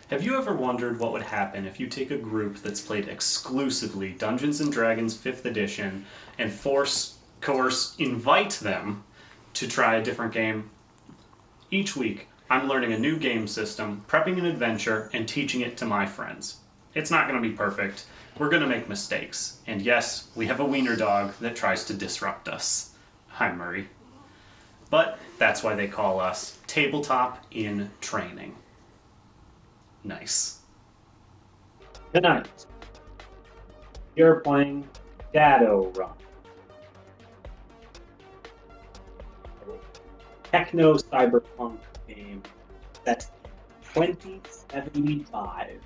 Have you ever wondered what would happen if you take a group that's played exclusively Dungeons and Dragons 5th edition and invite them to try a different game? Each week, I'm learning a new game system, prepping an adventure, and teaching it to my friends. It's not going to be perfect. We're going to make mistakes. And yes, we have a wiener dog that tries to disrupt us. Hi, Murray. But that's why they call us Tabletop in Training. Nice. Tonight, you're playing Shadowrun, a techno cyberpunk game set 2075.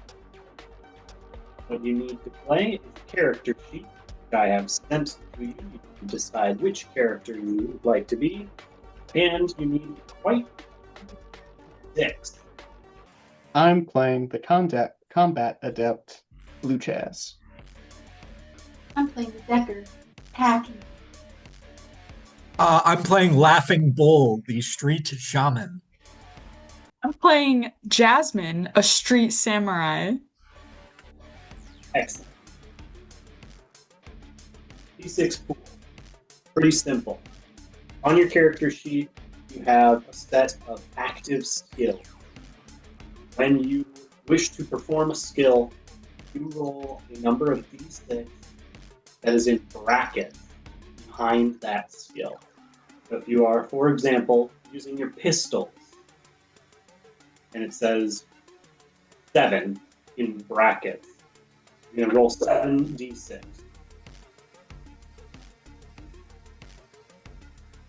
What you need to play is a character sheet that I have sent to you. You can decide which character you would like to be, and you need quite 6. I'm playing the combat adept, Blue Chaz. I'm playing the Decker, Tacky. I'm playing Laughing Bull, the street shaman. I'm playing Jasmine, a street samurai. Excellent. D6 pool. Pretty simple. On your character sheet, you have a set of active skills. When you wish to perform a skill, you roll a number of d6 that is in brackets behind that skill. So if you are, for example, using your pistols, and it says 7 in brackets, you're going to roll 7d6.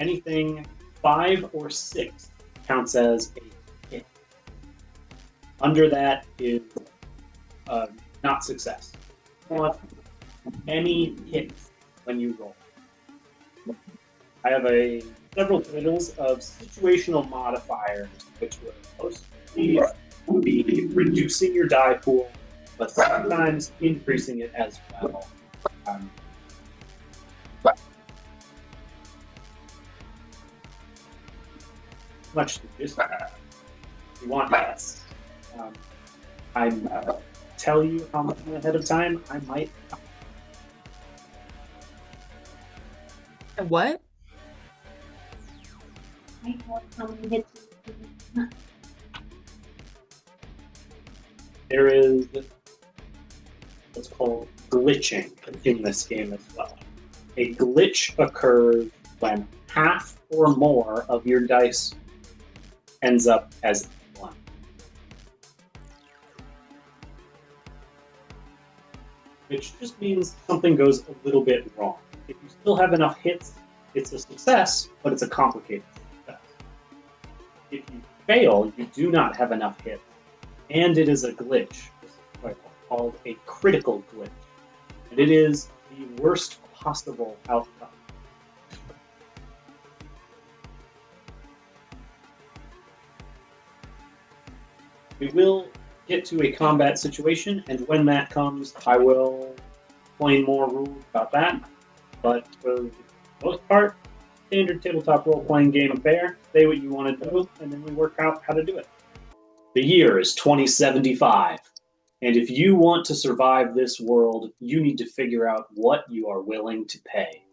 Anything 5 or 6 counts as a hit. Under that is not success. You want any hits when you roll. I have several titles of situational modifiers, which will mostly be reducing your die pool, but sometimes increasing it as well. Much to just if you want less. I'm tell you how much ahead of time. I might. What? I want how many hits. There is what's called glitching in this game as well. A glitch occurs when half or more of your dice ends up as 1. Which just means something goes a little bit wrong. If you still have enough hits, it's a success, but it's a complicated success. If you fail, you do not have enough hits, and it is a glitch. This is called a critical glitch. And it is the worst possible outcome. We will get to a combat situation, and when that comes, I will explain more rules about that. But for the most part, standard tabletop role-playing game affair. Say what you want to do, and then we work out how to do it. The year is 2075, and if you want to survive this world, you need to figure out what you are willing to pay.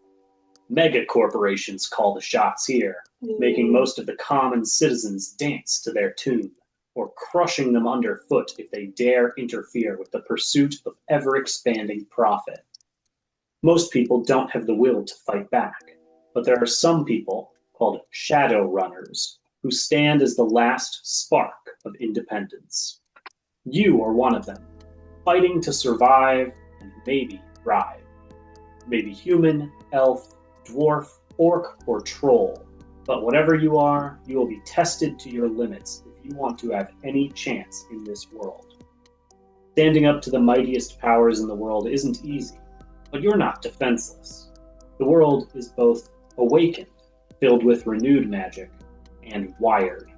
Mega corporations call the shots here, making most of the common citizens dance to their tune, or crushing them underfoot if they dare interfere with the pursuit of ever-expanding profit. Most people don't have the will to fight back, but there are some people, called Shadowrunners, who stand as the last spark of independence. You are one of them, fighting to survive and maybe thrive. Maybe human, elf, dwarf, orc, or troll, but whatever you are, you will be tested to your limits if you want to have any chance in this world. Standing up to the mightiest powers in the world isn't easy, but you're not defenseless. The world is both awakened, filled with renewed magic, and wired.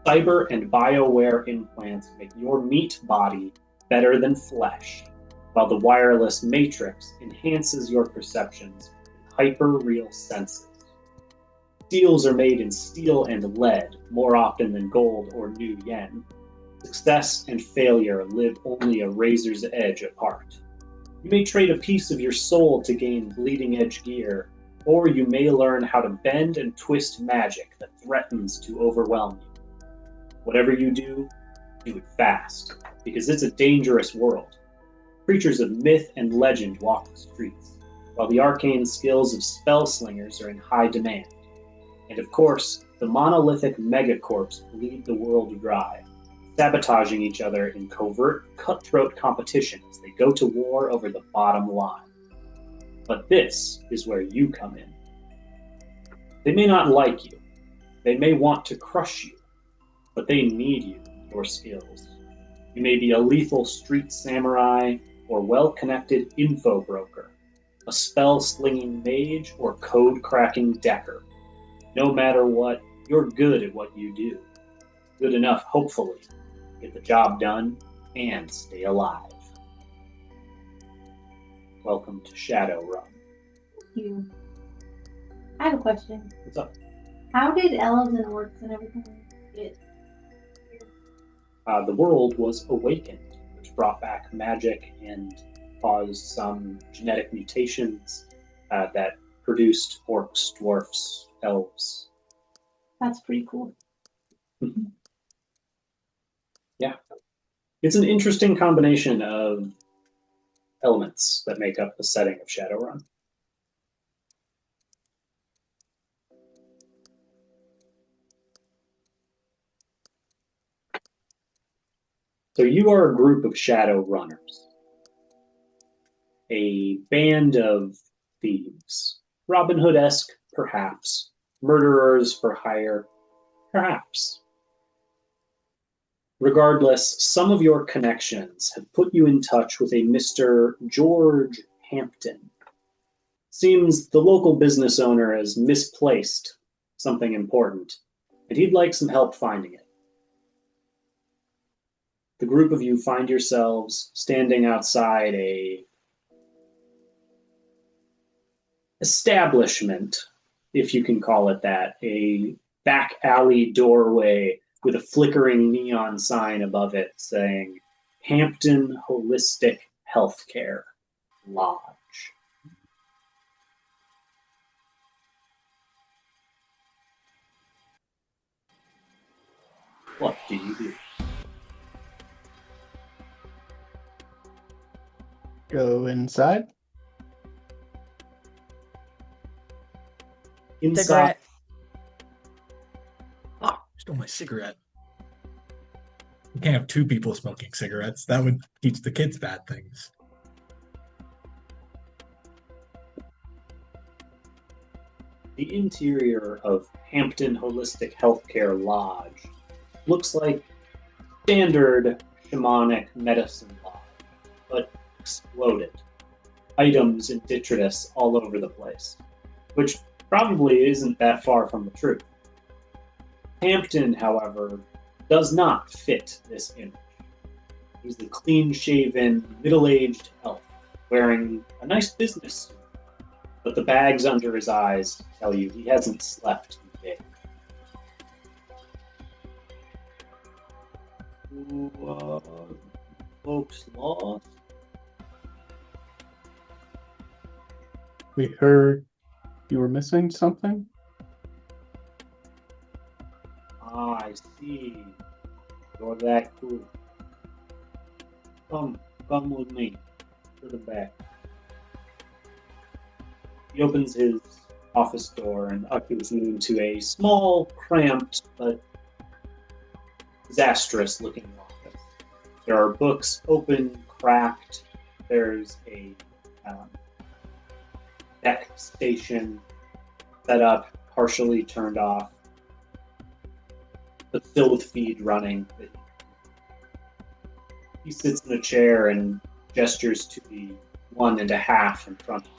Cyber and BioWare implants make your meat body better than flesh, while the wireless matrix enhances your perceptions with hyper-real senses. Seals are made in steel and lead more often than gold or new yen. Success and failure live only a razor's edge apart. You may trade a piece of your soul to gain bleeding edge gear, or you may learn how to bend and twist magic that threatens to overwhelm you. Whatever you do it fast, because it's a dangerous world. Creatures of myth and legend walk the streets, while the arcane skills of spell slingers are in high demand. And of course, the monolithic megacorps bleed the world dry, sabotaging each other in covert, cutthroat competition as they go to war over the bottom line. But this is where you come in. They may not like you, they may want to crush you, but they need you, your skills. You may be a lethal street samurai or well-connected info broker, a spell-slinging mage or code-cracking decker. No matter what, you're good at what you do. Good enough, hopefully, to get the job done and stay alive. Welcome to Shadowrun. You. I have a question. What's up? How did elves and orcs and everything get here? The world was awakened, which brought back magic and caused some genetic mutations that produced orcs, dwarfs, elves. That's pretty cool. Yeah. It's an interesting combination of elements that make up the setting of Shadowrun. So you are a group of shadow runners, a band of thieves, Robin Hood-esque, perhaps, murderers for hire, perhaps. Regardless, some of your connections have put you in touch with a Mr. George Hampton. Seems the local business owner has misplaced something important, and he'd like some help finding it. The group of you find yourselves standing outside a establishment, if you can call it that, a back alley doorway with a flickering neon sign above it saying Hampton Holistic Healthcare Lodge. What do you do? Go inside. Inside, Cigarette. Oh, stole my cigarette. You can't have two people smoking cigarettes. That would teach the kids bad things. the interior of Hampton Holistic Healthcare Lodge looks like standard shamanic medicine lodge, but exploded. Items and detritus all over the place, which probably isn't that far from the truth. Hampton, however, does not fit this image. He's the clean-shaven, middle-aged elf, wearing a nice business suit, but the bags under his eyes tell you he hasn't slept in days. Folks lost? We heard you were missing something. Ah, I see. You're that good. Come with me to the back. He opens his office door and ushers you into a small, cramped, but disastrous-looking office. There are books open, cracked. There's a deck station set up, partially turned off, but still with feed running. He sits in a chair and gestures to the 1.5 in front of him.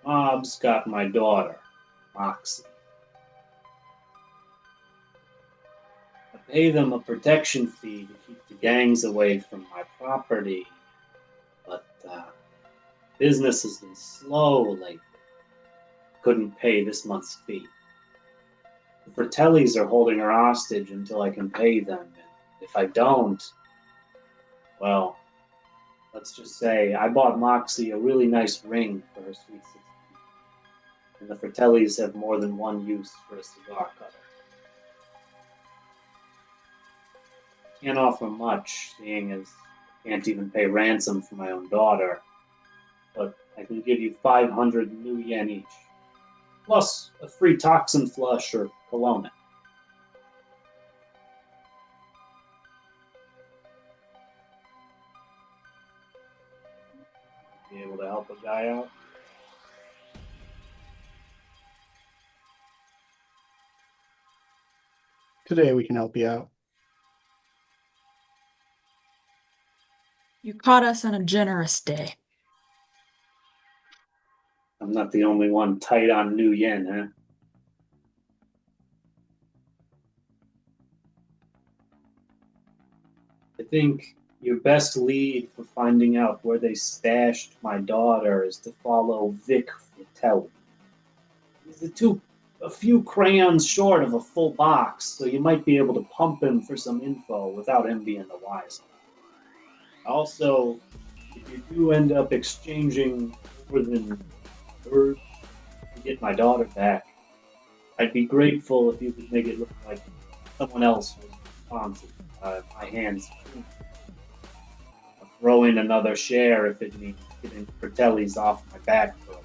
Bob's got my daughter, Moxie. I pay them a protection fee to keep the gangs away from my property, but business has been slow lately. Couldn't pay this month's fee. The Fratellis are holding her hostage until I can pay them. And if I don't, well, let's just say I bought Moxie a really nice ring for her sweet 16. And the Fratellis have more than one use for a cigar cutter. Can't offer much, seeing as I can't even pay ransom for my own daughter. But I can give you 500 new yen each, plus a free toxin flush or cologne. Be able to help a guy out? Today we can help you out. You caught us on a generous day. I'm not the only one tight on new yen, huh? I think your best lead for finding out where they stashed my daughter is to follow Vic Fratelli. He's a few crayons short of a full box, so you might be able to pump him for some info without him being the wise. Also, if you do end up exchanging more than words to get my daughter back, I'd be grateful if you could make it look like someone else was responsible. My hands free. I'll throw in another share if it means getting Fratelli's off my back for a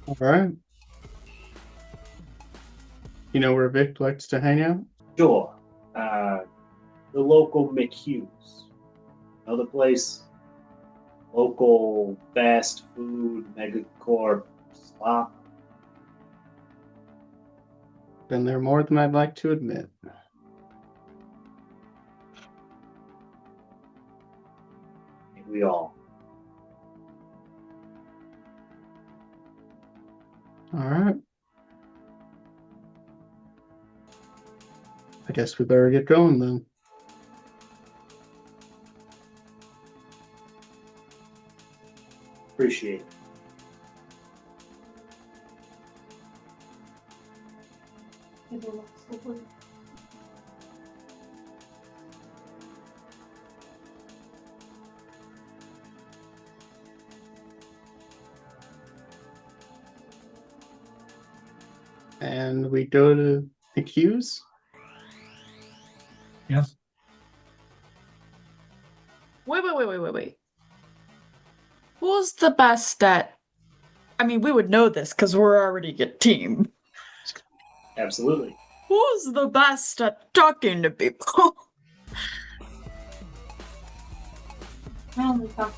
All right. You know where Vic likes to hang out? Sure. The local McHughes. Know the place? Local fast food megacorp slop. Been there more than I'd like to admit. I think we all. All right. I guess we better get going then. Appreciate it. People look so good. And we go to McHughes. Yes. Wait. Who's the best at... I mean, we would know this because we're already a team. Absolutely. Who's the best at talking to people? I only talk.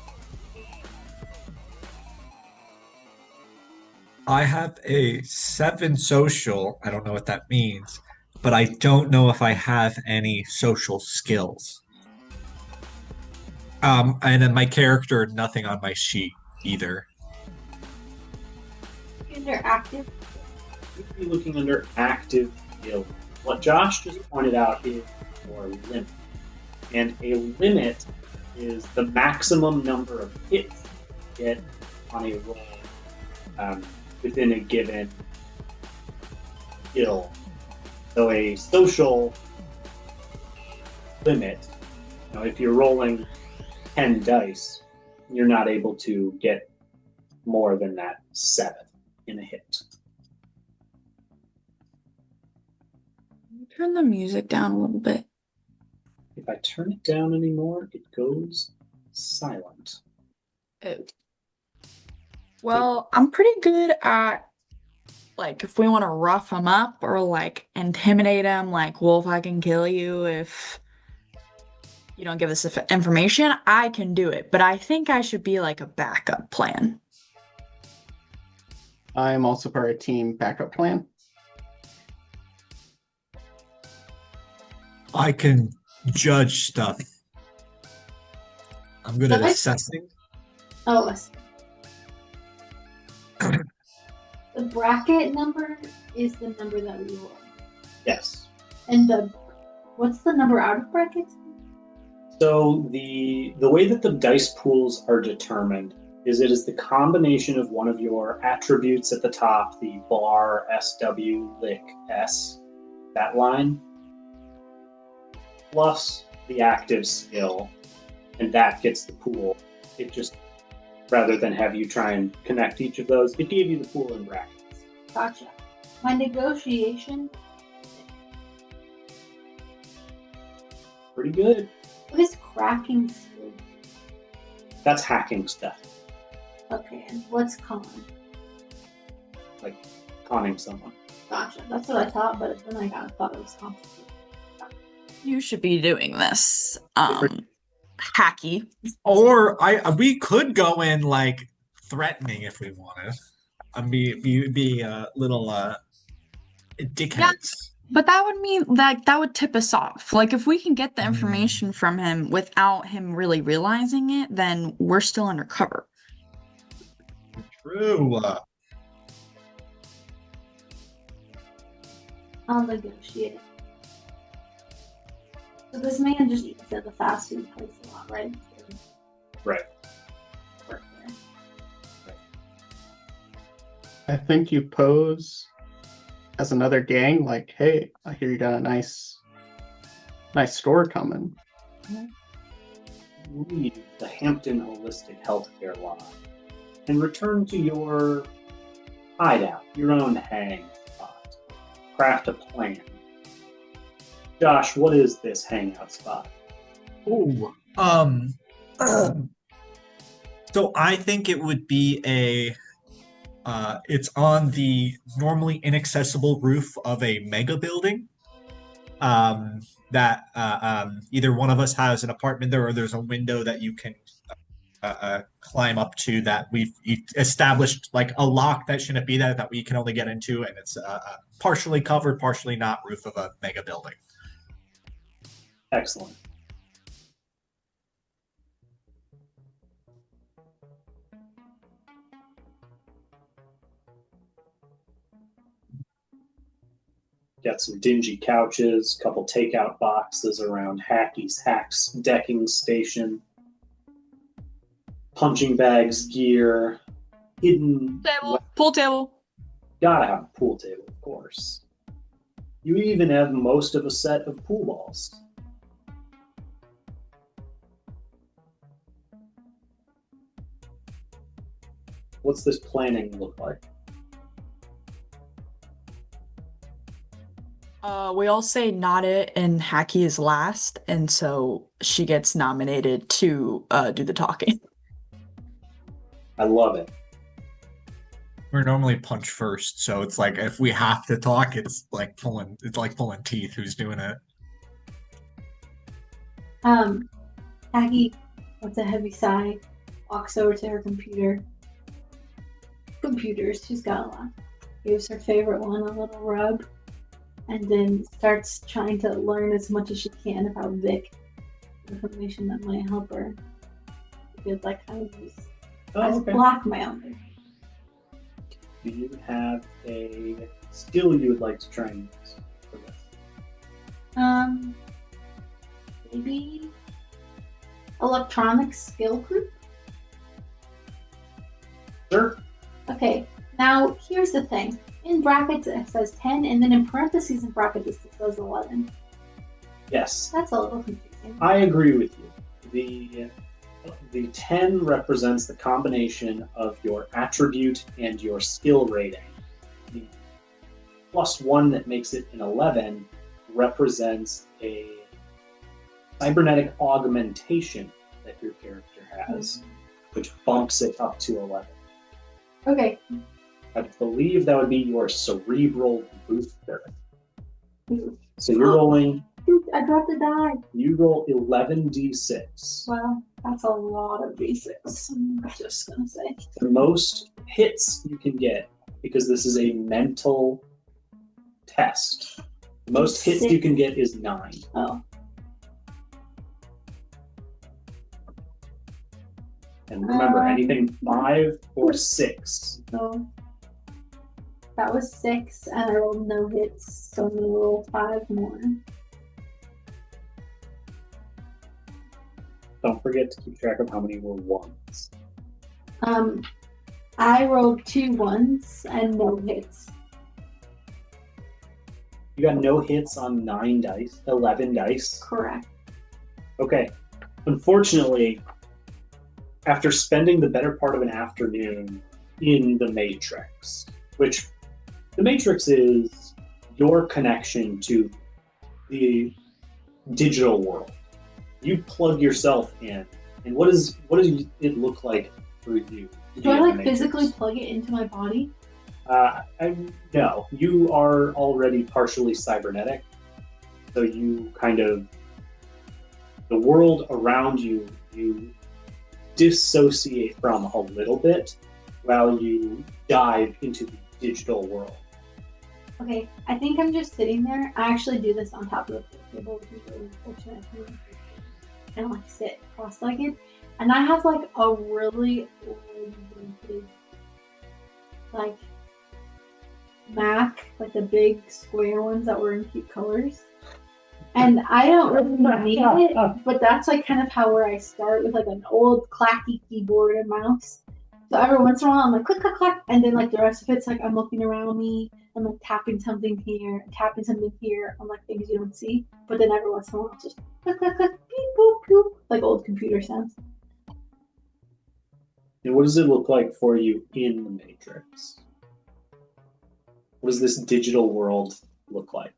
I have a 7 social. I don't know what that means, but I don't know if I have any social skills. And then my character, nothing on my sheet either. Interactive. You'd be looking under active skill. What Josh just pointed out is your limit. And a limit is the maximum number of hits you get on a roll within a given skill. So a social limit, if you're rolling 10 dice, you're not able to get more than that 7 in a hit. Turn the music down a little bit. If I turn it down anymore, it goes silent. Oh. Well, I'm pretty good at, like, if we want to rough him up or, like, intimidate him, like, Wolf, I can kill you if you don't give us information, I can do it. But I think I should be, like, a backup plan. I am also part of team backup plan. I can judge stuff. I'm good at Nice. assessing. Oh, I see. The bracket number is the number that we roll. Yes. And what's the number out of brackets? So the way that the dice pools are determined is it is the combination of one of your attributes at the top, the bar, SW, lick, S, that line, plus the active skill, and that gets the pool. It just, rather than have you try and connect each of those, it gave you the pool in brackets. Gotcha. My negotiation. Pretty good. What is cracking skill? That's hacking stuff, Okay, and what's con? like conning someone. Gotcha. That's what I thought, but then I thought it was complicated. You should be doing this. Hacky. Or we could go in like threatening if we wanted. Be little dickheads. But that would mean that would tip us off. Like if we can get the information from him without him really realizing it, then we're still undercover. True. I'll negotiate. So this man just eats at the fast food place a lot, right? Right. Work there. I think you pose as another gang, like, hey, I hear you got a nice store coming. Leave the Hampton Holistic Healthcare Lodge and return to your hideout, your own hang spot. Craft a plan. Josh, what is this hangout spot? Ooh. So I think it would be it's on the normally inaccessible roof of a mega building. That either one of us has an apartment there, or there's a window that you can climb up to. That we've established like a lock that shouldn't be there, that we can only get into, and it's partially covered, partially not, roof of a mega building. Excellent. Got some dingy couches, a couple takeout boxes around Hacky's Hacks decking station, punching bags, gear, hidden. Pool table. Gotta have a pool table, of course. You even have most of a set of pool balls. What's this planning look like? We all say not it, and Hacky is last, and so she gets nominated to do the talking. I love it. We're normally punch first, so it's like if we have to talk, it's like pulling teeth. Who's doing it? Aggie, with a heavy sigh, walks over to her computer. Computers, she's got a lot. Gives her favorite one a little rub, and then starts trying to learn as much as she can about Vic. Information that might help her. Because like kind of use as blackmail. Do you have a skill you would like to try and use for this? Maybe electronic skill group? Sure. Okay, now here's the thing. In brackets it says 10, and then in parentheses in brackets it says 11. Yes. That's a little confusing. I agree with you. The 10 represents the combination of your attribute and your skill rating. The +1 that makes it an 11 represents a cybernetic augmentation that your character has, which bumps it up to 11. Okay. I believe that would be your cerebral booster. So you're rolling. I dropped a die. You roll 11d6. Well, that's a lot of d6. I'm just gonna say. The most hits you can get, because this is a mental test. The most hits you can get is 9. Oh. And remember, anything 5 or 6. No. That was 6, and I rolled no hits, so I'm gonna roll 5 more. don't forget to keep track of how many were ones. I rolled 2 ones and no hits. You got no hits on 9 dice, 11 dice. Correct. Okay. Unfortunately, after spending the better part of an afternoon in the Matrix, which the Matrix is your connection to the digital world. You plug yourself in, and what does it look like for you? Do I like physically plug it into my body? No, you are already partially cybernetic, so you kind of the world around you dissociate from a little bit while you dive into the digital world. Okay, I think I'm just sitting there. I actually do this on top of the table, which is really unfortunate. And like sit cross-legged, and I have like a really old vintage, like Mac, like the big square ones that were in cute colors. And I don't really need it, but that's like kind of how where I start with like an old clacky keyboard and mouse. So every once in a while I'm like click click click, and then like the rest of it's like I'm looking around me and like tapping something here, tapping something here on like things you don't see. But then every once in a while it's just click click click, beep boop boop, like old computer sounds. And what does it look like for you in the Matrix? What does this digital world look like?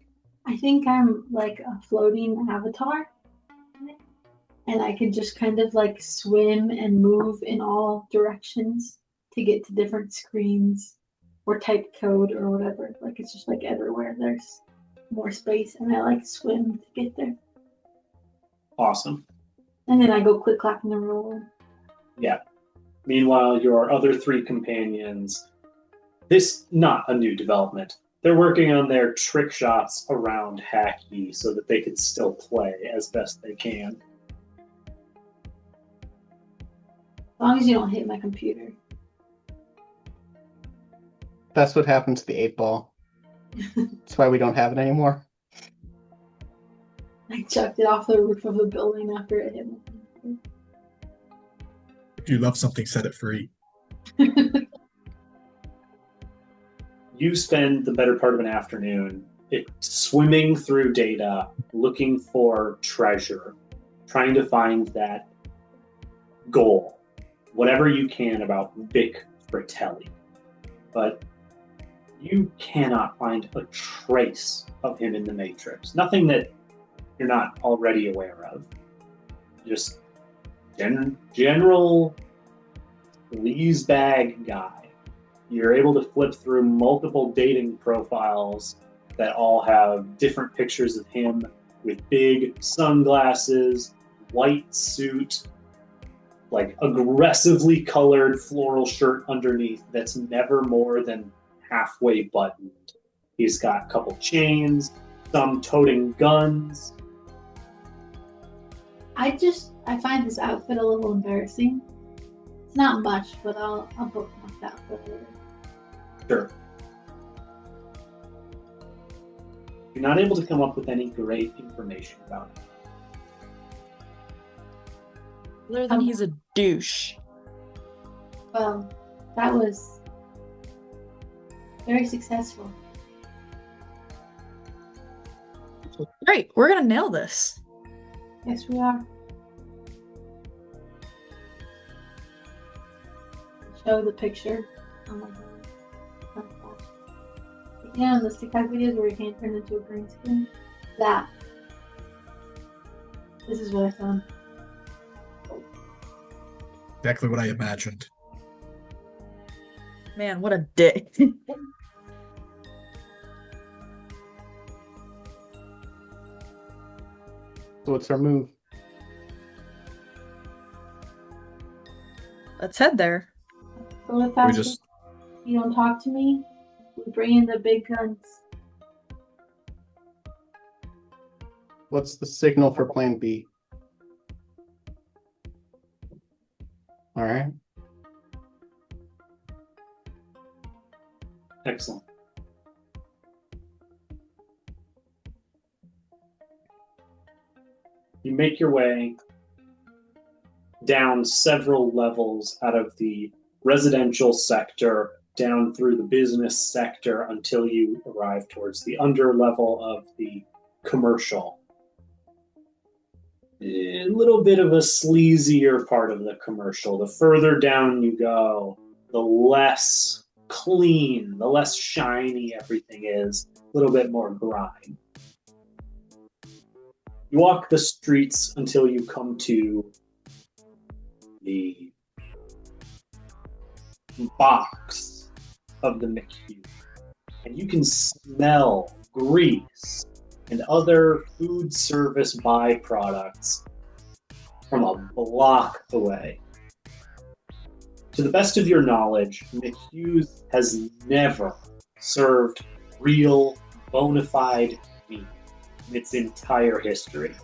I think I'm like a floating avatar, and I can just kind of like swim and move in all directions to get to different screens or type code or whatever. Like it's just like everywhere there's more space, and I like swim to get there. Awesome. And then I go click clack in the roll. Yeah. Meanwhile, your other 3 companions, this not a new development. They're working on their trick shots around Hacky so that they can still play as best they can. As long as you don't hit my computer. That's what happened to the 8-ball. That's why we don't have it anymore. I chucked it off the roof of a building after it hit my computer. If you love something, set it free. You spend the better part of an afternoon swimming through data, looking for treasure, trying to find that goal, whatever you can about Vic Fratelli. But you cannot find a trace of him in the Matrix. Nothing that you're not already aware of. Just general sleazebag guy. You're able to flip through multiple dating profiles that all have different pictures of him with big sunglasses, white suit, like aggressively colored floral shirt underneath that's never more than halfway buttoned. He's got a couple chains, some toting guns. I find this outfit a little embarrassing. It's not much, but I'll bookmark that for later. Sure. You're not able to come up with any great information about him. Other than he's a douche. Well, that was very successful. Great, we're gonna nail this. Yes, we are. Show the picture. Oh my god. You know, in those TikTok videos where your hand turned into a green screen? This is what I found. Exactly what I imagined. Man, what a dick. So what's our move? Let's head there. Go to We faster. just You don't talk to me. We bring in the big guns. What's the signal for plan B? All right. Excellent. You make your way down several levels out of the residential sector down through the business sector until you arrive towards the under level of the commercial. A little bit of a sleazier part of the commercial. The further down you go, the less clean, the less shiny everything is, a little bit more grime. You walk the streets until you come to the box of the McHugh, and you can smell grease and other food service byproducts from a block away. To the best of your knowledge, McHugh's has never served real, bona fide meat in its entire history.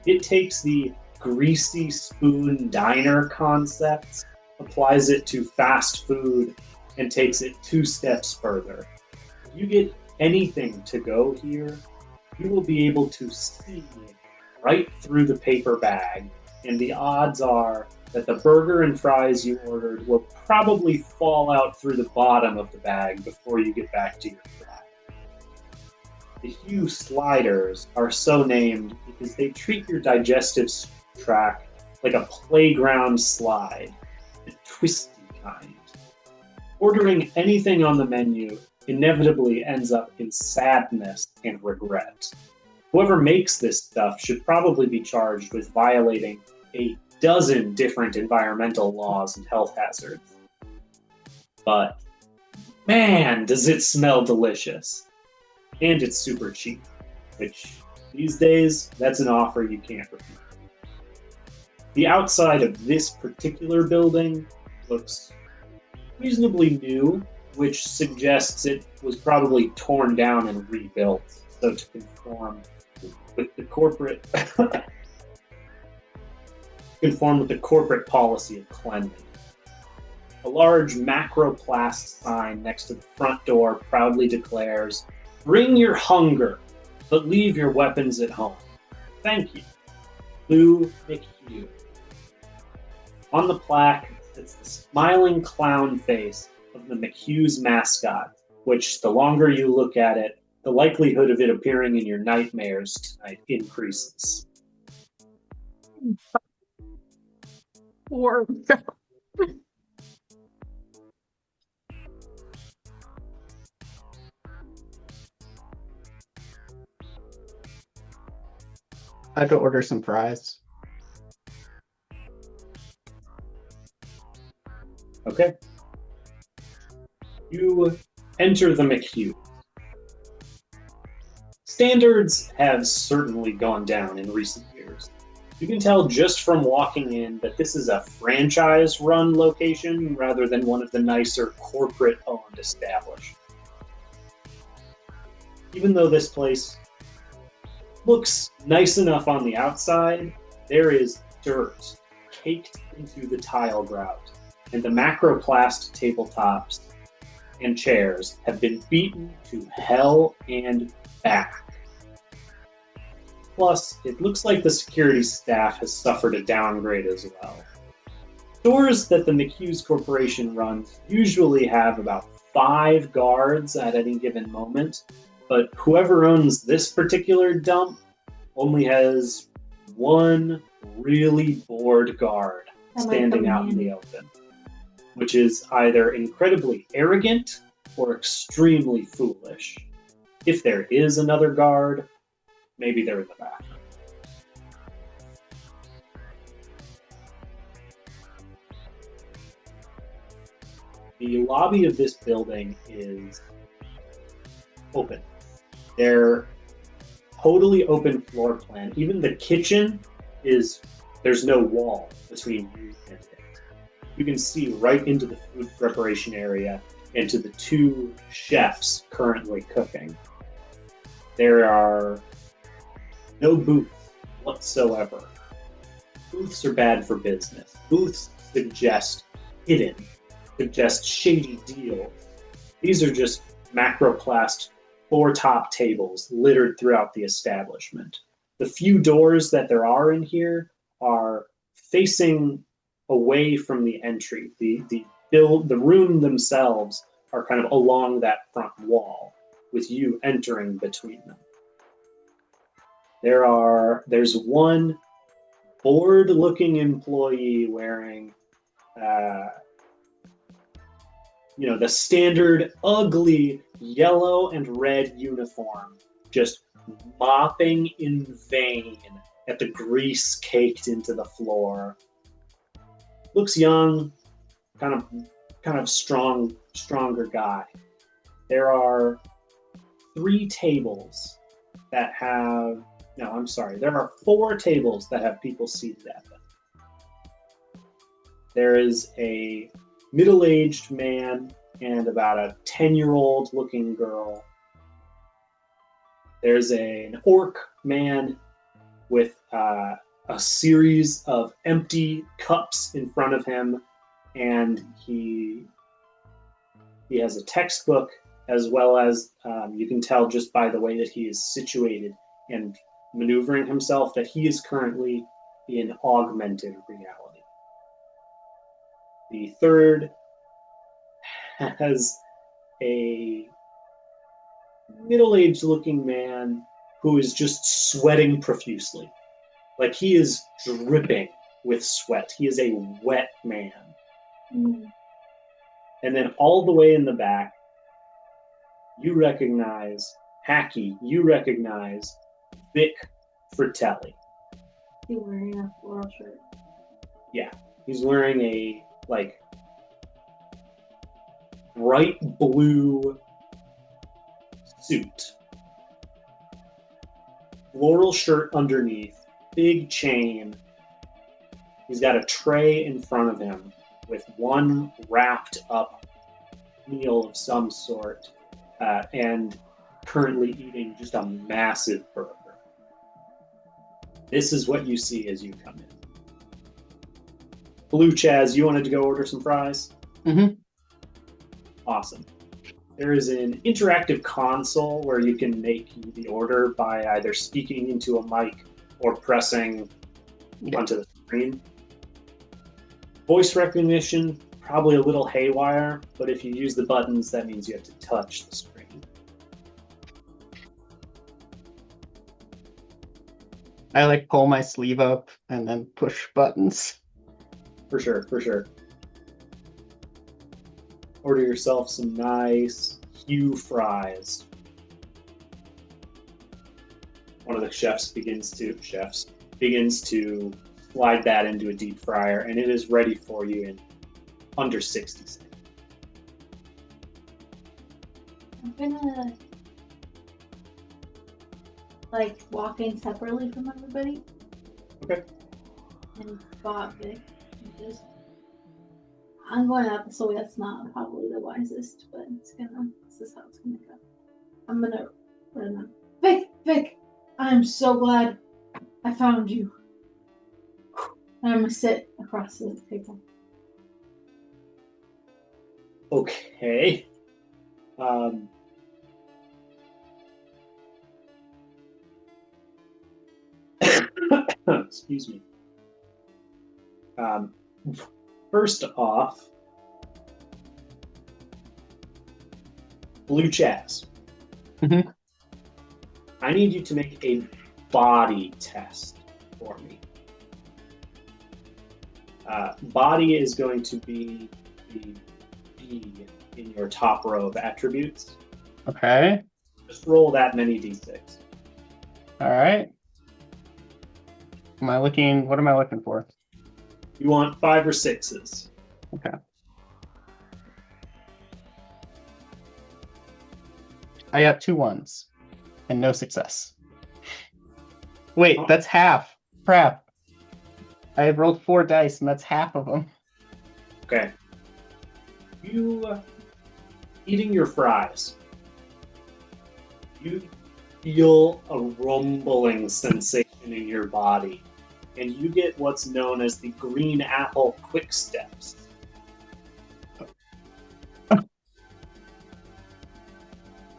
It takes the greasy spoon diner concept, applies it to fast food, and takes it 2 steps further. If you get anything to go here, you will be able to see right through the paper bag, and the odds are that the burger and fries you ordered will probably fall out through the bottom of the bag before you get back to your flat. The Hugh sliders are so named because they treat your digestive tract like a playground slide, the twisty kind. Ordering anything on the menu inevitably ends up in sadness and regret. Whoever makes this stuff should probably be charged with violating a dozen different environmental laws and health hazards. But man, does it smell delicious. And it's super cheap, which these days, that's an offer you can't refuse. The outside of this particular building looks reasonably new, which suggests it was probably torn down and rebuilt, so to conform with the corporate policy of cleanliness. A large macroplast sign next to the front door proudly declares, "Bring your hunger, but leave your weapons at home. Thank you. Lou McHugh." On the plaque sits the smiling clown face of the McHugh's mascot, which the longer you look at it, the likelihood of it appearing in your nightmares tonight increases. Or I had to order some fries. Okay. You enter the McHugh. Standards have certainly gone down in recent years. You can tell just from walking in that this is a franchise-run location rather than one of the nicer corporate-owned establishments. Even though this place looks nice enough on the outside, there is dirt caked into the tile grout, and the macroplast tabletops and chairs have been beaten to hell and back. Plus, it looks like the security staff has suffered a downgrade as well. Stores that the McHugh's Corporation runs usually have about 5 guards at any given moment, but whoever owns this particular dump only has 1 really bored guard standing out in the open, which is either incredibly arrogant or extremely foolish. If there is another guard, maybe they're in the bathroom. The lobby of this building is open. They're totally open floor plan. Even the kitchen there's no wall between you and it. You can see right into the food preparation area and to the 2 chefs currently cooking. There are no booths whatsoever. Booths are bad for business. Booths suggest shady deals. These are just macroplast 4-top tables littered throughout the establishment. The few doors that there are in here are facing away from the entry. The room themselves are kind of along that front wall, with you entering between them. There's one bored-looking employee wearing, the standard ugly yellow and red uniform, just mopping in vain at the grease caked into the floor. Looks young, kind of stronger guy. There are 3 tables that have. No, I'm sorry. There are 4 tables that have people seated at them. There is a middle-aged man and about a 10-year-old looking girl. There's an orc man with a series of empty cups in front of him, and he has a textbook, as well as you can tell just by the way that he is situated and maneuvering himself that he is currently in augmented reality. The third has a middle-aged looking man who is just sweating profusely. Like he is dripping with sweat. He is a wet man. Mm. And then all the way in the back, you recognize Vic Fratelli. He's wearing a floral shirt. Yeah, he's wearing a bright blue suit, floral shirt underneath, big chain. He's got a tray in front of him with one wrapped up meal of some sort, and currently eating just a massive burger. This is what you see as you come in. Blue Chaz, you wanted to go order some fries? Mm-hmm. Awesome. There is an interactive console where you can make the order by either speaking into a mic or pressing onto the screen. Voice recognition, probably a little haywire, but if you use the buttons, that means you have to touch the screen. I pull my sleeve up and then push buttons. For sure. Order yourself some nice Hue fries. One of the chefs begins to slide that into a deep fryer, and it is ready for you in under 60 seconds. I'm gonna walk in separately from everybody. Okay. And spot Vic. I'm going up, so that's not probably the wisest, but this is how it's gonna go. I'm gonna run up. Vic, I'm so glad I found you. And I'm gonna sit across the table. Okay. Excuse me. First off, Blue Chaz. Mm-hmm. I need you to make a body test for me. Body is going to be the B in your top row of attributes. Okay. Just roll that many d6. All right. What am I looking for? You want 5 or 6s. Okay. I got 2 1s and no success. Wait, that's half. Crap. I have rolled 4 dice and that's half of them. Okay. You eating your fries. You feel a rumbling sensation in your body, and you get what's known as the green apple quick steps.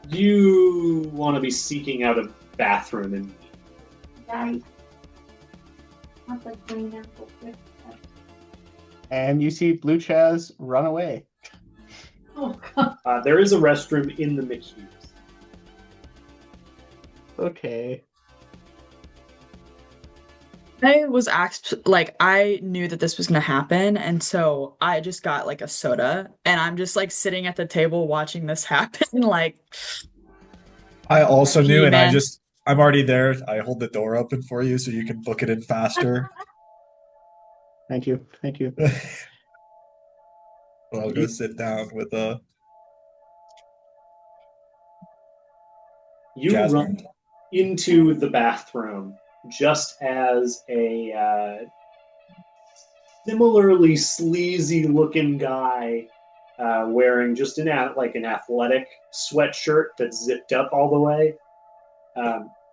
You want to be seeking out a bathroom and Guys, not the green apple quick And you see Blue Chaz run away. Oh god. There is a restroom in the McHughes. Okay. I was asked, like, I knew that this was gonna happen, and so I just got like a soda, and I'm just like sitting at the table watching this happen. Like, I also knew, and man. I'm already there. I hold the door open for you so you can book it in faster. Thank you. Thank you. I'll go sit down with You Jasmine. run into the bathroom just as a similarly sleazy-looking guy wearing just an athletic sweatshirt that's zipped up all the way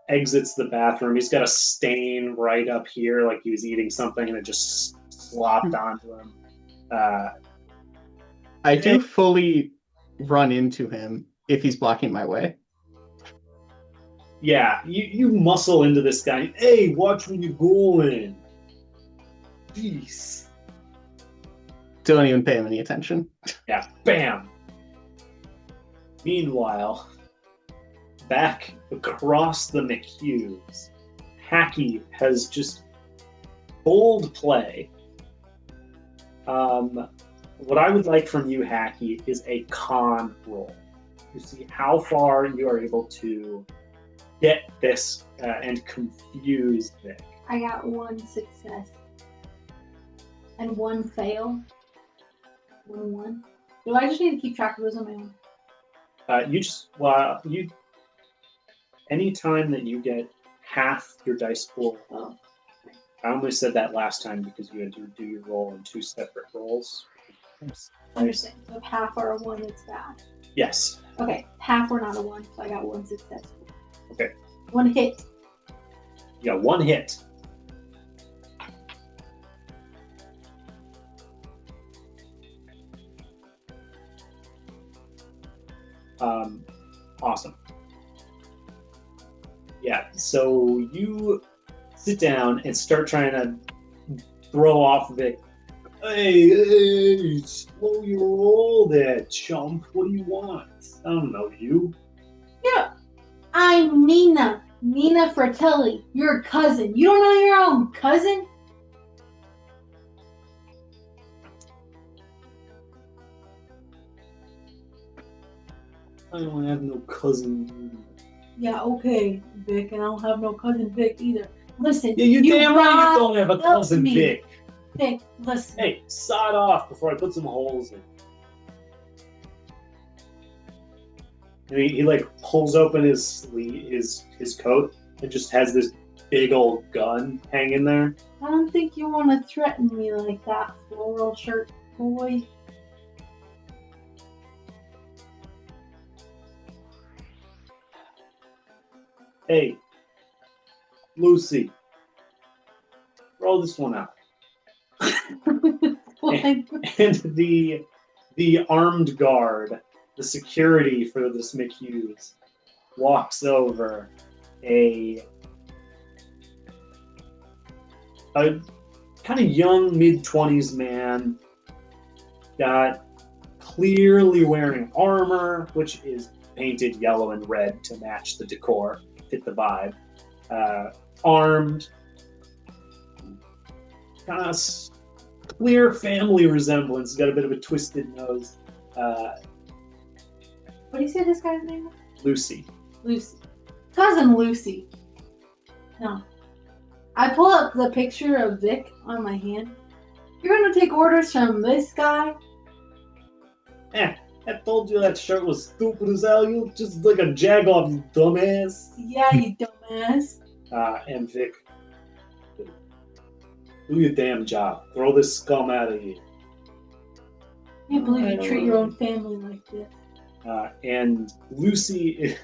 exits the bathroom. He's got a stain right up here, like he was eating something and it just slopped onto him. I do fully run into him if he's blocking my way. Yeah, you muscle into this guy. Hey, watch where you're going. Jeez. Don't even pay him any attention. Yeah, bam. Meanwhile, back across the McHughes, Hacky has just bold play. What I would like from you, Hacky, is a con roll to see how far you are able to get this and confuse Vic. I got 1 success. And 1 fail. 1. Do I just need to keep track of those on my own? Anytime that you get half your dice pool up, I only said that last time because you had to do your roll in 2 separate rolls. Understand. So if half are a 1, it's bad. Yes. Okay, half were not a 1, so I got 1 success. Okay. 1 hit. You got 1 hit. Awesome. Yeah, so you sit down and start trying to throw off Vic. Hey, slow your roll there, chump. What do you want? I don't know you. Yeah, I'm Nina. Nina Fratelli. Your cousin. You don't know your own cousin? I don't have no cousin. Yeah, okay, Vic, and I don't have no cousin Vic either. Listen, Yeah, you damn right you don't have a help cousin me. Vic. Vic, listen. Hey, sod off before I put some holes in. And he like pulls open his sleeve, his coat, and just has this big old gun hanging there. I don't think you want to threaten me like that, floral shirt boy. Hey, Lucy, roll this one out. Like, And the armed guard, the security for this McHughes, walks over a kind of young mid-20s man, got clearly wearing armor, which is painted yellow and red to match the decor, fit the vibe. Armed, kind of clear family resemblance. Got a bit of a twisted nose. what do you say this guy's name was? Lucy. Lucy. Cousin Lucy. No. I pull up the picture of Vic on my hand. You're gonna take orders from this guy? I told you that shirt was stupid as hell. You just like a jag-off, you dumbass. Yeah, you dumbass. And Vic, do your damn job. Throw this scum out of here. I can't believe you treat your own family like this. And Lucy,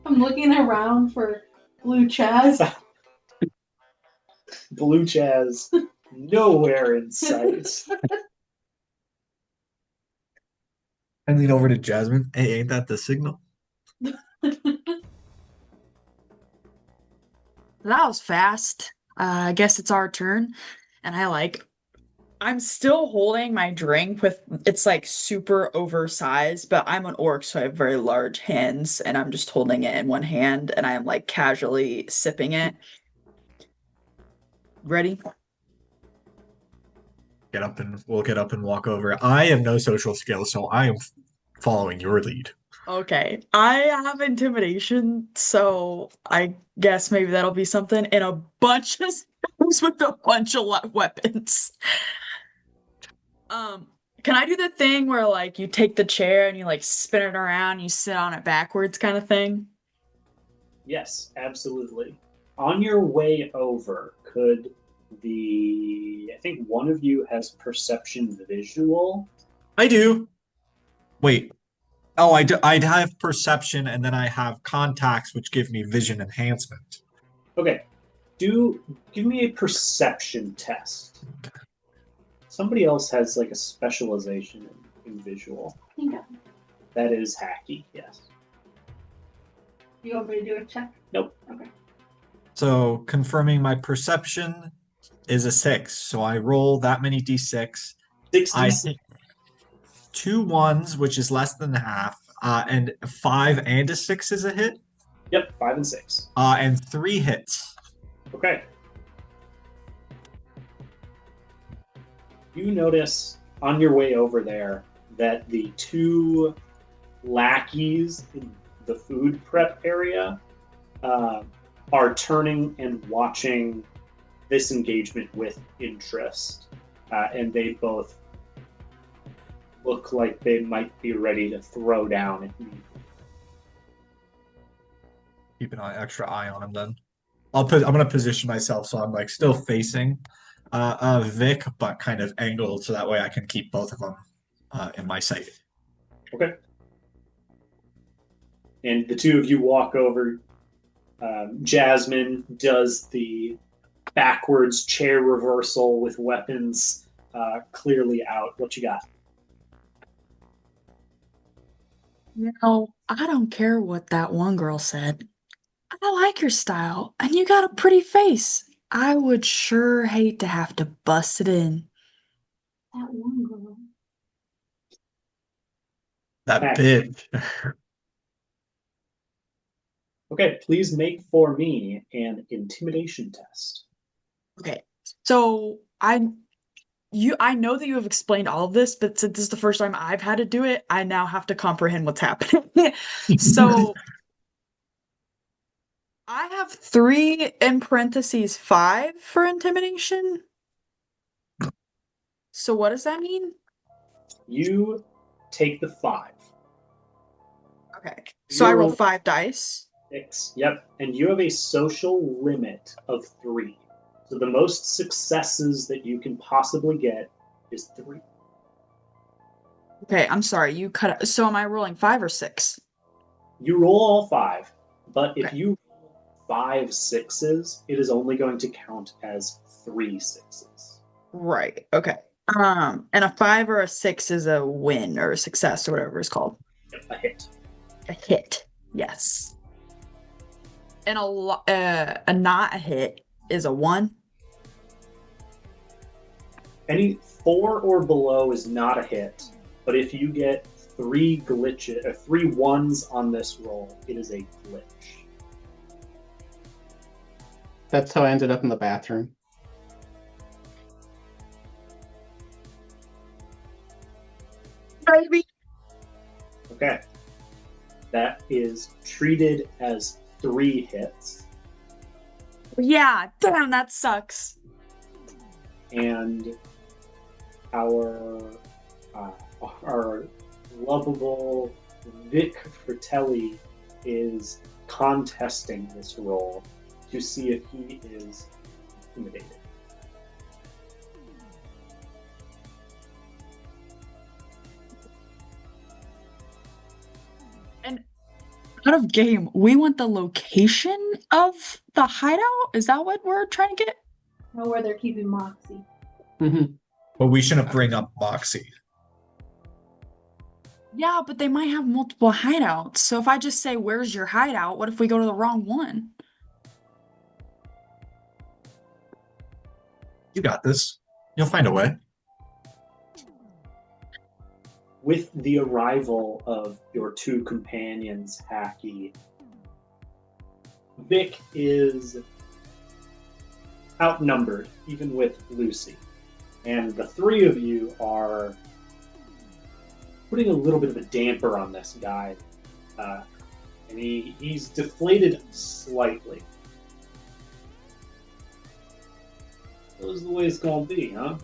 I'm looking around for Blue Chaz. Blue Chaz, nowhere in sight. I lean over to Jasmine. Hey, ain't that the signal? That was fast. I guess it's our turn. And I'm still holding my drink with, it's like super oversized, but I'm an orc, so I have very large hands, and I'm just holding it in one hand, and I am like casually sipping it. Ready? We'll get up and walk over. I have no social skills, so I am following your lead. Okay. I have intimidation, so I guess maybe that'll be something. And a bunch of spells with a bunch of weapons. Um, can I do the thing where like you take the chair and you like spin it around, you sit on it backwards kind of thing? Yes, absolutely. On your way over, could I think one of you has perception visual. I do. Wait. Oh, I do. I'd have perception, and then I have contacts, which give me vision enhancement. Okay. Give me a perception test. Somebody else has like a specialization in visual. I think That is hacky, yes. you want me to do a check? Nope. Okay. So confirming my perception is a 6. So I roll that many d6. 60. I hit 2 ones, which is less than half, and 5 and a 6 is a hit, Yep, 5 and 6. and 3 hits. Okay. You notice on your way over there that the 2 lackeys in the food prep area are turning and watching this engagement with interest. And they both look like they might be ready to throw down if need. Keep an extra eye on him then. I'm gonna position myself so I'm like still facing Vic, but kind of angled so that way I can keep both of them in my sight. Okay. And the 2 of you walk over. Jasmine does the backwards chair reversal with weapons clearly out. What you got? I don't care what that one girl said. I like your style, and you got a pretty face. I would sure hate to have to bust it in. That one girl. That Okay. bitch. Okay, please make for me an intimidation test. Okay, so I know that you have explained all of this, but since this is the first time I've had to do it, I now have to comprehend what's happening. So I have 3 in parentheses 5 for intimidation. So what does that mean? You take the 5. Okay, so I roll You're 5 dice. 6. Yep, and you have a social limit of 3. So the most successes that you can possibly get is 3. Okay, I'm sorry, you cut. So am I rolling 5 or 6? You roll all 5, but if Okay. you roll 5 6s, it is only going to count as 3 6s. Right. Okay. And a 5 or a 6 is a win or a success or whatever it's called. Yep, a hit. A hit. Yes. And a not a hit is a 1. Any 4 or below is not a hit, but if you get 3 glitches or 3 ones on this roll, it is a glitch. That's how I ended up in the bathroom. Baby. Okay. That is treated as 3 hits, Yeah, damn, that sucks. and our lovable Vic Fratelli is contesting this roll to see if he is intimidated. And out of game, we want the location of the hideout? Is that what we're trying to get? Know where they're keeping Moxie. Mm-hmm. But we shouldn't bring up Moxie. Yeah, but they might have multiple hideouts. So if I just say, "Where's your hideout?" What if we go to the wrong one? You got this. You'll find a way. With the arrival of your two companions, Hacky, Vic is outnumbered, even with Lucy. And the three of you are putting a little bit of a damper on this guy. And he's deflated slightly. That was the way it's going to be, huh?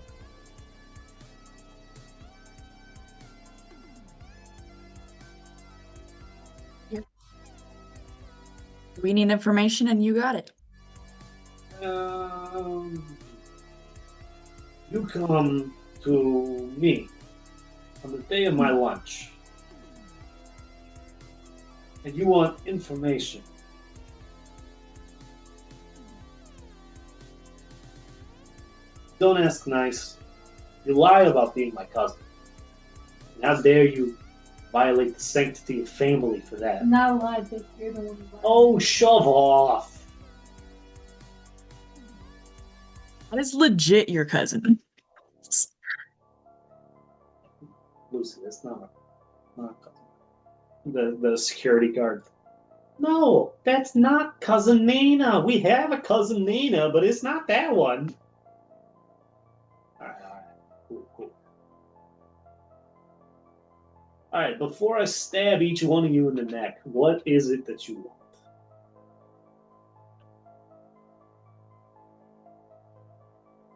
We need information and you got it. You come to me on the day of my lunch, and you want information. Don't ask nice. You lie about being my cousin. And how dare you violate the sanctity of family for that? I'm not allowed to hear the one. Oh, shove off. That is legit your cousin. Lucy, that's not a cousin. The security guard. No, that's not cousin Nina. We have a cousin Nina, but it's not that one. Alright. Cool. Alright, before I stab each one of you in the neck, what is it that you want?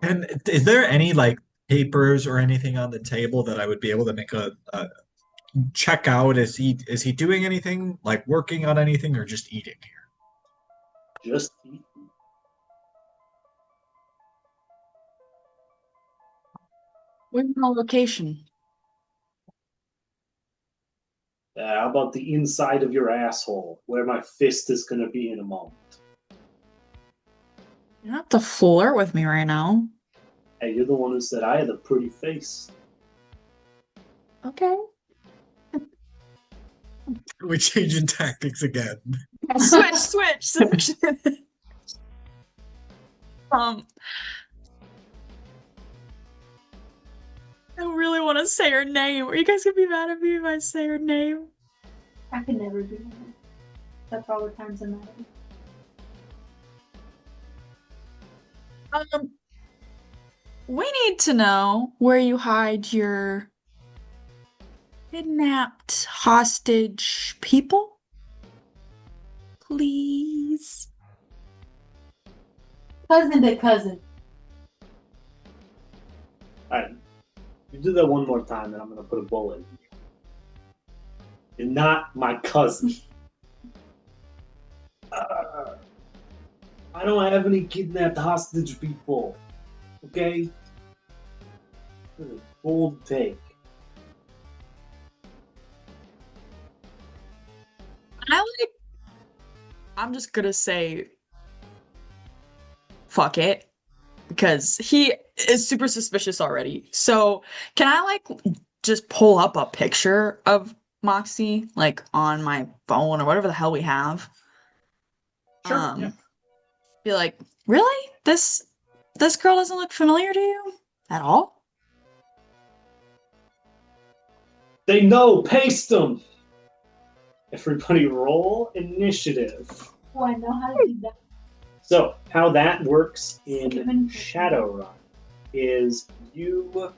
And is there any like papers or anything on the table that I would be able to make a check out? Is he doing anything, like working on anything, or just eating here? Just eat. Where's the location? How about the inside of your asshole, where my fist is going to be in a moment? You don't have to flirt with me right now. Hey, you're the one who said I had a pretty face. Okay. We're changing tactics again. Switch. I really want to say her name. Are you guys gonna be mad at me if I say her name? I could never do that. That's all the times I'm at it. We need to know where you hide your kidnapped hostage people. Please. Cousin to cousin. Alright, you do that one more time, and I'm going to put a bullet in you. You're not my cousin. I don't have any kidnapped hostage people. Okay? This is a bold take. I'm just gonna say fuck it, because he is super suspicious already. So can I like just pull up a picture of Moxie like on my phone or whatever the hell we have? Sure. Yeah. Be like, really? This girl doesn't look familiar to you at all? They know, paste them! Everybody roll initiative. Oh, I know how to do that. So, how that works in Shadowrun is you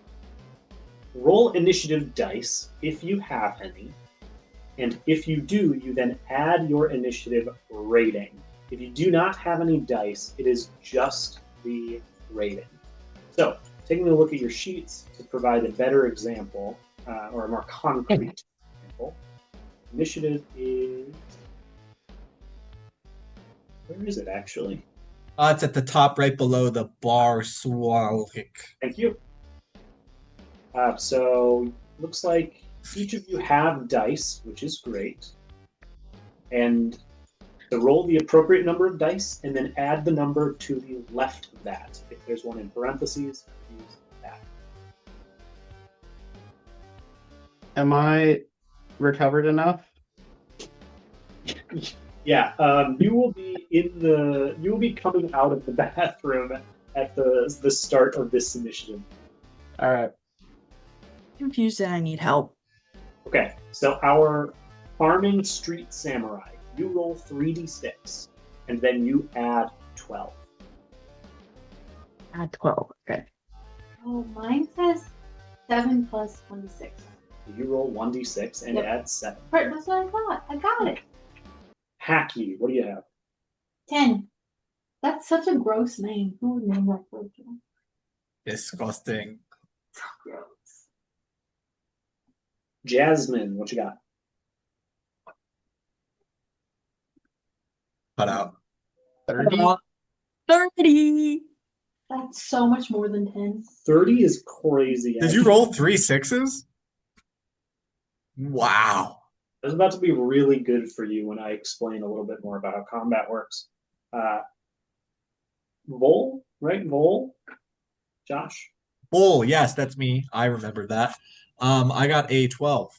roll initiative dice if you have any, and if you do, you then add your initiative rating. If you do not have any dice, it is just the rating. So, taking a look at your sheets to provide a better example, or a more concrete example, initiative is... Where is it, actually? It's at the top right below the bar swalhick. Thank you. So, looks like each of you have dice, which is great. And to roll the appropriate number of dice, and then add the number to the left of that. If there's one in parentheses, use that. Am I recovered enough? Yeah, you will be coming out of the bathroom at the start of this initiative. All right. Confused and I need help. Okay, so our farming street samurai, you roll 3d6, and then you add 12. Add 12. Okay. Oh, mine says 7 plus 26. You roll 1d6 and Yep. add 7. Right, that's what I thought. I got it. Hacky, what do you have? 10. That's such a gross name. Who would name that for a kid? Disgusting. So gross. Jasmine, what you got? Cut out. 30. 30. That's so much more than 10. 30 is crazy. Did you roll 3 6s? Wow. That's about to be really good for you when I explain a little bit more about how combat works. Vol, right? Vol? Josh? Bull, yes, that's me. I remember that. I got a 12.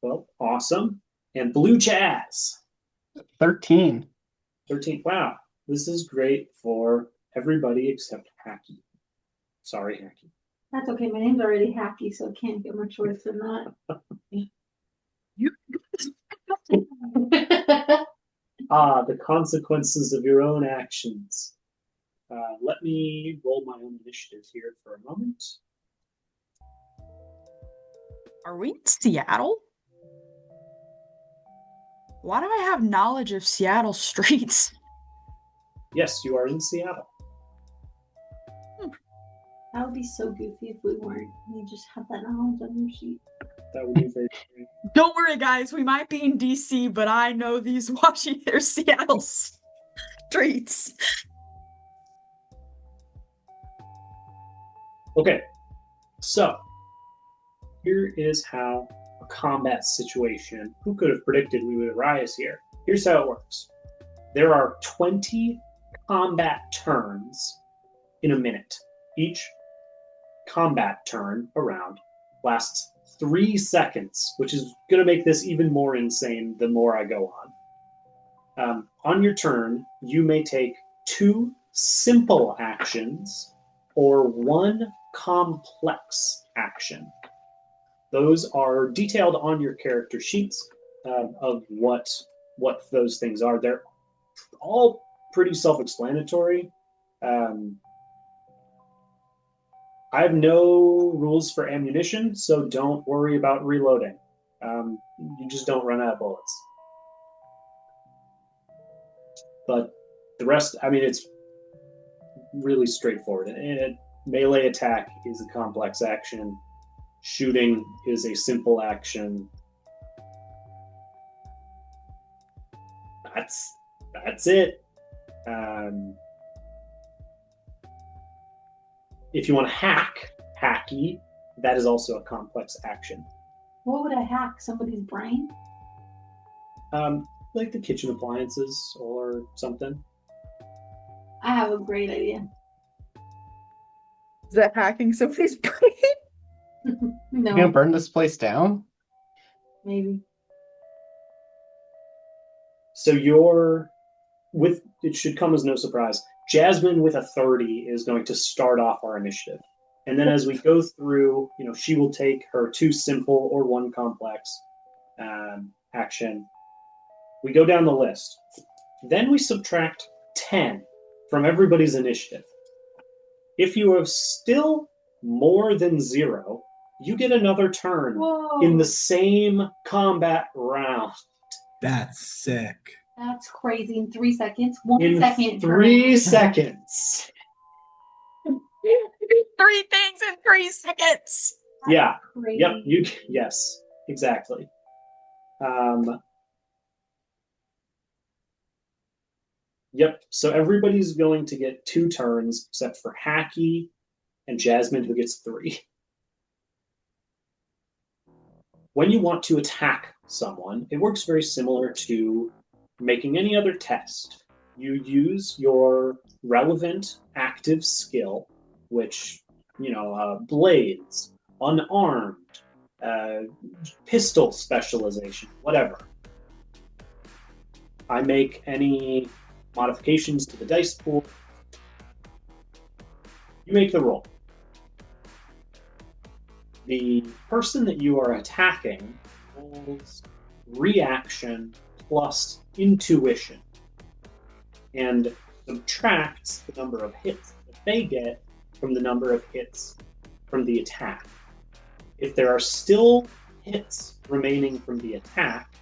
Well, awesome. And Blue Jazz. 13. 13. Wow. This is great for everybody except Hacky. Sorry, Hacky. That's okay. My name's already Hacky, so it can't get much worse than that. The consequences of your own actions. Let me roll my own initiative here for a moment. Are we in Seattle? Why do I have knowledge of Seattle streets? Yes, you are in Seattle. That would be so goofy if we weren't. You just have that knowledge on your sheet. That would be very great. Don't worry, guys. We might be in DC, but I know these Washington or Seattle streets. Okay, so here is how a combat situation, who could have predicted we would arise here? Here's how it works. There are 20 combat turns in a minute. Each combat turn around lasts 3 seconds, which is going to make this even more insane the more I go on. On your turn, you may take 2 simple actions or 1 complex action. Those are detailed on your character sheets of what those things are. They're all pretty self-explanatory. I have no rules for ammunition, so don't worry about reloading. You just don't run out of bullets. But the rest, I mean, it's really straightforward. Melee attack is a complex action. Shooting is a simple action. That's it. If you want to hacky, that is also a complex action. What would I hack? Somebody's brain? Like the kitchen appliances or something. I have a great idea. Is that hacking somebody's brain? You gonna No, burn this place down? maybe. So it should come as no surprise. Jasmine with a 30 is going to start off our initiative. And then as we go through, she will take her 2 simple or 1 complex action. We go down the list. Then we subtract 10 from everybody's initiative. If you are still more than 0, you get another turn Whoa. in the same combat round. That's sick. That's crazy. In 3 seconds. 1 In second. 3 seconds. 3 things in 3 seconds. Yeah. Crazy. Yep. Yes. Exactly. Yep. So everybody's going to get 2 turns, except for Hacky and Jasmine, who gets 3. When you want to attack someone, it works very similar to making any other test. You use your relevant active skill, which, blades, unarmed, pistol specialization, whatever. I make any modifications to the dice pool. You make the roll. The person that you are attacking rolls reaction plus intuition and subtracts the number of hits that they get from the number of hits from the attack. If there are still hits remaining from the attack,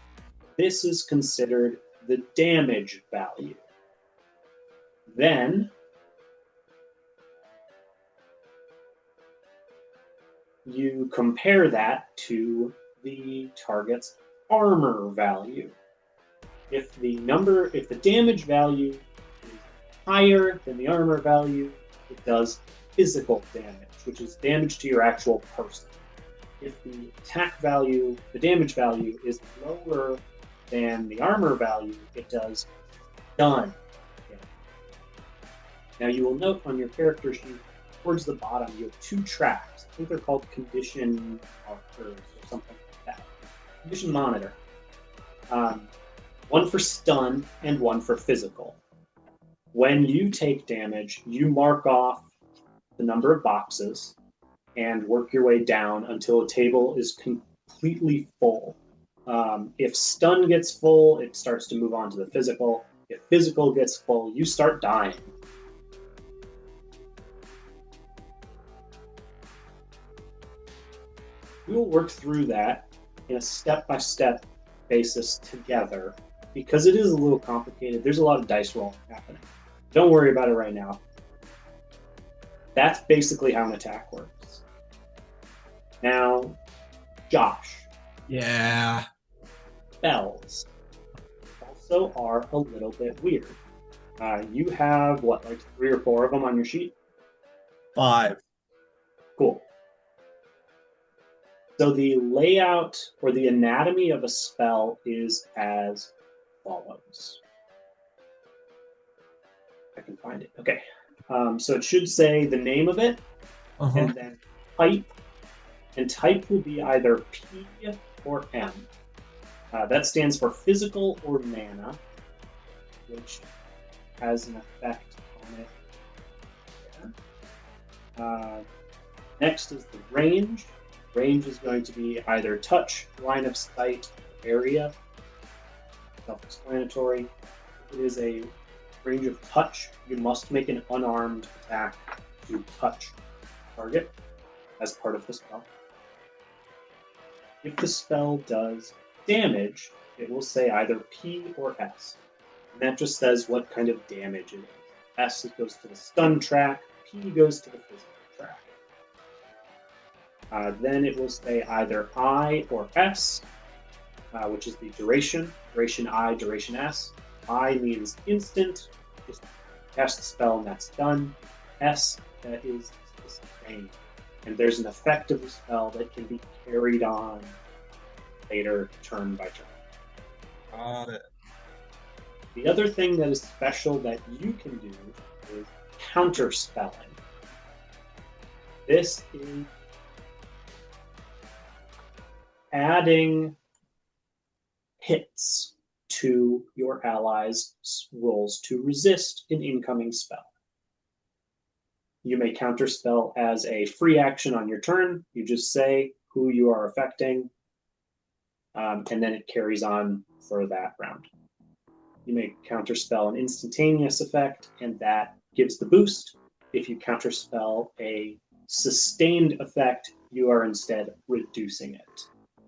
this is considered the damage value. Then you compare that to the target's armor value. If the damage value is higher than the armor value, it does physical damage, which is damage to your actual person. If the damage value is lower than the armor value, it does stun damage. Now you will note on your character sheet, towards the bottom, you have 2 tracks. I think they're called condition markers or something like that. Condition monitor. One for stun and one for physical. When you take damage, you mark off the number of boxes and work your way down until a table is completely full. If stun gets full, it starts to move on to the physical. If physical gets full, you start dying. We will work through that in a step-by-step basis together because it is a little complicated. There's a lot of dice rolling happening. Don't worry about it right now. That's basically how an attack works. Now, Josh. Yeah. Spells also are a little bit weird. You have, like 3 or 4 of them on your sheet? 5. Cool. So the layout or the anatomy of a spell is as follows. I can find it. Okay. So it should say the name of it, and then type. And type will be either P or M. That stands for physical or mana, which has an effect on it. Next is the range. Range is going to be either touch, line of sight, area. Self-explanatory. If it is a range of touch, you must make an unarmed attack to touch target as part of the spell. If the spell does damage, it will say either P or S. And that just says what kind of damage it is. S goes to the stun track, P goes to the physical track. Then it will say either I or S, which is the duration. Duration I, duration S. I means instant, just cast the spell and that's done. S, that is sustained. And there's an effect of the spell that can be carried on later, turn by turn. Got it. The other thing that is special that you can do is counterspelling. This is adding hits to your allies' rolls to resist an incoming spell. You may counterspell as a free action on your turn. You just say who you are affecting, and then it carries on for that round. You may counterspell an instantaneous effect, and that gives the boost. If you counterspell a sustained effect, you are instead reducing it.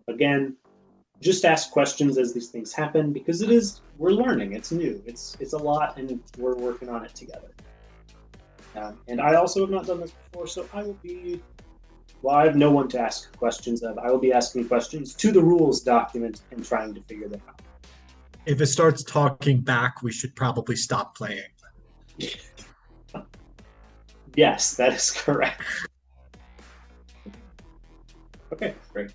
Again, just ask questions as these things happen because we're learning. It's new. It's a lot, and we're working on it together. And I also have not done this before, so I have no one to ask questions of. I will be asking questions to the rules document and trying to figure them out. If it starts talking back, we should probably stop playing. Yes, that is correct. Okay, great.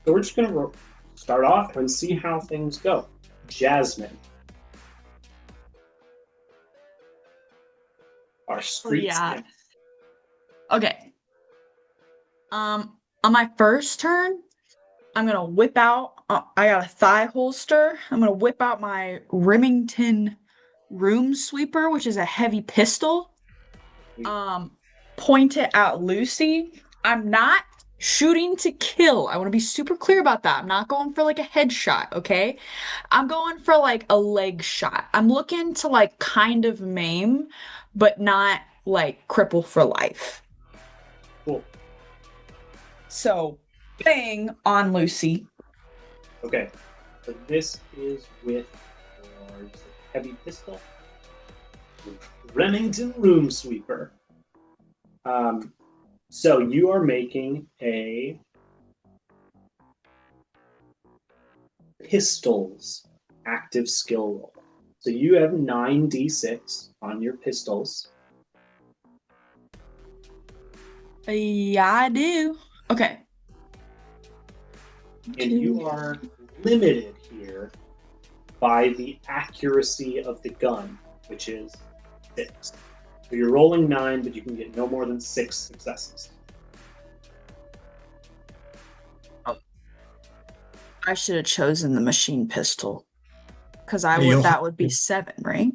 So we're just going to start off and see how things go. Jasmine. Our street skin. Okay. On my first turn, I'm gonna whip out. I got a thigh holster. I'm gonna whip out my Remington Room Sweeper, which is a heavy pistol. point it at Lucy. I'm not shooting to kill. I want to be super clear about that. I'm not going for like a headshot, okay? I'm going for like a leg shot. I'm looking to like kind of maim, but not like cripple for life. Cool. So, bang on Lucy. Okay. So this is with your heavy pistol. Remington Room Sweeper. So you are making a pistols active skill roll. So you have 9d6 on your pistols. Yeah, I do. Okay. And you are limited here by the accuracy of the gun, which is 6. So you're rolling 9, but you can get no more than 6 successes. I should have chosen the machine pistol. Because You'll- that would be 7, right?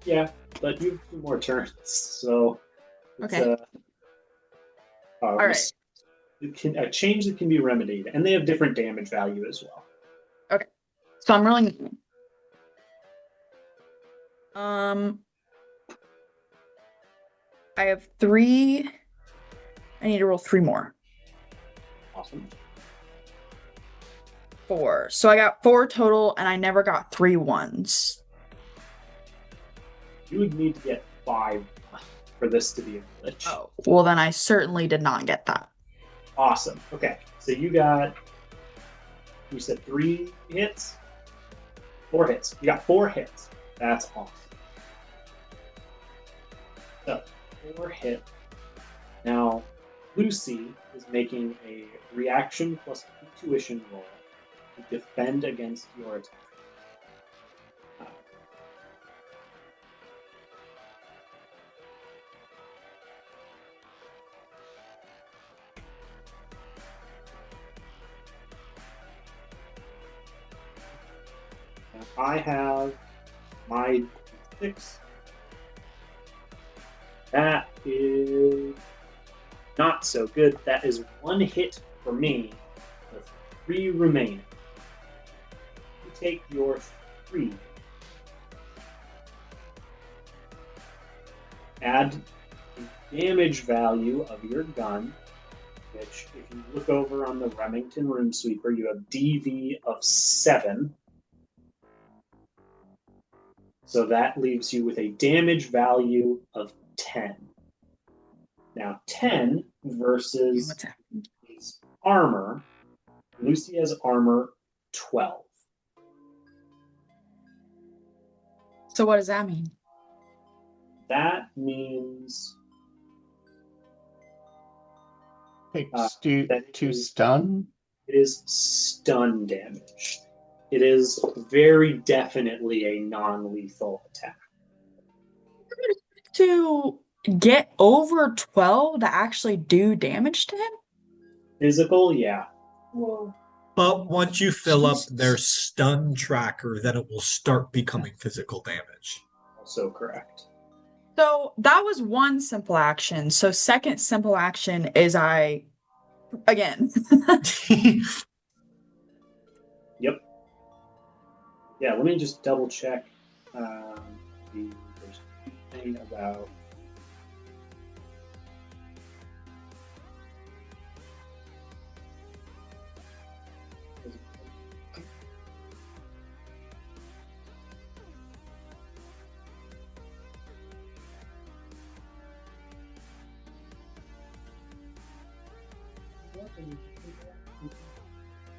Yeah, but you have 2 more turns, so it's Okay. All right. a change that can be remedied, and they have different damage value as well. So I'm rolling. I have 3. I need to roll 3 more. Awesome. 4. So I got 4 total, and I never got 3 ones. You would need to get 5 for this to be a glitch. Oh, well then I certainly did not get that. Awesome. Okay, so you said 3 hits? 4 hits. You got 4 hits. That's awesome. So, 4 hits. Now, Lucy is making a reaction plus intuition roll to defend against your attack. Now, I have my 6. That is not so good. That is 1 hit for me, with 3 remaining. You take your 3. Add the damage value of your gun, which, if you look over on the Remington Room Sweeper, you have DV of 7. So that leaves you with a damage value of 10. Now, 10 versus What's happening? his armor. Lucy has armor 12. So what does that mean? That means Takes that to is- stun. it is stun damage. It is very definitely a non-lethal attack. To get over 12 to actually do damage to him? Physical, yeah. Whoa. But once you fill up Jesus. their stun tracker, then it will start becoming physical damage. Also correct. So that was one simple action. So second simple action is again. Yep. Yeah, let me just double check there's anything about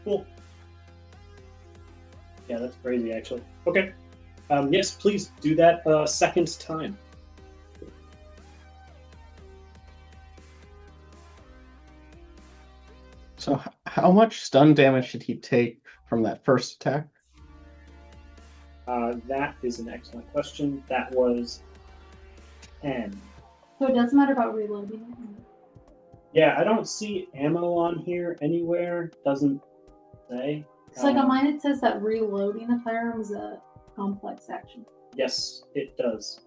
Cool. Yeah, that's crazy, actually. Okay. Yes, please do that a second time. So how much stun damage did he take from that first attack? That is an excellent question. That was 10. So it doesn't matter about reloading it. Yeah, I don't see ammo on here anywhere. Doesn't say. It's like on mine it says that reloading the firearm is a complex action. Yes, it does.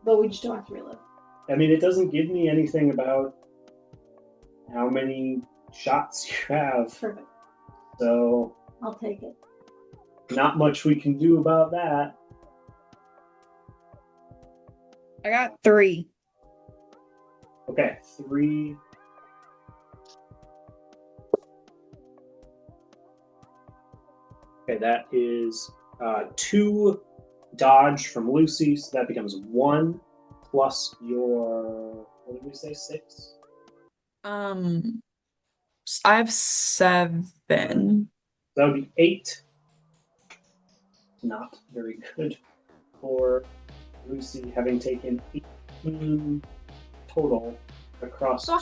But we just don't have to relive. I mean, it doesn't give me anything about how many shots you have, Perfect. so I'll take it. not much we can do about that. I got 3. Okay, 3. Okay, that is 2 dodge from Lucy, so that becomes 1 plus your, what did we say, 6? I have 7. That would be 8. Not very good for Lucy, having taken 18 total across. So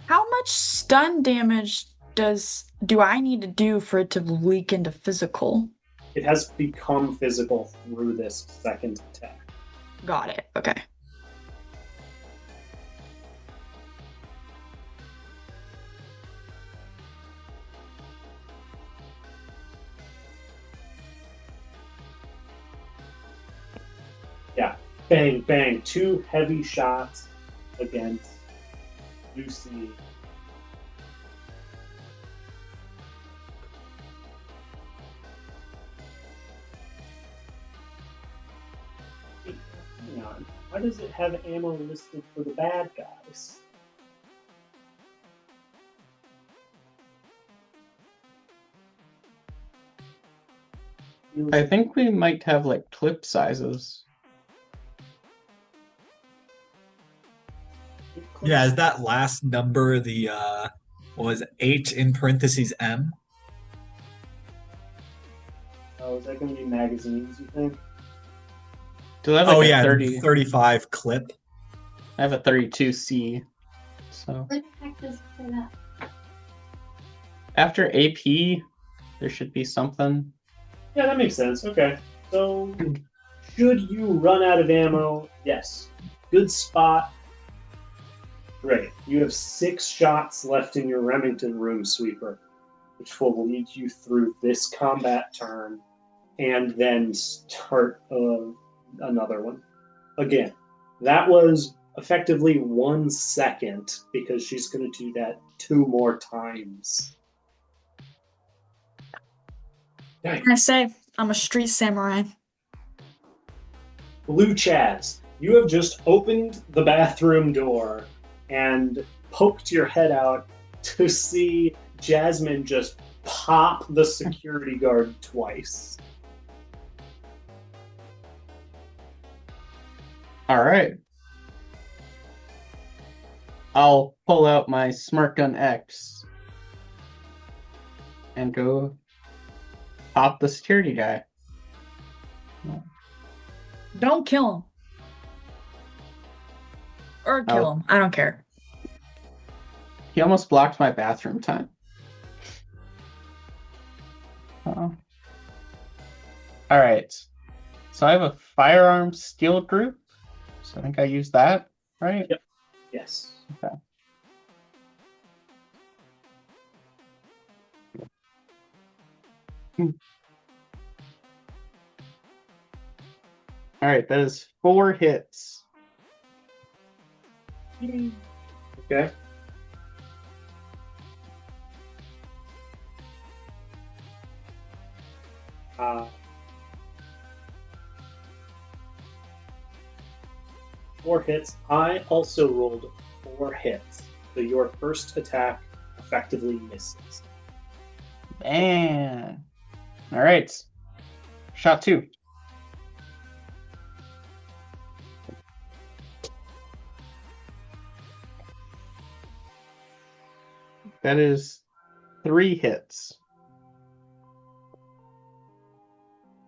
how much stun damage do I need to do for it to leak into physical? It has become physical through this second attack. Got it. Okay. Yeah, bang, bang. 2 heavy shots against Lucy. Hang on. Why does it have ammo listed for the bad guys? I think we might have like clip sizes. Yeah, is that last number the what was it, 8 in parentheses M? Oh, is that going to be magazines, you think? Do I have like Oh a yeah, 30? 35 clip. I have a 32C. So What the heck does it say that? after AP, there should be something. Yeah, that makes sense. Okay. So, should you run out of ammo? Yes. Good spot. Great. You have 6 shots left in your Remington Room Sweeper, which will lead you through this combat turn and then start another one. Again, that was effectively 1 second because she's going to do that 2 more times. What can I say? I'm a street samurai. Blue Chaz, you have just opened the bathroom door and poked your head out to see Jasmine just pop the security guard twice. All right. I'll pull out my Smart Gun X and go pop the security guy. Don't kill him. Or kill him. I don't care. He almost blocked my bathroom time. All right. So I have a firearm steel group. So I think I use that, right? Yep. Yes. Okay. All right, that is 4 hits. Okay. Uh, 4 hits. I also rolled 4 hits. So your first attack effectively misses. Man. All right. Shot 2. That is 3 hits.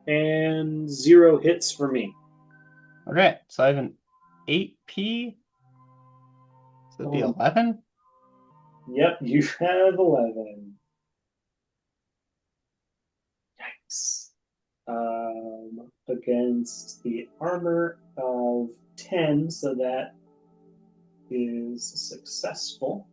And 0 hits for me. Okay, so I have an 8P. So it'd be 11. Yep, you have 11. Yikes. Against the armor of 10, so that is successful.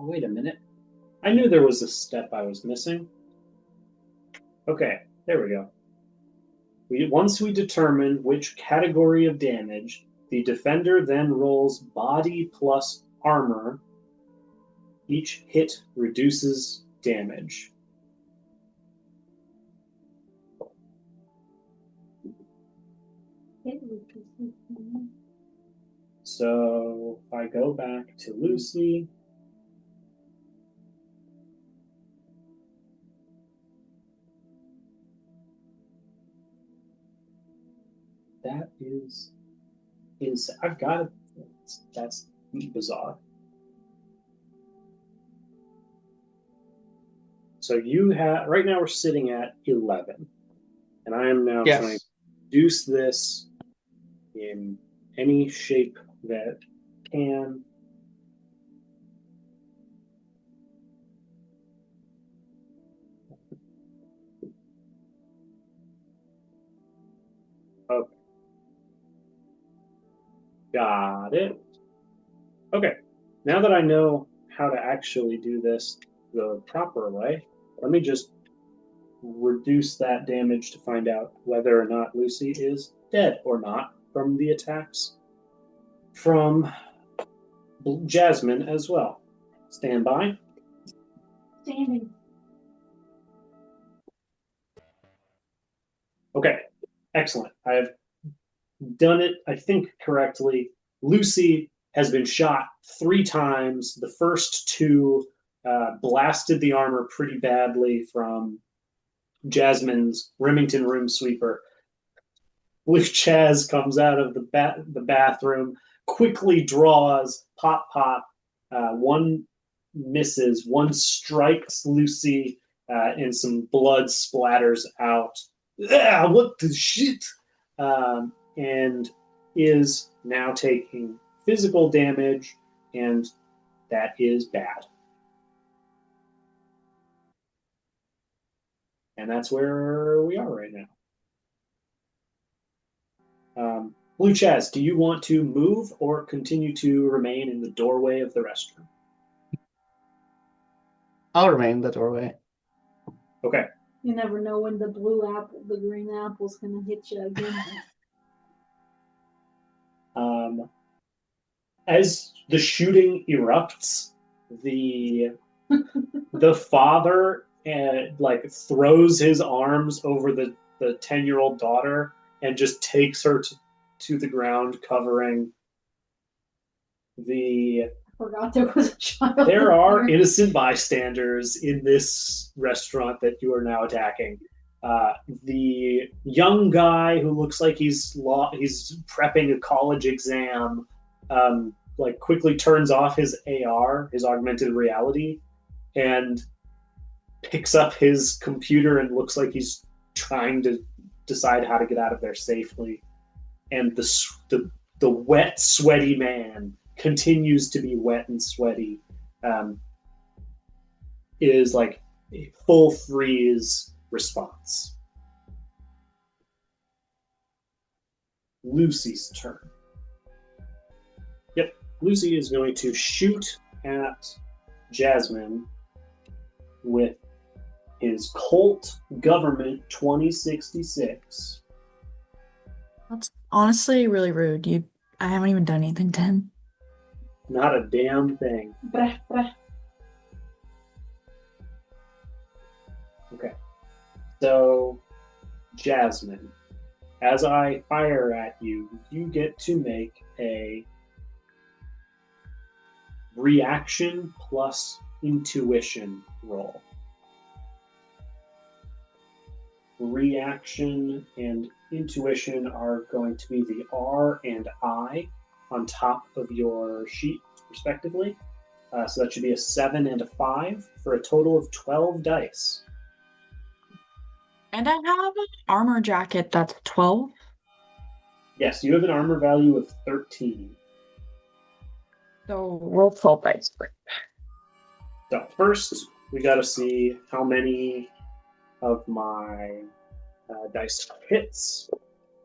Oh, wait a minute. I knew there was a step I was missing. Okay, there we go. Once we determine which category of damage, the defender then rolls body plus armor. Each hit reduces damage. So if I go back to Lucy, that is insane. I've got it. That's bizarre. So you have right now we're sitting at 11, and I am now trying to reduce this in any shape that can. Okay. Got it. Okay. Now that I know how to actually do this the proper way, let me just reduce that damage to find out whether or not Lucy is dead or not from the attacks from Jasmine as well. Stand by. Standing. Okay, excellent. I have done it, I think, correctly. Lucy has been shot 3 times. The first 2 blasted the armor pretty badly from Jasmine's Remington room sweeper. Blue Chaz comes out of the bathroom, quickly draws, pop, pop. One misses, one strikes Lucy, and some blood splatters out. Ah, what the shit? And is now taking physical damage, and that is bad. And that's where we are right now. Blue Chaz, do you want to move or continue to remain in the doorway of the restroom? I'll remain in the doorway. Okay. You never know when the green apple's gonna hit you again. As the shooting erupts, the father throws his arms over the 10-year-old daughter and just takes her to the ground, covering the. I forgot there was a child. There are innocent bystanders in this restaurant that you are now attacking. The young guy who looks like he's prepping a college exam, quickly turns off his AR, his augmented reality, and picks up his computer and looks like he's trying to decide how to get out of there safely. And the wet, sweaty man continues to be wet and sweaty. Is like a full freeze response. Lucy's turn. Yep, Lucy is going to shoot at Jasmine with his Colt Government 2066. That's honestly really rude. I haven't even done anything to him. Not a damn thing. Brah, brah. Okay. So, Jasmine, as I fire at you, you get to make a reaction plus intuition roll. Reaction and intuition are going to be the R and I on top of your sheet, respectively. So that should be a 7 and a 5 for a total of 12 dice. And I have an armor jacket that's 12. Yes, you have an armor value of 13. So roll 12 dice. So first, we got to see how many of my dice hits.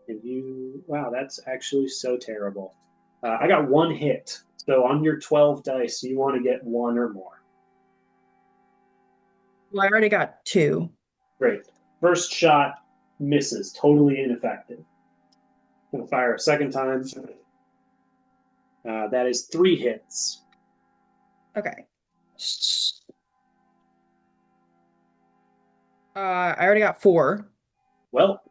And wow, that's actually so terrible. I got 1 hit. So on your 12 dice, you want to get 1 or more. Well, I already got 2. Great. First shot misses, totally ineffective. Gonna fire a second time. That is 3 hits. Okay. I already got 4. Well,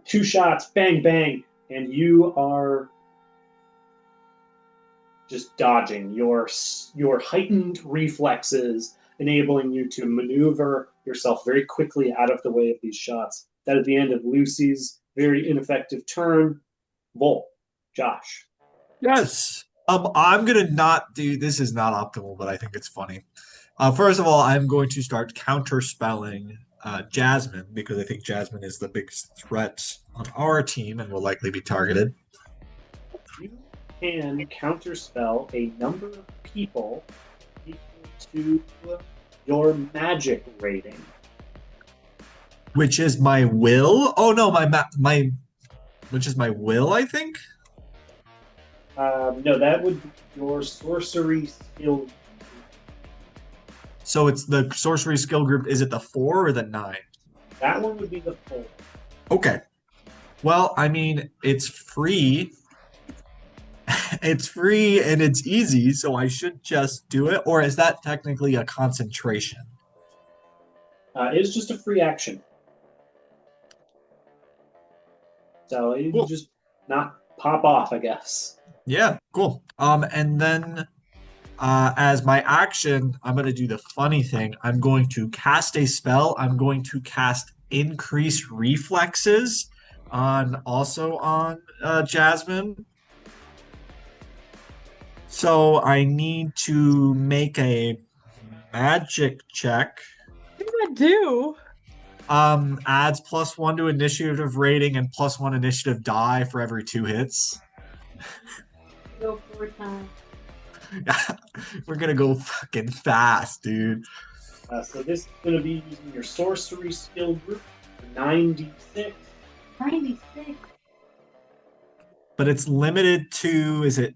2 shots, bang, bang, and you are just dodging. Your heightened reflexes enabling you to maneuver yourself very quickly out of the way of these shots. That is the end of Lucy's very ineffective turn. Vol, Josh. Yes. I'm gonna not do this is not optimal, but I think it's funny. First of all, I'm going to start counterspelling Jasmine because I think Jasmine is the biggest threat on our team and will likely be targeted. You can counterspell a number of people equal to your magic rating. Which is my will? Oh no, my which is my will, I think. No, that would be your sorcery skill. So it's the sorcery skill group. Is it the 4 or the 9? That one would be the 4. Okay. Well, I mean, it's free. It's free and it's easy, so I should just do it. Or is that technically a concentration? It is just a free action. So you Cool. just not pop off, I guess. Yeah, cool. And then as my action, I'm going to do the funny thing. I'm going to cast a spell. I'm going to cast increase reflexes on Jasmine. So I need to make a magic check. What do I do? Adds +1 to initiative rating and +1 initiative die for every 2 hits. Go 4 times. We're gonna go fucking fast, dude. So this is going to be using your sorcery skill group for 9d6. 96. But it's limited to, is it?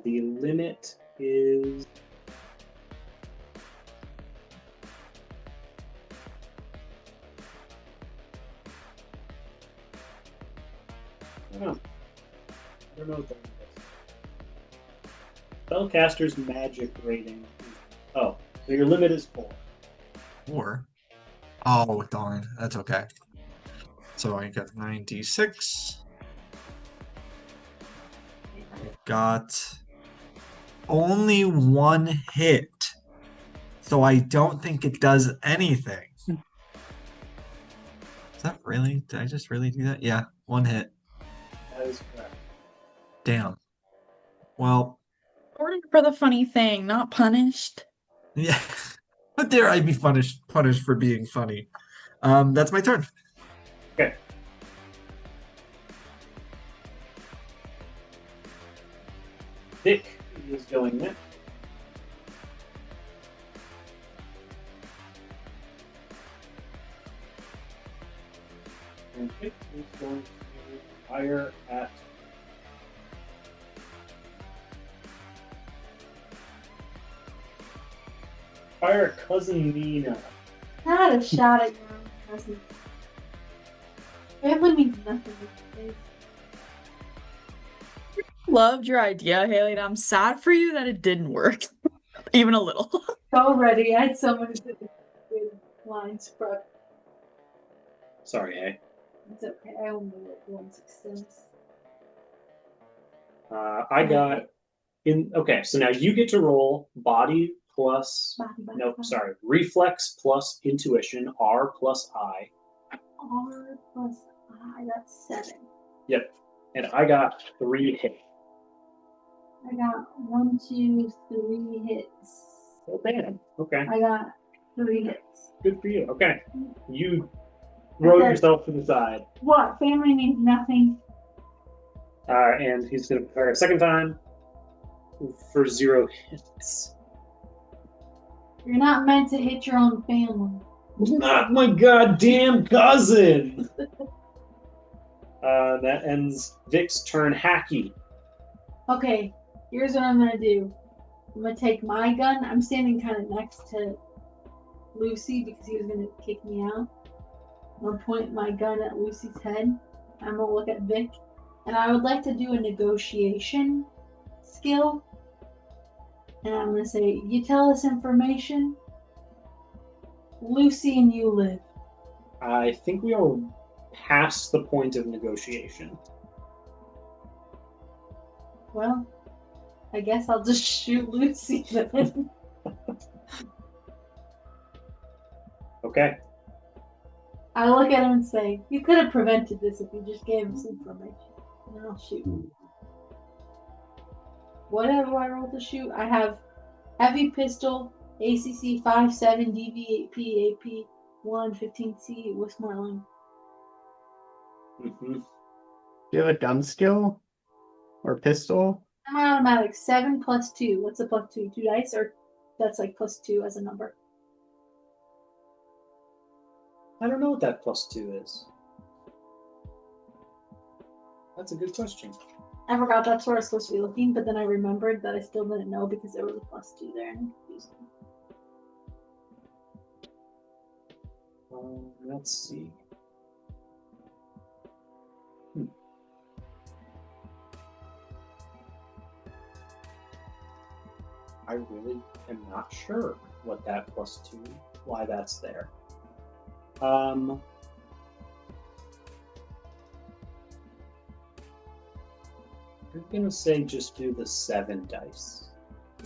The limit is... I don't know what that is. Spellcaster's magic rating is... Oh, so your limit is 4. 4? Oh, darn. That's okay. So I got 96. Got only 1 hit. So I don't think it does anything. Is that really? Did I just really do that? Yeah, 1 hit. That is correct. Damn. Well, Ordered for the funny thing, not punished. yeah. How dare I be punished for being funny? That's my turn. Okay. Vic is going next. And Vic is going to fire at Cousin Nina. Not a shot at your own cousin. Family means nothing these days. Loved your idea, Haley, and I'm sad for you that it didn't work. Even a little. Already, I had so many good lines prepped. Sorry, hey. It's okay, I only wrote 1 success. I got in. Okay, so now you get to roll body plus. Body, No, body. sorry. Reflex plus intuition, R plus I. R plus I, that's 7. Yep. And I got 3 hits. I got 1, 2, 3 hits. Oh, damn. Okay. I got 3 hits. Good for you. Okay. You throw Okay. yourself to the side. What? Family means nothing. And he's going to fire a second time for 0 hits. You're not meant to hit your own family. Not my goddamn cousin! That ends Vic's turn. Hacky. Okay, Here's what I'm gonna do. I'm gonna take my gun. I'm standing kind of next to Lucy because he was gonna kick me out. I'm gonna point my gun at Lucy's head. I'm gonna look at Vic, and I would like to do a negotiation skill. And I'm gonna say, "You tell us information. Lucy and you live." I think we are past the point of negotiation. Well, I guess I'll just shoot Lucy then. Okay. I look at him and say, "You could have prevented this if you just gave us information." And then I'll shoot. Whatever I roll to shoot, I have heavy pistol, ACC 5.7, DV8P, AP 115C, Westmoreland. Mm-hmm. Do you have a gun skill or pistol? I'm automatic 7 plus 2. What's the plus 2? 2 dice, or that's like plus 2 as a number? I don't know what that +2 is. That's a good question. I forgot that's where I was supposed to be looking, but then I remembered that I still didn't know because there was a plus 2 there and it confused me. Let's see. I really am not sure what that +2, why that's there. I'm gonna say just do the 7 dice.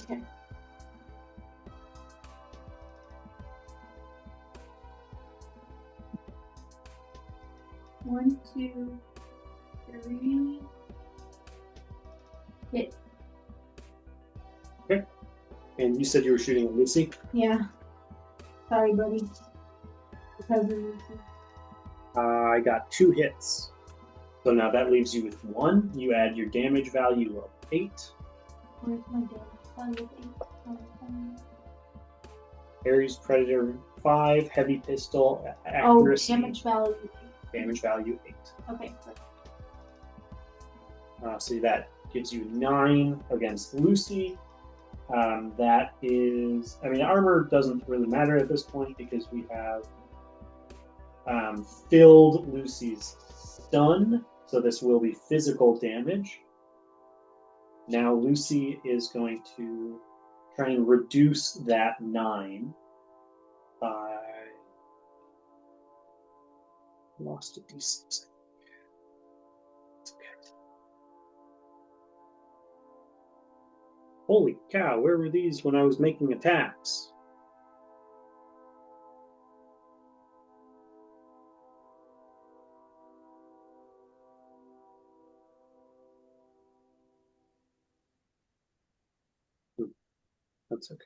Okay. One, two, three. Hit. Okay. And you said you were shooting at Lucy? Yeah. Sorry, buddy. Because of Lucy. I got 2 hits. So now that leaves you with 1. You add your damage value of 8. Where's my damage? Ares Predator 5, heavy pistol, accuracy. Oh, damage value. Damage value 8. Okay. So that gives you 9 against Lucy. That is, I mean, armor doesn't really matter at this point because we have filled Lucy's stun, so this will be physical damage. Now Lucy is going to try and reduce that 9 by... Lost a d6. It's okay. Holy cow, where were these when I was making attacks? That's okay.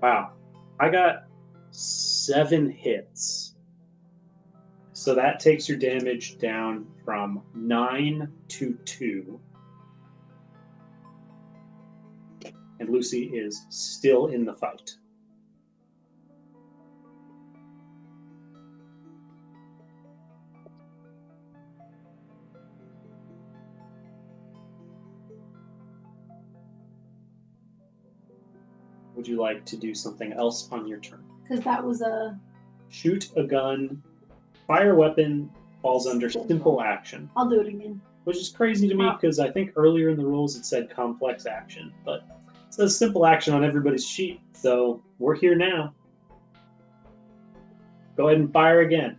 Wow. I got 7 hits. So that takes your damage down from 9 to 2. And Lucy is still in the fight. Would you like to do something else on your turn? Because that was a... Shoot a gun. Fire weapon falls under simple action. I'll do it again. Which is crazy to me because I think earlier in the rules it said complex action. But it says simple action on everybody's sheet. So we're here now. Go ahead and fire again.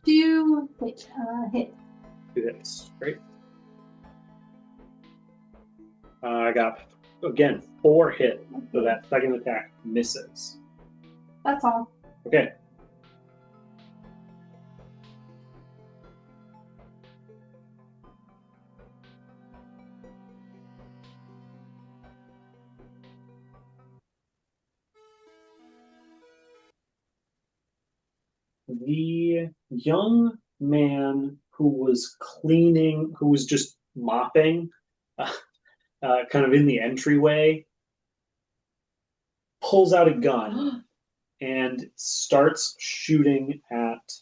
Two hit. 2 hits. Great. I got, again, 4 hits. So that second attack misses. That's all. Okay. The young man who was cleaning, who was just mopping, uh, kind of in the entryway, pulls out a gun and starts shooting at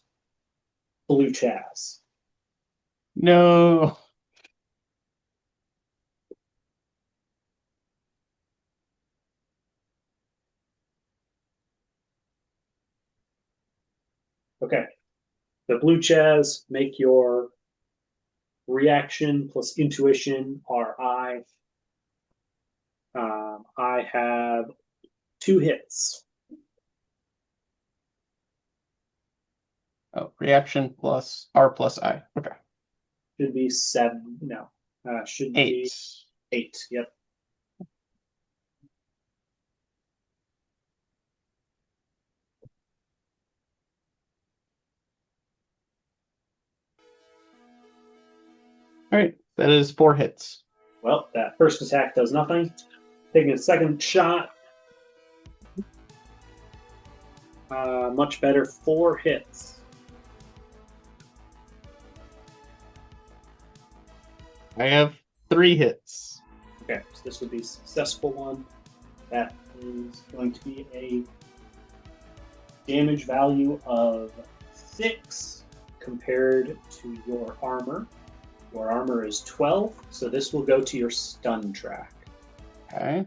Blue Chaz. No. Okay. The Blue Chaz, make your reaction plus intuition RI. I have 2 hits. Oh, reaction plus R plus I. Okay. Should be 7. No. Should 8. be 8. Yep. All right. That is 4 hits. Well, that first attack does nothing. Taking a second shot. Much better. 4 hits. I have 3 hits. Okay, so this would be a successful one. That is going to be a damage value of 6 compared to your armor. Your armor is 12, so this will go to your stun track. Okay.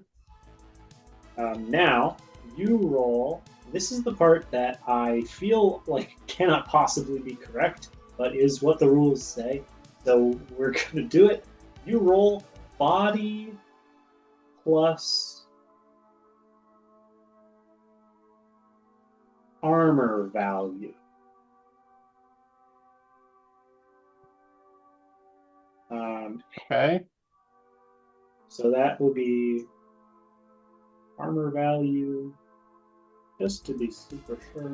Now, you roll. This is the part that I feel like cannot possibly be correct, but is what the rules say. So we're going to do it. You roll body plus armor value. Okay. So that will be armor value, just to be super sure.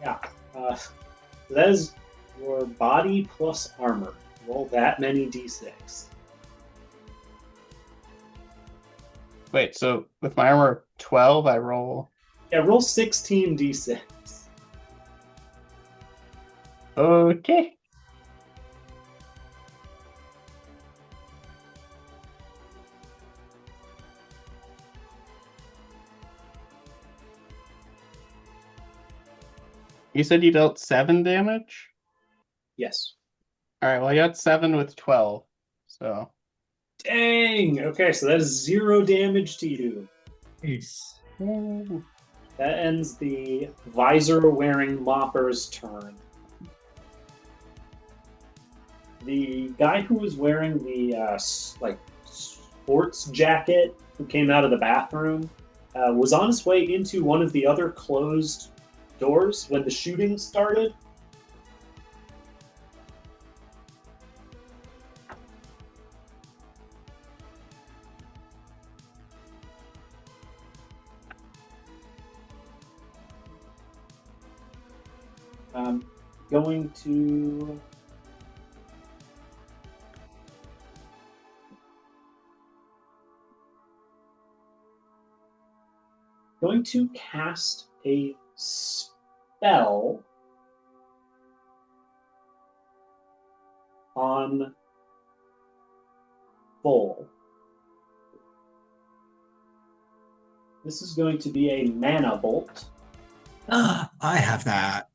Yeah, so that is your body plus armor. Roll that many d6. Wait, so with my armor of 12, I roll. Yeah, roll 16 d6. Okay. You said you dealt 7 damage? Yes. All right, well, I got 7 with 12. So, Dang! Okay, so that is 0 damage to you. Nice. ooh. That ends the visor-wearing mopper's turn. The guy who was wearing the sports jacket, who came out of the bathroom, was on his way into one of the other closed doors when the shooting started. Going to cast a spell on Bull. This is going to be a mana bolt. I have that.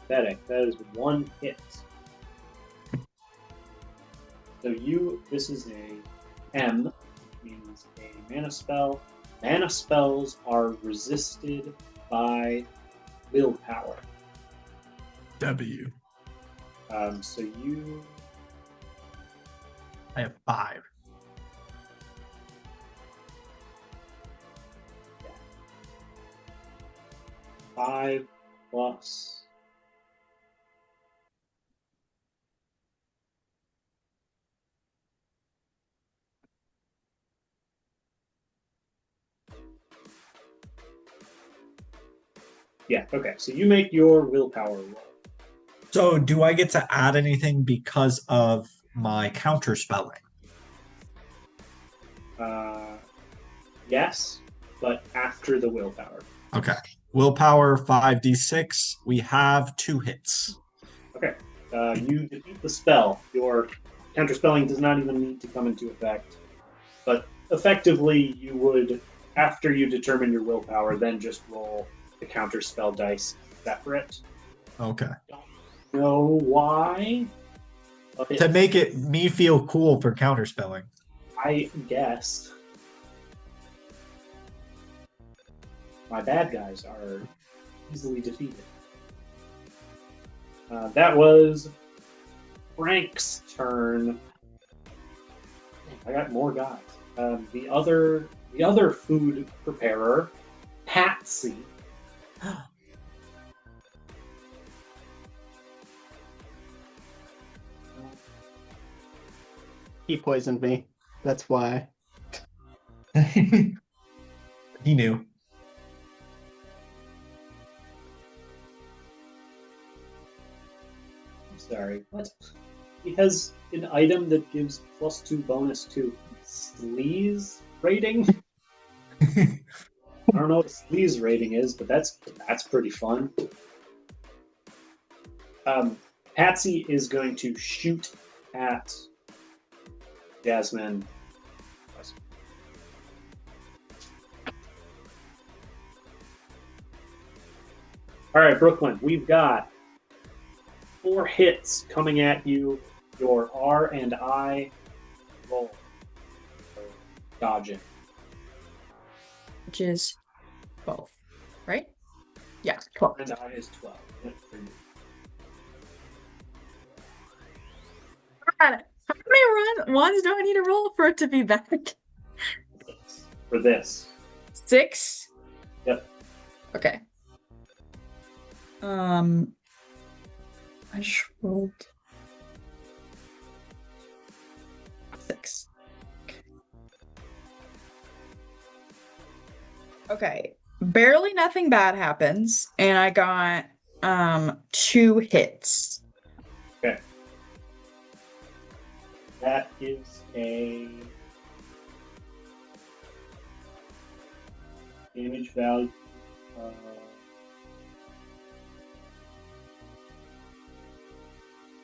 That is 1 hit. So this is a M, which means a mana spell. Mana spells are resisted by willpower. W. So you I have 5. yeah, 5 plus. Yeah, okay. So you make your willpower roll. So, do I get to add anything because of my counter spelling? Yes, but after the willpower. Okay. Willpower 5d6. We have 2 hits. Okay. You defeat the spell. Your counterspelling does not even need to come into effect. But effectively, you would, after you determine your willpower, then just roll the counterspell dice separate. Okay. Don't know why. But To make it me feel cool for counterspelling. I guess my bad guys are easily defeated. That was Frank's turn. I got more guys. The other food preparer, Patsy. He poisoned me. That's why. He knew. I'm sorry. What? He has an item that gives +2 bonus to sleaze rating. I don't know what a sleaze rating is, but that's pretty fun. Patsy is going to shoot at Jasmine. All right, Brooklyn, we've got 4 hits coming at you. Your R and I roll. For dodging. Which is 12, right? Yeah, 12. And I is 12. Yep, for you. God, how many ones do I need to roll for it to be back? For this. 6? Yep. Okay. I just rolled 6. Okay. Barely nothing bad happens, and I got 2 hits. Okay. That is a damage value.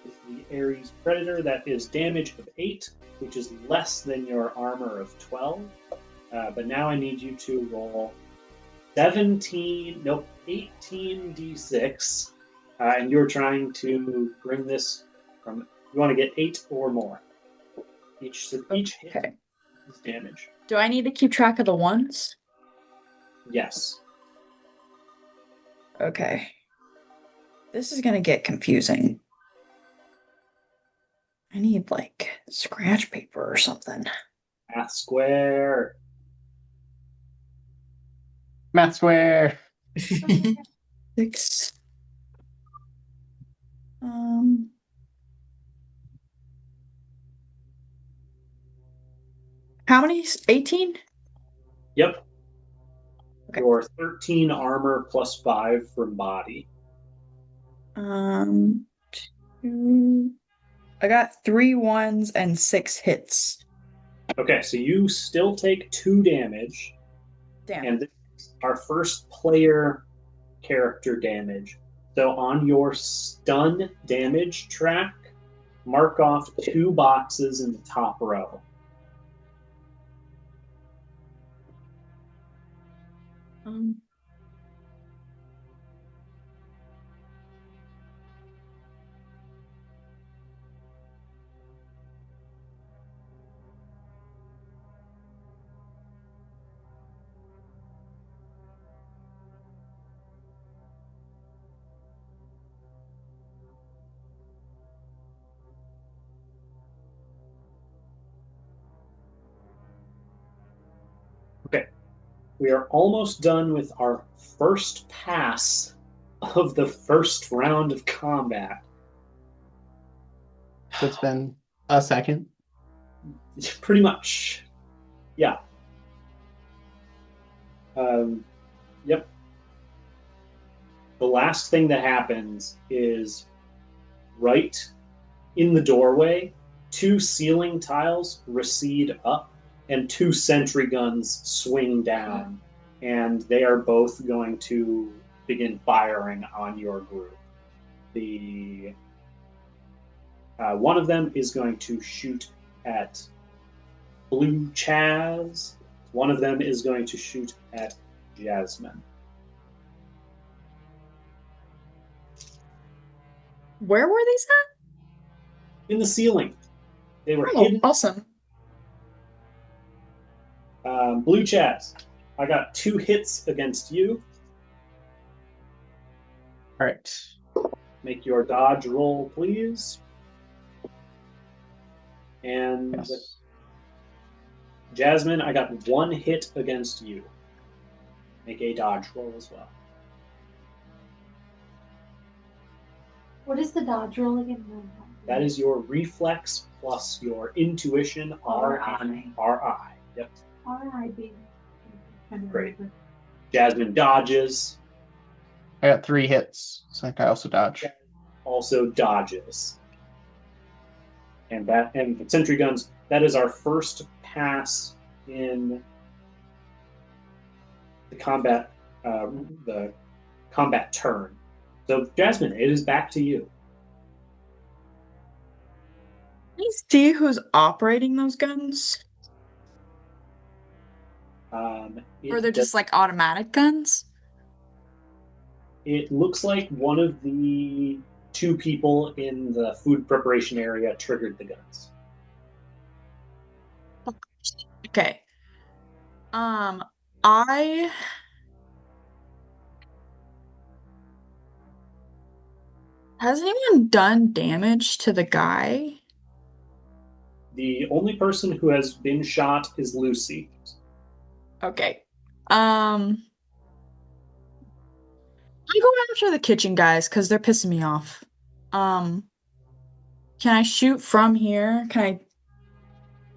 Is the Ares Predator. That is damage of 8, which is less than your armor of 12. But now I need you to roll 18d6. And you're trying to bring this from. You want to get 8 or more. Each hit Okay. is damage. Do I need to keep track of the ones? Yes. Okay. This is gonna get confusing. I need, like, scratch paper or something. Math square. Math square. 6. How many? 18? Yep. Okay. Your 13 armor plus 5 from body. 2. I got 3 ones and 6 hits. Okay, so you still take 2 damage. Damn. And this is our first player character damage. So on your stun damage track, mark off 2 boxes in the top row. Okay, we are almost done with our first pass of the first round of combat. So it's been a second. Pretty much. Yeah. Yep. The last thing that happens is right in the doorway, two ceiling tiles recede up and two sentry guns swing down, and they are both going to begin firing on your group. The one of them is going to shoot at Blue Chaz. One of them is going to shoot at Jasmine. Where were these In the ceiling. They were at? Oh, hidden. awesome. Blue Chaz, I got 2 hits against you. All right. Make your dodge roll, please. And Yes. Jasmine, I got 1 hit against you. Make a dodge roll as well. What is the dodge roll again? No, That is your reflex plus your intuition, RI. RI. Yep. RI, baby. Great. Jasmine dodges, I got 3 hits, so I also dodge. also dodges. And the sentry guns, that is our first pass in the combat turn. So Jasmine, it is back to you. Can you see who's operating those guns? Or they're just like automatic guns? It looks like one of the 2 people in the food preparation area triggered the guns. Okay. I has anyone done damage to the guy? The only person who has been shot is Lucy. Okay. I go after the kitchen guys because they're pissing me off. Can I shoot from here? Can I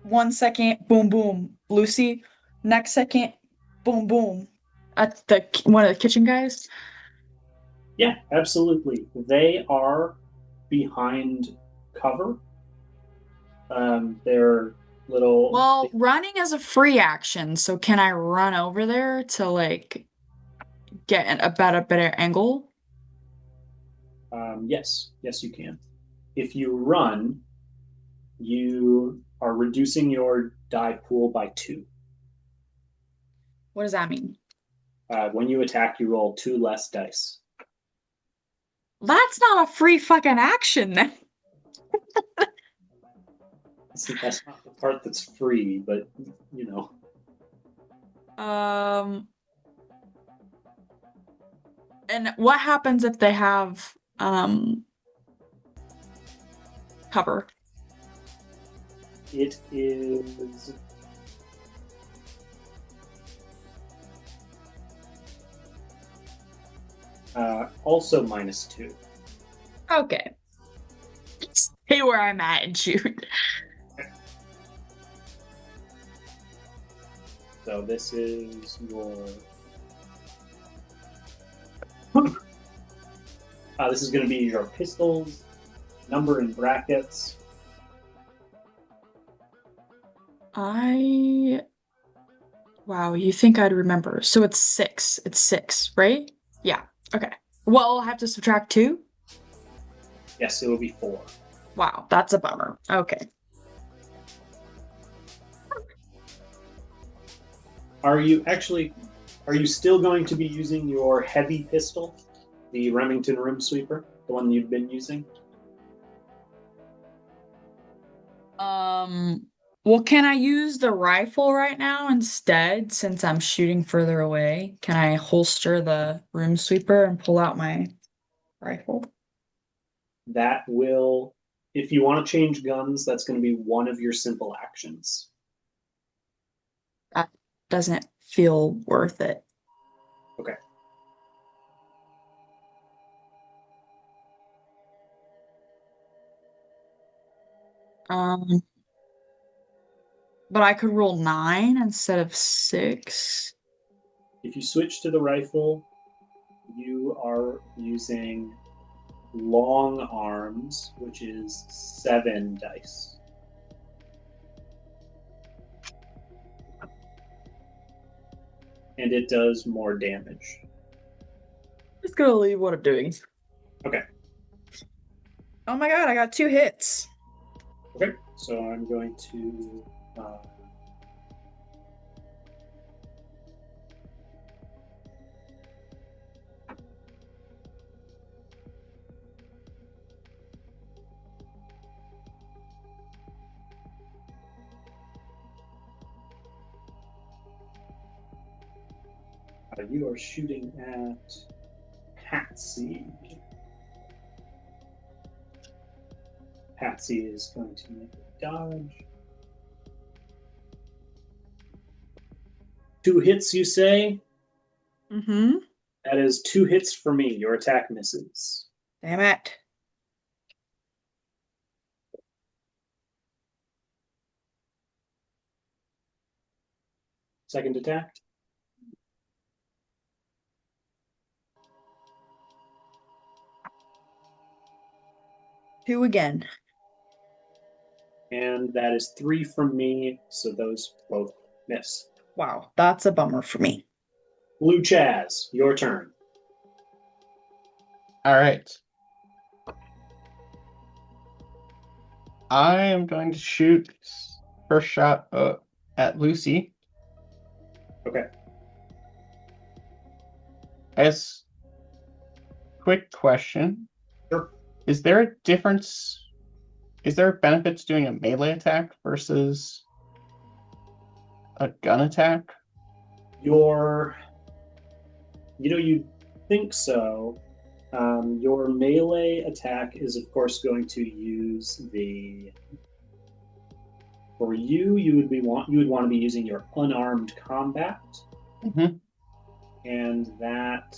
1 second, boom boom, Lucy. Next second, boom boom. At the one of the kitchen guys? Yeah, absolutely. They are behind cover. They're little. Well, running is a free action, so can I run over there to like get a better angle? Yes, you can. If you run, you are reducing your die pool by 2. What does that mean? When you attack, you roll 2 less dice. That's not a free fucking action then. That's not the part that's free, but you know. And what happens if they have cover? It is also -2. Okay. Stay where I'm at and shoot. So this is your. This is going to be your pistols, number in brackets. Wow, you think I'd remember. So it's 6. It's 6, right? Yeah. Okay. Well, I'll have to subtract 2? Yes, it will be 4. Wow, that's a bummer. Okay. Are you still going to be using your heavy pistol, the Remington Room Sweeper, the one you've been using? Well, can I use the rifle right now instead since I'm shooting further away? Can I holster the room sweeper and pull out my rifle? That will, if you want to change guns, that's going to be one of your simple actions. That doesn't feel worth it. Okay. But I could roll 9 instead of 6. If you switch to the rifle, you are using long arms, which is 7 dice. And it does more damage. Just gonna leave what I'm doing. Okay. Oh my god, I got 2 hits. Okay, so I'm going to you are shooting at Patsy. Patsy is going to make a dodge. 2 hits, you say? Mm-hmm. That is 2 hits for me. Your attack misses. Damn it. Second attack. Two again. And that is 3 from me, so those both miss. Wow, that's a bummer for me. Blue Chaz, your turn. All right. I am going to shoot first shot at Lucy. Okay. As quick question. Sure. Is there a difference? Is there a benefit to doing a melee attack versus a gun attack? You'd think so. Your melee attack is, of course, going to use the. For you would want to be using your unarmed combat, Mm-hmm. and that.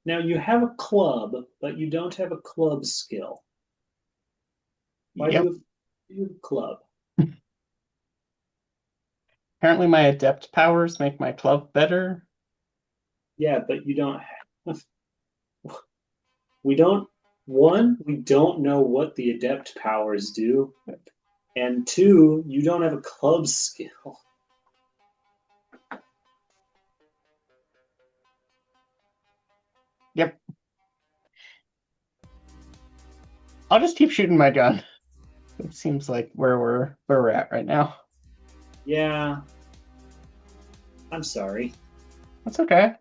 Now you have a club, but you don't have a club skill. Why Yep. do you have a club? Apparently, my adept powers make my club better. Yeah, but you don't have. We don't. One, we don't know what the adept powers do, and 2, you don't have a club skill. Yep. I'll just keep shooting my gun. It seems like where we're at right now. Yeah. I'm sorry. That's okay.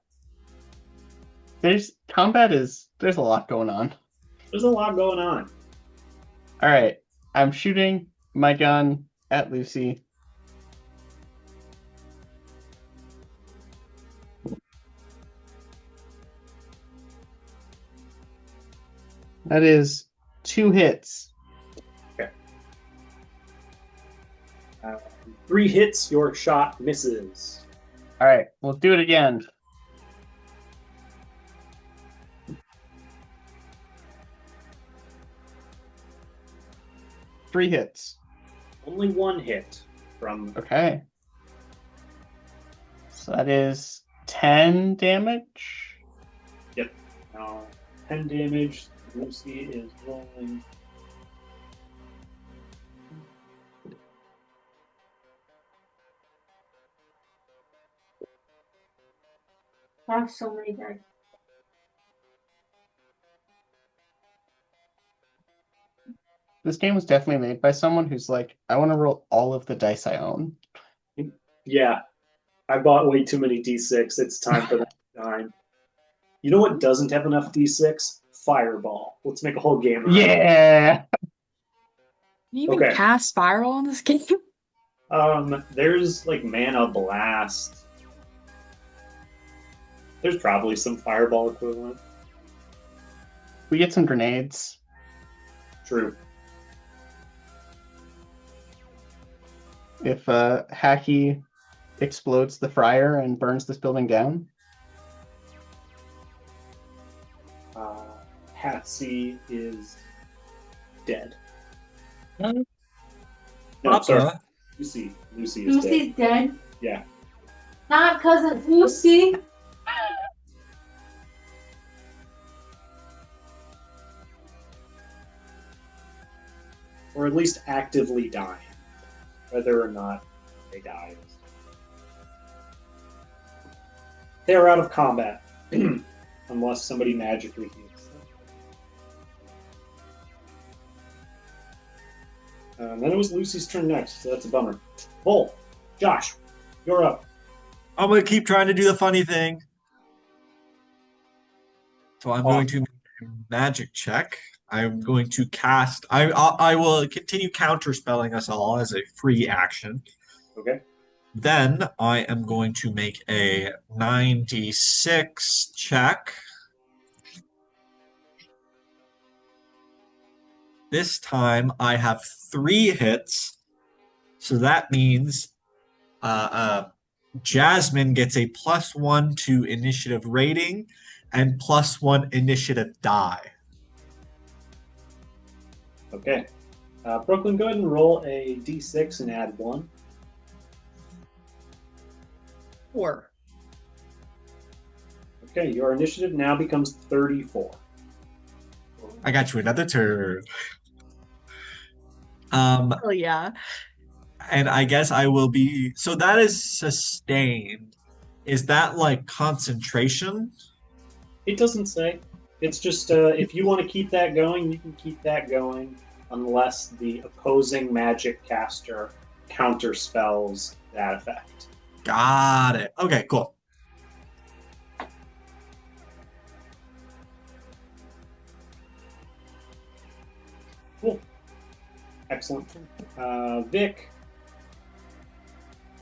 There's a lot going on. There's a lot going on. All right. I'm shooting my gun at Lucy. That is 2 hits. Okay. 3 hits, your shot misses. All right, we'll do it again. Three hits. Only 1 hit from. Okay. So that is 10 damage. Yep. 10 damage. Lucy is rolling. I have so many dice. This game was definitely made by someone who's like, I want to roll all of the dice I own. Yeah. I bought way too many D6. It's time for that time. You know what doesn't have enough D6? Fireball. Let's make a whole game around it. Yeah. Can you even Okay. cast Spiral in this game? There's like Mana Blast. There's probably some Fireball equivalent. We get some grenades. True. If Hacky explodes the fryer and burns this building down. Patsy is dead. Papa. No, sorry. Lucy. Lucy is dead. Lucy's dead. Yeah. Not cousin Lucy. Or at least actively dying. Whether or not they die. They're out of combat. Unless somebody magically heals them. Then it was Lucy's turn next, so that's a bummer. Bull, Josh, you're up. I'm going to keep trying to do the funny thing. So I'm going to make a magic check. I'm going to cast. I will continue counterspelling us all as a free action. Okay. Then I am going to make a 96 check. This time I have 3 hits. So that means Jasmine gets a +1 to initiative rating and +1 initiative die. Okay. Brooklyn, go ahead and roll a d6 and add 1. 4. Okay, your initiative now becomes 34. I got you another turn. Oh yeah. And I guess I will be. So that is sustained. Is that like concentration? It doesn't say. It's just if you want to keep that going, you can keep that going unless the opposing magic caster counterspells that effect. Got it. Okay, cool. Cool. Excellent. Vic.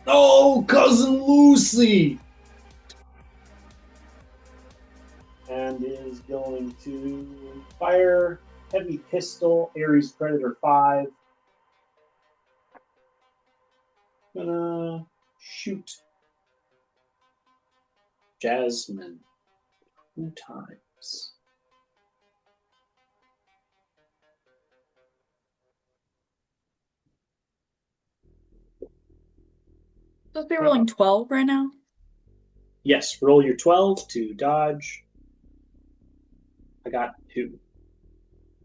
Oh, Cousin Lucy! And is going to fire heavy pistol, Ares Predator 5. Gonna shoot Jasmine 2 times. Supposed to be rolling 12 right now. Yes, roll your 12 to dodge. I got 2.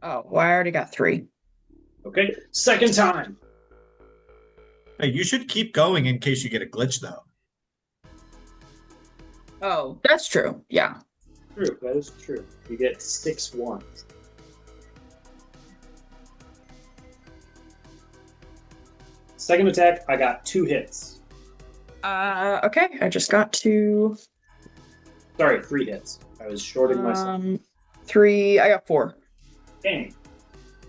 Oh, well, I already got 3. Okay, second time. Hey, you should keep going in case you get a glitch, though. Oh, that's true. Yeah. True, that is true. You get 6 ones. Second attack, I got 2 hits. Okay. I just got to Sorry, 3 hits. I was shorting myself. 3. I got 4. Dang.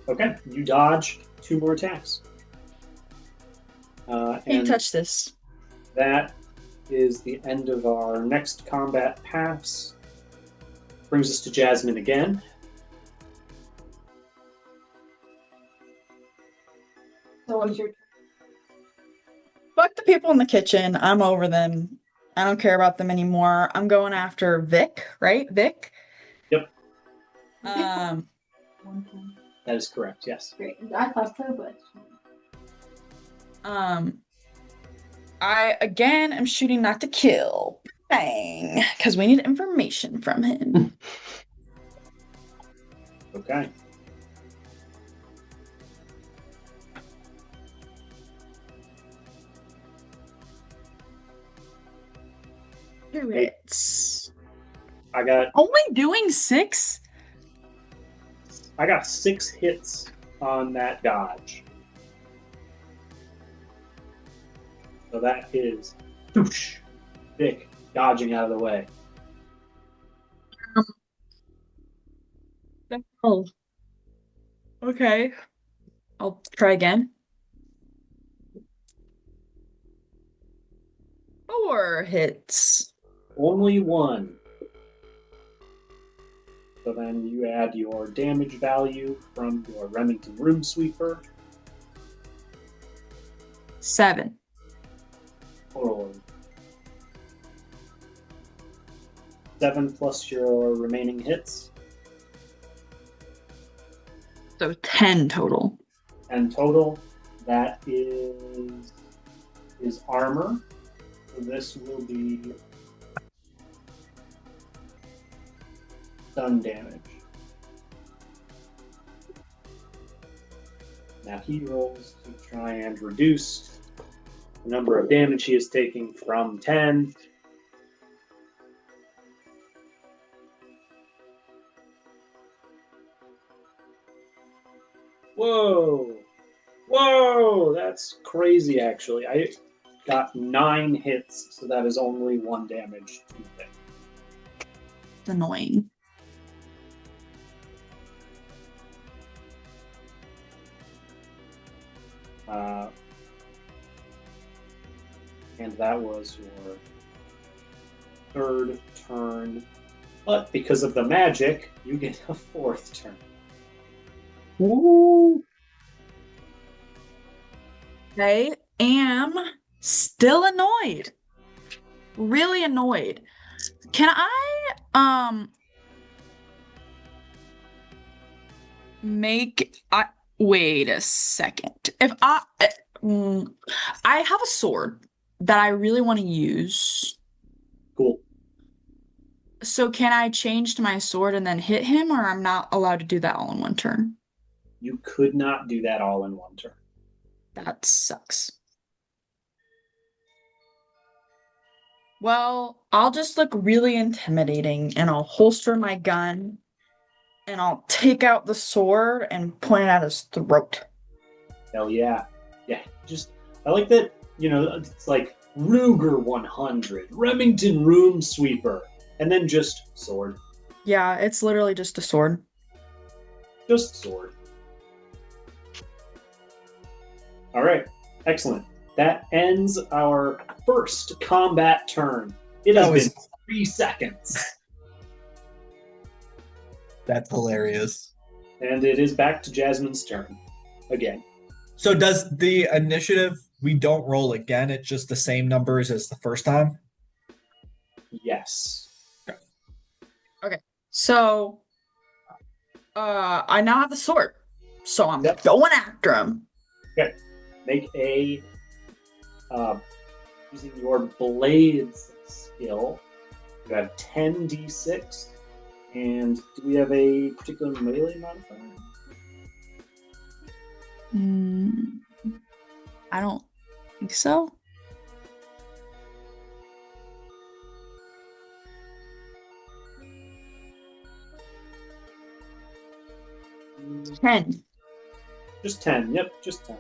Okay, you dodge 2 more attacks. Can't And touch this. that is the end of our next combat pass. Brings us to Jasmine again. So what's your Fuck the people in the kitchen. I'm over them. I don't care about them anymore. I'm going after Vic, right? Vic? Yep, Um, one time? that is correct, yes. Great. I thought so, but I again am shooting not to kill. Bang. Because we need information from him. Okay. Do it. I got Only doing 6? 6 hits on that dodge. So that is whoosh, Vic dodging out of the way. Oh. Okay. I'll try again. 4 hits. Only 1. So then you add your damage value from your Remington Room Sweeper. 7. Or 7 plus your remaining hits. So 10 total. And total, that is his armor. So this will be stun damage. Now he rolls to try and reduce the number of damage he is taking from 10. Whoa! Whoa! That's crazy, actually. I got 9 hits, so that is only 1 damage to hit. It's annoying. And that was your third turn. But because of the magic, you get a 4th turn. Ooh. I am still annoyed. Really annoyed. Can I make I wait a second. If I have a sword that I really want to use. Cool. So can I change to my sword and then hit him, or I'm not allowed to do that all in one turn? You could not do that all in one turn. That sucks. Well, I'll just look really intimidating and I'll holster my gun and I'll take out the sword and point it at his throat. Hell yeah. Yeah, just, I like that, it's like Ruger 100, Remington Room Sweeper, and then just sword. Yeah, it's literally just a sword. Just sword. All right, excellent. That ends our first combat turn. It has been 3 seconds. That's hilarious. And it is back to Jasmine's turn. Again. So does the initiative, we don't roll again, it's just the same numbers as the first time? Yes. Okay. So I now have the sword. So I'm Yep. going after him. Okay. Make a using your blades skill. You have 10d6. And do we have a particular melee modifier? I don't think so. Mm, 10. Just 10. Yep, just 10.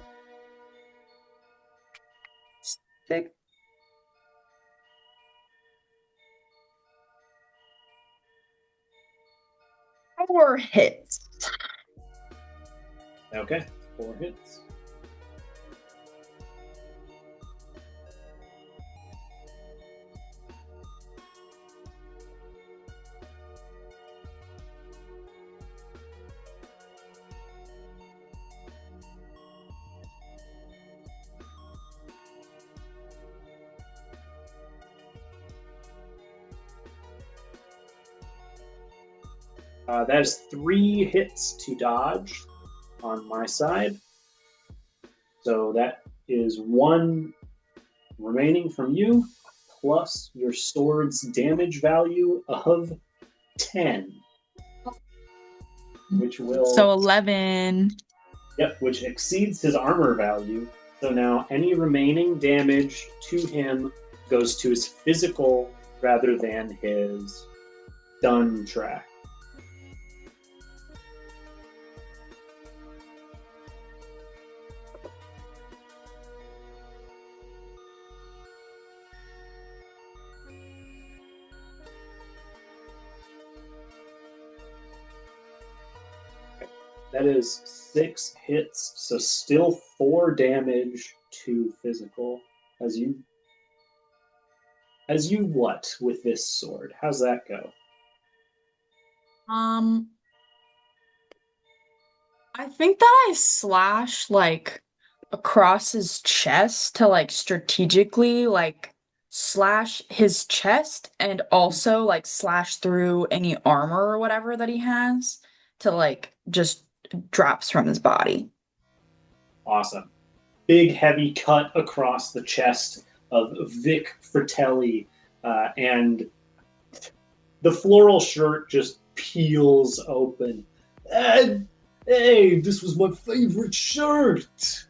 6. Four hits. Okay, 4 hits. That is 3 hits to dodge on my side. So that is 1 remaining from you, plus your sword's damage value of 10. Which will... So 11. Yep, which exceeds his armor value. So now any remaining damage to him goes to his physical rather than his stun track. That is 6 hits, so still 4 damage to physical. As you what with this sword? How's that go? I think that I slash like across his chest to like strategically like slash his chest and also like slash through any armor or whatever that he has to like just drops from his body. Awesome. Big, heavy cut across the chest of Vic Fratelli, and the floral shirt just peels open. Hey, this was my favorite shirt!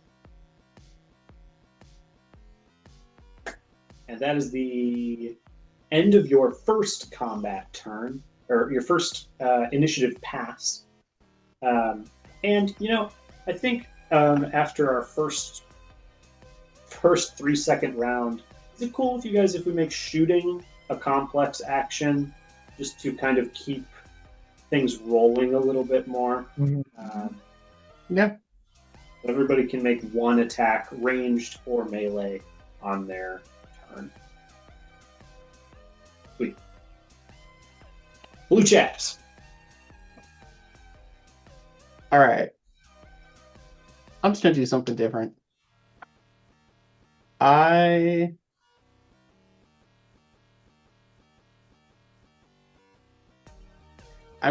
And that is the end of your first combat turn, or your first initiative pass. And, I think after our first 3-second round, is it cool with you guys if we make shooting a complex action just to kind of keep things rolling a little bit more? Yeah. Everybody can make one attack, ranged or melee, on their turn. Sweet. Blue chaps. All right. I'm just gonna do something different. I'm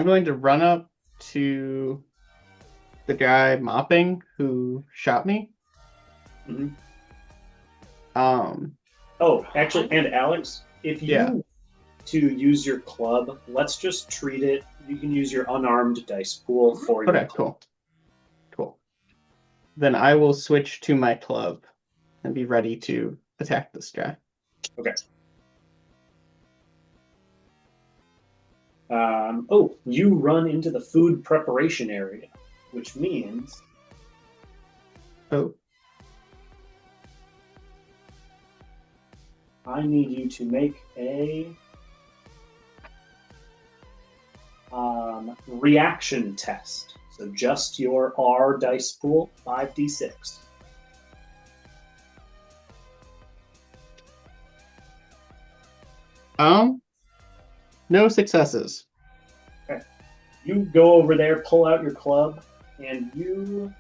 going to run up to the guy mopping who shot me. Mhm. Um, Oh, actually, and Alex, if you Yeah. to use your club, let's just treat it. You can use your unarmed dice pool for your okay, cool. Then I will switch to my club and be ready to attack this guy. Okay. You run into the food preparation area, which means Oh, I need you to make a reaction test. So just your R dice pool, 5d6. no successes. You go over there, pull out your club, and you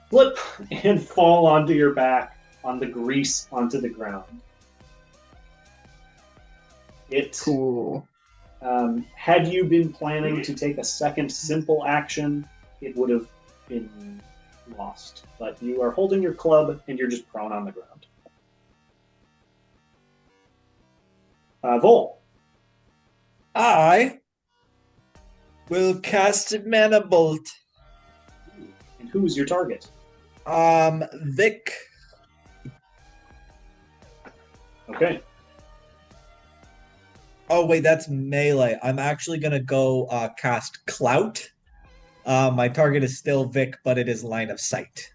flip and fall onto your back on the grease onto the ground. Cool. Had you been planning to take a second simple action, it would have been lost. But you are holding your club and you're just prone on the ground. Vol. I will cast Mana Bolt. And who's your target? Vic. Okay. Oh wait, that's melee. I'm actually gonna go cast Clout. My target is still Vic, but it is line of sight.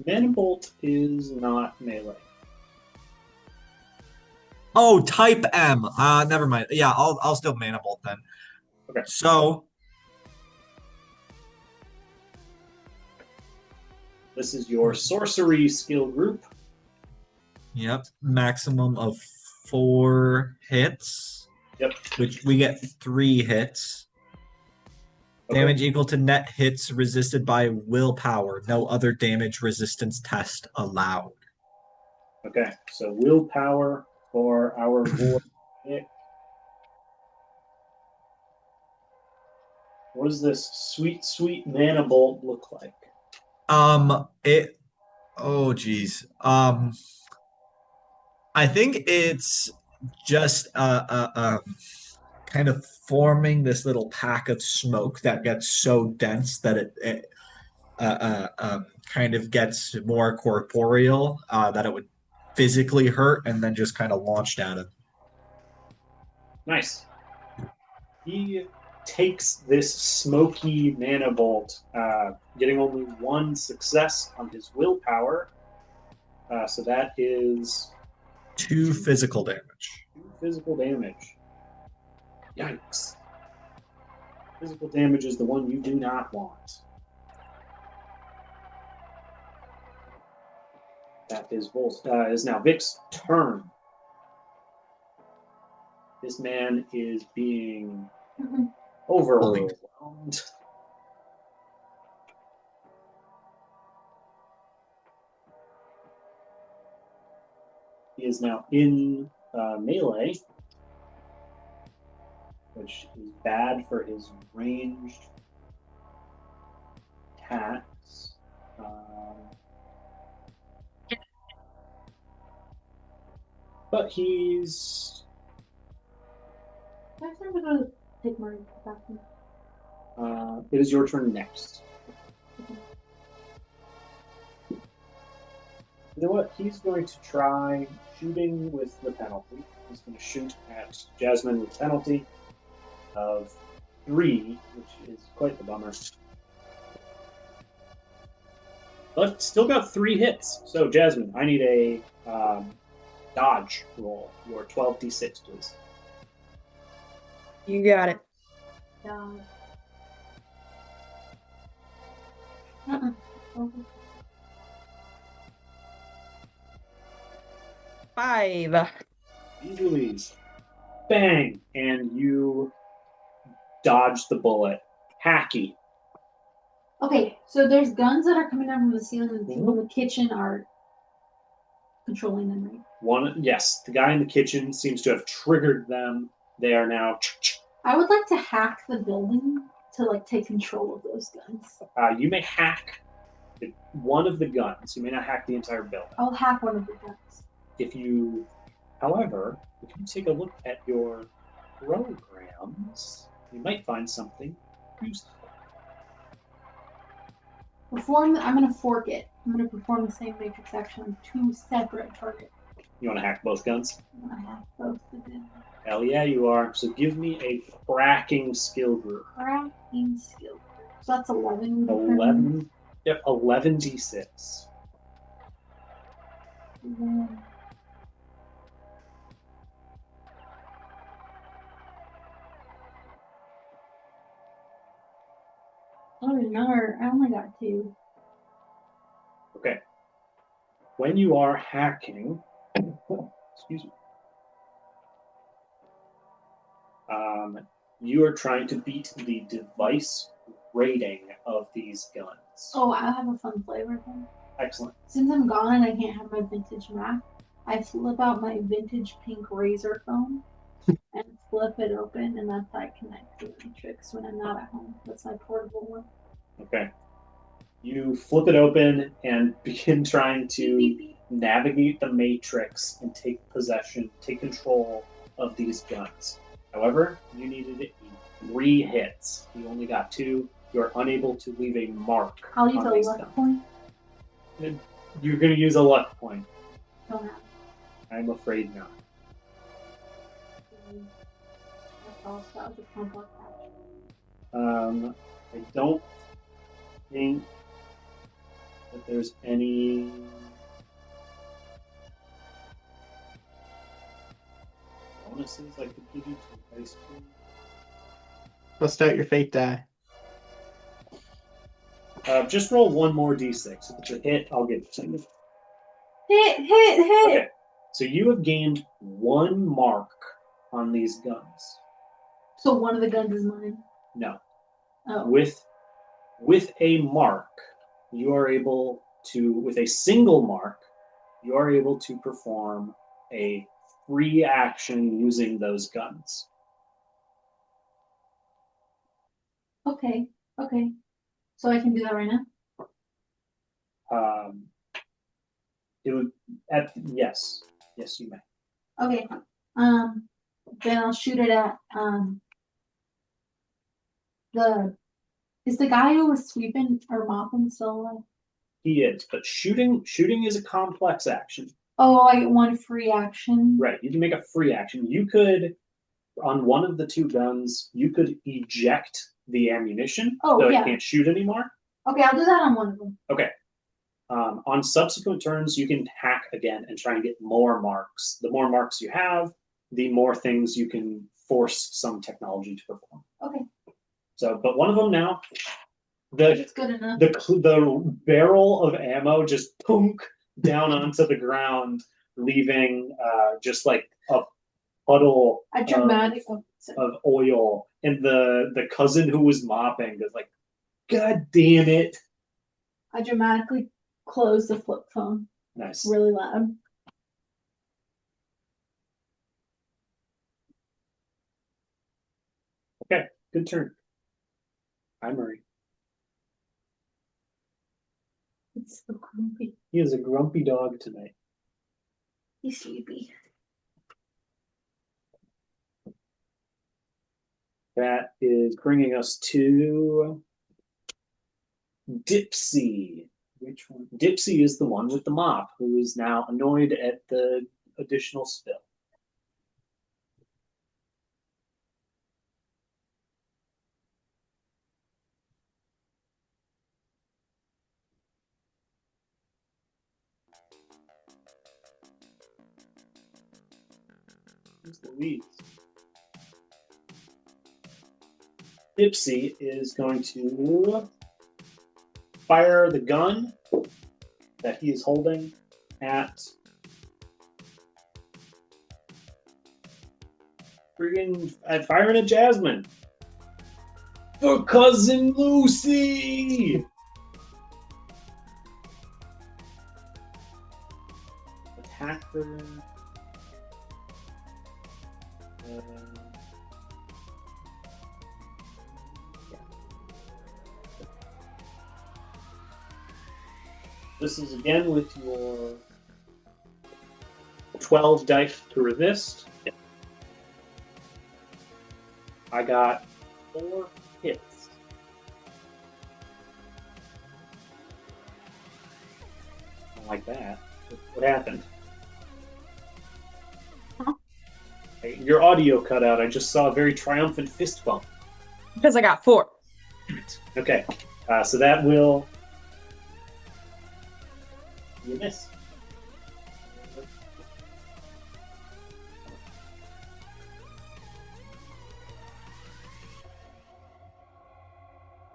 Manbolt is not melee. Oh, type M. Never mind. Yeah, I'll still Mana Bolt then. Okay. So This is your sorcery skill group. yep, maximum of 4 hits. Yep. Which we get 3 hits. Okay. Damage equal to net hits resisted by willpower. No other damage resistance test allowed. Okay, so willpower for our void. What does this sweet, sweet mana bolt look like? It. Oh, geez. I think it's just kind of forming this little pack of smoke that gets so dense that it kind of gets more corporeal, that it would physically hurt, and then just kind of launched at him. Nice. He takes this smoky mana bolt, getting only 1 success on his willpower. So that is 2 physical damage. 2 physical damage. Yikes. Physical damage is the one you do not want. That is now Vic's turn. This man is being overwhelmed. He is now in melee. which is bad for his ranged attacks. But he's. I have time to go take my bathroom. It is your turn next. You know what? He's going to try shooting with the penalty. He's going to shoot at Jasmine with penalty of 3, which is quite the bummer. But still got 3 hits. So, Jasmine, I need a dodge roll. Your 12d6, please. You got it. Yeah. Uh-uh. Okay. 5. Easily. Bang! And you dodge the bullet. Hacky. Okay, so there's guns that are coming down from the ceiling, and the people in the kitchen are controlling them, right? Yes, the guy in the kitchen seems to have triggered them. They are now. I would like to hack the building to like take control of those guns. You may hack one of the guns. You may not hack the entire building. I'll hack one of the guns. However, if you take a look at your programs, you might find something useful. I'm going to fork it. I'm going to perform the same matrix action on 2 separate targets. You want to hack both guns? I'm going to hack both of them. Hell yeah, you are. So give me a cracking skill group. Cracking skill group. So that's 11. 11. Yep, 11d6. Oh no, I only got 2. Okay. When you are hacking, excuse me, you are trying to beat the device rating of these guns. Oh, I have a fun flavor thing. Excellent. Since I'm gone and I can't have my vintage Mac, I flip out my vintage pink razor phone and flip it open, and that's how I connect to the Matrix when I'm not at home. That's my portable one. Okay. You flip it open and begin trying to Beep, beep, beep. navigate the Matrix and take control of these guns. However, you needed 3 hits. You only got 2. You're unable to leave a mark I'll use on a these luck guns. point. You're going to use a luck point. Don't have. I'm afraid not. That's all. So that was a complex action. I don't think that there's any bonuses I could give you to ice cream. Bust out your fate die. Just roll 1 more d6. If it's a hit, I'll give it to you. Hit! Okay. So you have gained 1 mark on these guns. So one of the guns is mine. No. Oh. With a mark, you are able to, with a single mark, you are able to perform a free action using those guns. Okay. So I can do that right now? It would yes, you may. Okay. Then I'll shoot it at is the guy who was sweeping or mopping still alive? He is, but shooting is a complex action. Oh, I get 1 free action. Right, you can make a free action. You could, on one of the 2 guns, you could eject the ammunition, so yeah. it can't shoot anymore. Okay, I'll do that on one of them. Okay. On subsequent turns, you can hack again and try and get more marks. The more marks you have, the more things you can force some technology to perform. Okay. So, but one of them now, It's good enough. the barrel of ammo just punk down onto the ground, leaving just like a puddle A dramatic of oil. And the cousin who was mopping is like, God damn it. I dramatically close the flip phone Nice. really loud. Good turn. Hi, Murray. It's so grumpy. He is a grumpy dog tonight. He's sleepy. That is bringing us to Dipsy. Which one? Dipsy is the one with the mop, who is now annoyed at the additional spill. Who's Louise? Dipsy is going to fire the gun that he is holding at firing at Jasmine for Cousin Lucy. Attack her. This is again with your 12 dice to resist. I got 4 hits. I don't like that. What happened? Huh? Hey, your audio cut out. I just saw a very triumphant fist bump. Because I got 4. Okay, so that will... You miss.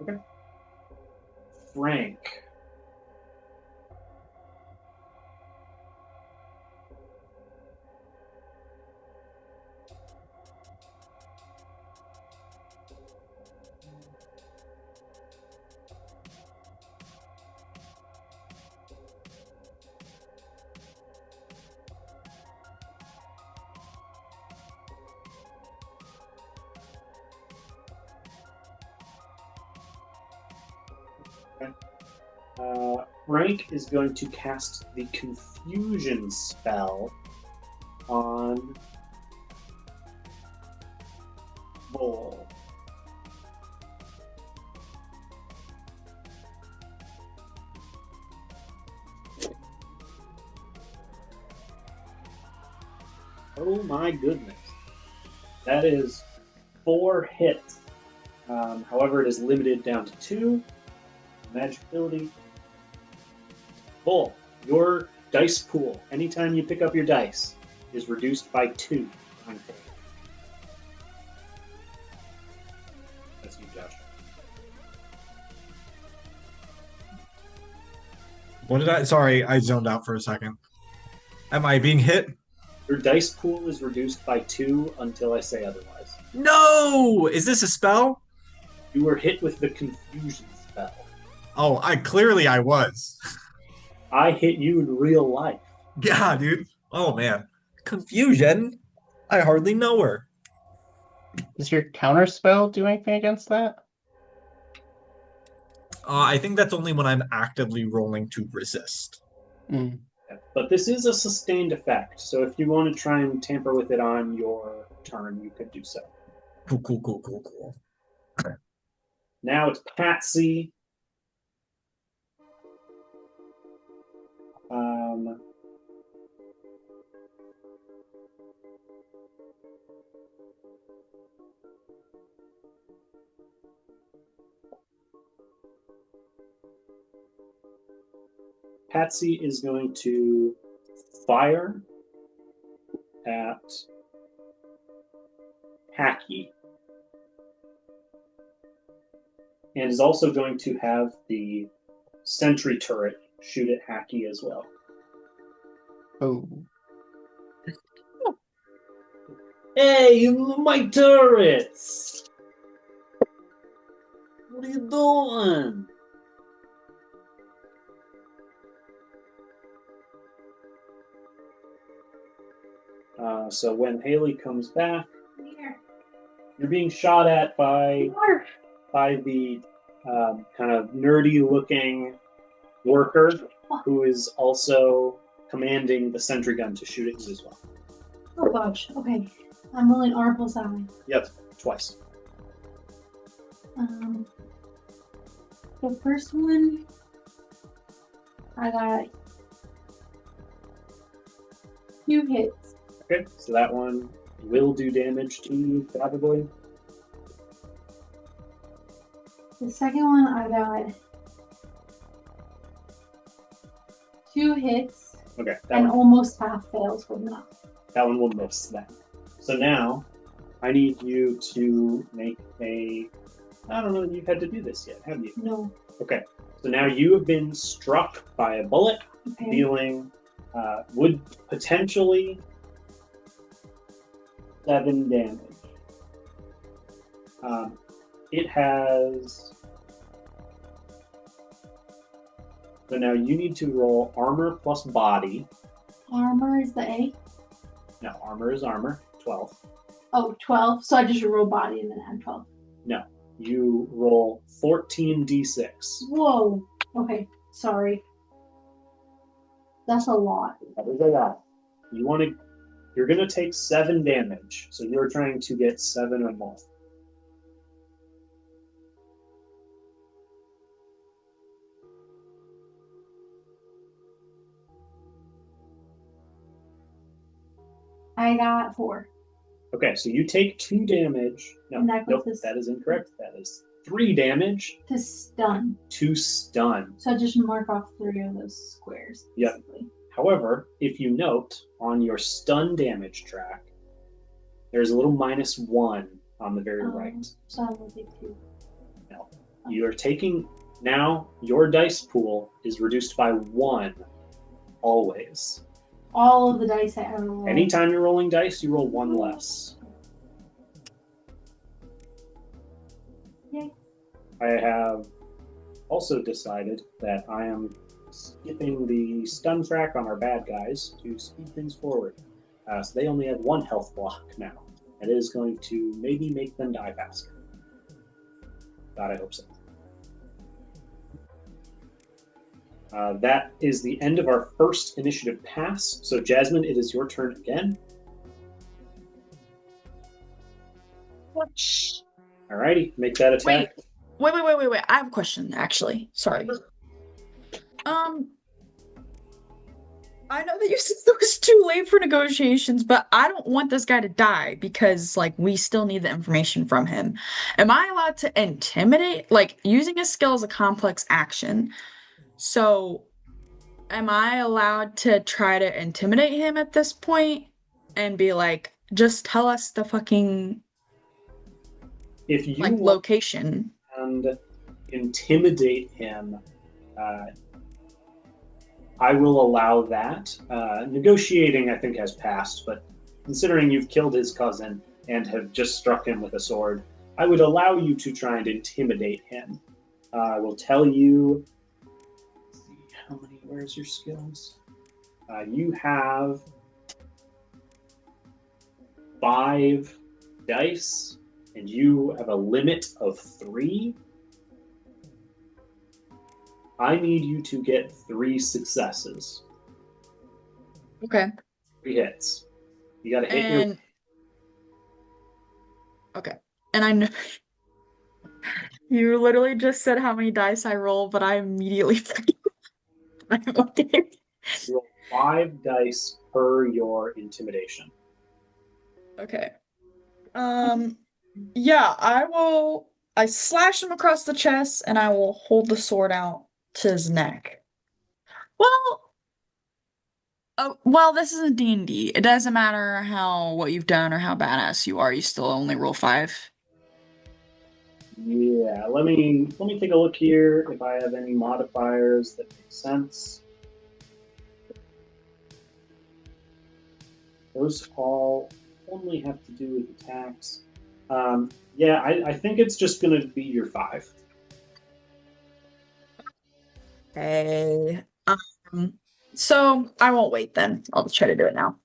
Okay. Frank. Frank is going to cast the Confusion spell on Bull. Oh my goodness. That is 4 hits. However, it is limited down to 2. Magic ability. Bull, your dice pool, anytime you pick up your dice, is reduced by 2. That's you, Josh. What did I? Sorry, I zoned out for a second. Am I being hit? Your dice pool is reduced by 2 until I say otherwise. No! Is this a spell? You were hit with the Confusion spell. Oh, I was. I hit you in real life. Yeah, dude. Oh man. Confusion? I hardly know her. Does your counter spell do anything against that? I think that's only when I'm actively rolling to resist. Mm. But this is a sustained effect, so if you want to try and tamper with it on your turn, you could do so. Cool. Now it's Patsy. Patsy is going to fire at Hacky. And is also going to have the sentry turret shoot at Hacky as well. Oh. Hey, you my turrets! What are you doing? So when Haley comes back, Here. You're being shot at by the kind of nerdy-looking worker who is also commanding the sentry gun to shoot at you as well. Oh gosh. Okay. I'm rolling R plus I. Yep, twice. The first one, I got 2 hits. Okay, so that one will do damage to you, probably. The second one, I got 2 hits Okay, that and one, almost half fails with enough. that one will miss that. So now, I need you to make a... I don't know that you've had to do this yet, have you? No. Okay, so now you have been struck by a bullet, Okay. dealing would potentially 7 damage. It has. So now you need to roll armor plus body. Armor is the A. No, armor is armor. 12. Oh, 12. So I just roll body and then add 12. No, you roll 14d6. Whoa. Okay. Sorry. That's a lot. That is a lot. You want to. You're going to take 7 damage. So you're trying to get 7 or more. I got 4. Okay, so you take 2 damage. No, And that goes nope, to that is incorrect. That is 3 damage To stun. to stun. So I just mark off 3 of those squares. Yep. Basically. However, if you note on your stun damage track, there's a little -1 on the very right. So I will take 2. No. You are taking now your dice pool is reduced by 1 always. All of the dice I ever rolled. Anytime you're rolling dice, you roll 1 less. Yay. I have also decided that I am skipping the stun track on our bad guys to speed things forward. So they only have 1 health block now. That is going to maybe make them die faster. God, I hope so. That is the end of our first initiative pass. So Jasmine, it is your turn again. Alrighty, make that attack. Wait. I have a question, actually. Sorry. I know that you said it was too late for negotiations, but I don't want this guy to die because, like, we still need the information from him. Am I allowed to intimidate? Like, using a skill is a complex action. So, am I allowed to try to intimidate him at this point and be like, just tell us the fucking, If you like, want location? and intimidate him, I will allow that. Negotiating, I think, has passed, but considering you've killed his cousin and have just struck him with a sword, I would allow you to try and intimidate him. I will tell you. Let's see, how many? Where's your skills? You have 5 dice, and you have a limit of 3. I need you to get 3 successes. Okay. 3 hits. You gotta hit your... And okay. And I know you literally just said how many dice I roll, but I immediately forget. I'm okay. You roll 5 dice per your intimidation. Okay. Yeah, I slash him across the chest and I will hold the sword out to his neck. Well, this isn't D&D. It doesn't matter what you've done or how badass you are, you still only roll 5. Yeah, let me take a look here if I have any modifiers that make sense. Those all only have to do with attacks. Yeah, I think it's just going to be your 5. Okay. So I won't wait then. I'll just try to do it now.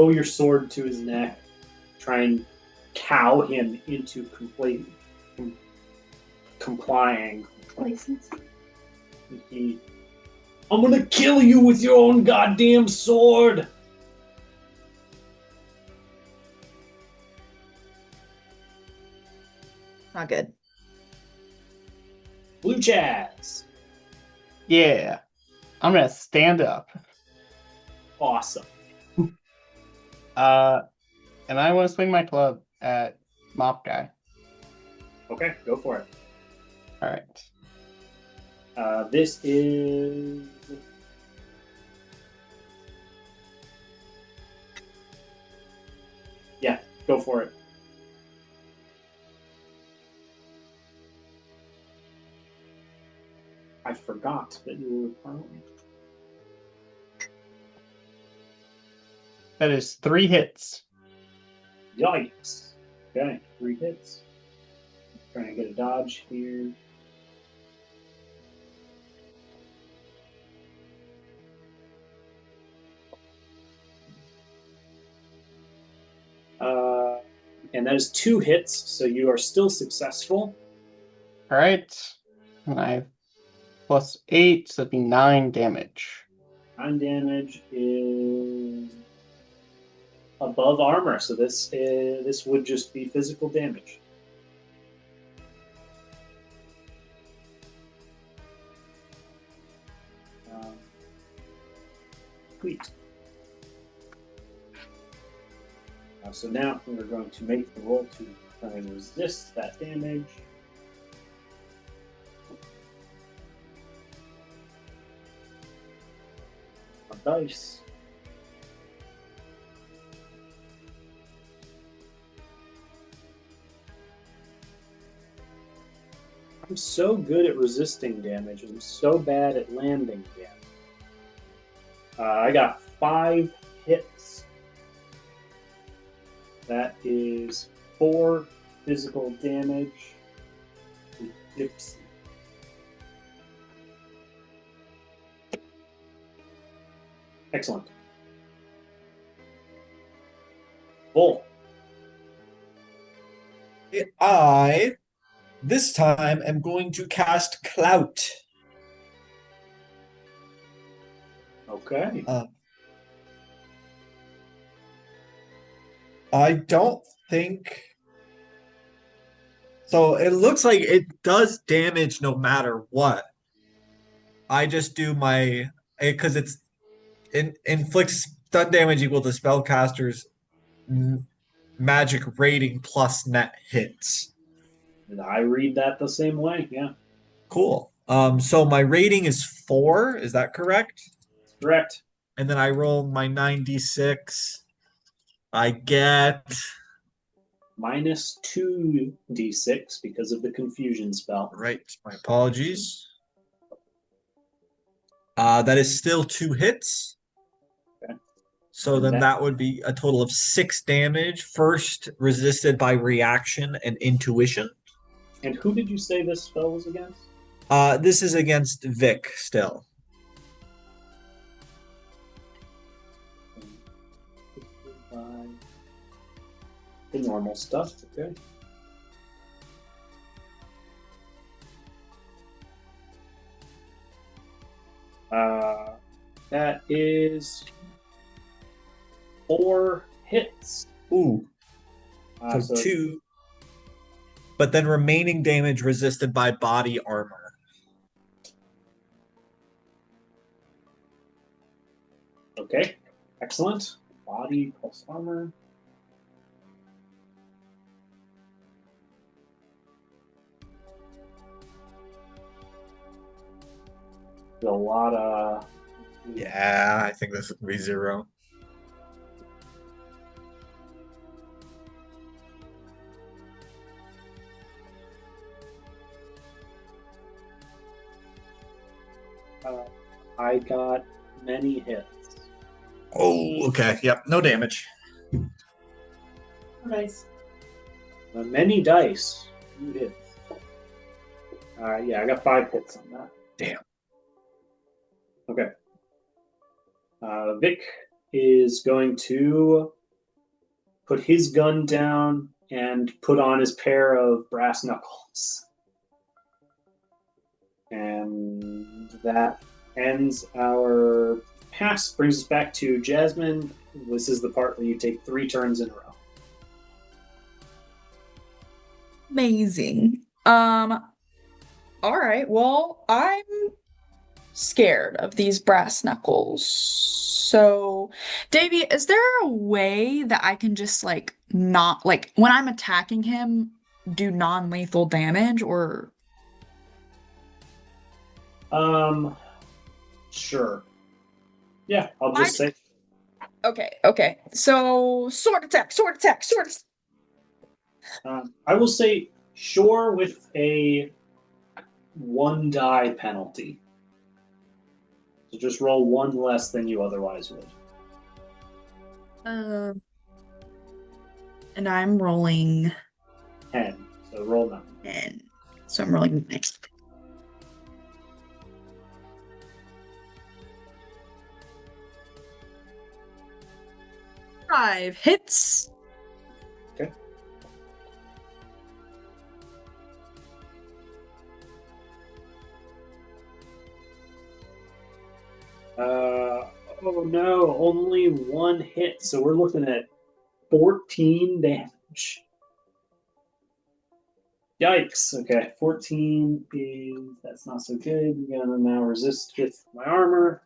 low your sword to his neck, try and cow him into complying. License. I'm gonna kill you with your own goddamn sword! Not good. Blue Chaz. Yeah. I'm gonna stand up. Awesome. And I want to swing my club at Mop Guy. Okay, go for it. All right. This is... Yeah, go for it. I forgot that you were prone. That is 3 hits. Yikes. Okay, 3 hits. Trying to get a dodge here. And that is 2 hits, so you are still successful. All right. And I have +8, so that'd be 9 damage. 9 damage is above armor, so this would just be physical damage. Sweet. So now we're going to make the roll to try and resist that damage. Dice. I'm so good at resisting damage. I'm so bad at landing damage. I got 5 hits. That is 4 physical damage. Gypsy. Excellent. Bull. I, this time, am going to cast Clout. Okay. I don't think... So it looks like it does damage no matter what. I just do my... Because it's... inflicts stun damage equal to spellcaster's magic rating plus net hits. And I read that the same way, yeah. Cool. So my rating is 4, is that correct? Correct. And then I roll my 9d6. I get Minus 2d6 because of the confusion spell. right. My apologies. That is still 2 hits. Okay. So And then that- that would be a total of 6 damage. First resisted by reaction and intuition. And who did you say this spell was against? This is against Vic still. The normal stuff, okay. That is 4 hits. Ooh. So So 2. But then remaining damage resisted by body armor. Okay, excellent. Body plus armor. A lot of... Yeah, I think this would be 0. I got many hits. Oh, okay. Yep, no damage. Nice. Many dice. 2 hits. Yeah, I got 5 hits on that. Damn. Okay. Vic, is going to put his gun down and put on his pair of brass knuckles. And that ends our pass. Brings us back to Jasmine. This is the part where you take 3 turns in a row. Amazing. All right. Well, I'm scared of these brass knuckles. So, Davey, is there a way that I can just like not like when I'm attacking him, do non-lethal damage or Sure. Yeah, I'll I just say okay. So, sword attack, sword attack, sword I will say sure with a 1 die penalty. So just roll 1 less than you otherwise would. and I'm rolling 10. So roll 9. 10. So I'm rolling next. Five hits. Okay. Oh no, only 1 hit. So we're looking at 14 damage. Yikes. Okay, 14 is that's not so good. We're gonna now resist with my armor.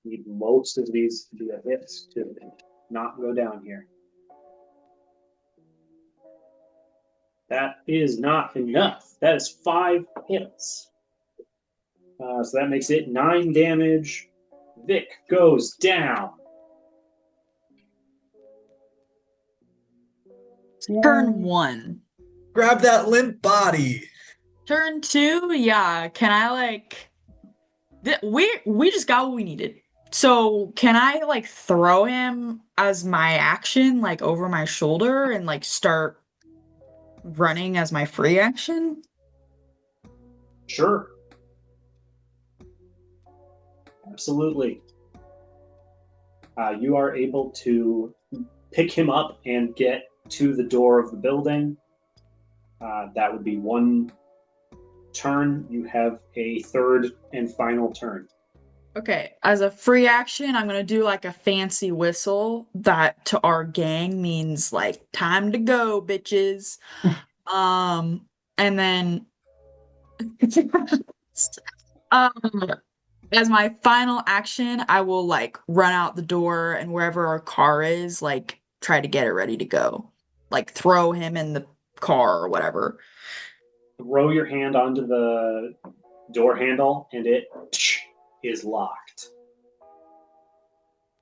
Need most of these to be a hit to not go down here. That is not enough. That is 5 hits. So that makes it 9 damage. Vic goes down. Turn 1. Grab that limp body. Turn 2, yeah. Can I like we just got what we needed. So can I like throw him as my action like over my shoulder and like start running as my free action? Sure. Absolutely. You are able to pick him up and get to the door of the building. That would be 1 turn. You have a 3rd and final turn. Okay, as a free action, I'm gonna do like a fancy whistle that to our gang means like time to go, bitches. And then um as my final action, I will like run out the door and wherever our car is, like try to get it ready to go. Like throw him in the car or whatever. Throw your hand onto the door handle, and it is locked.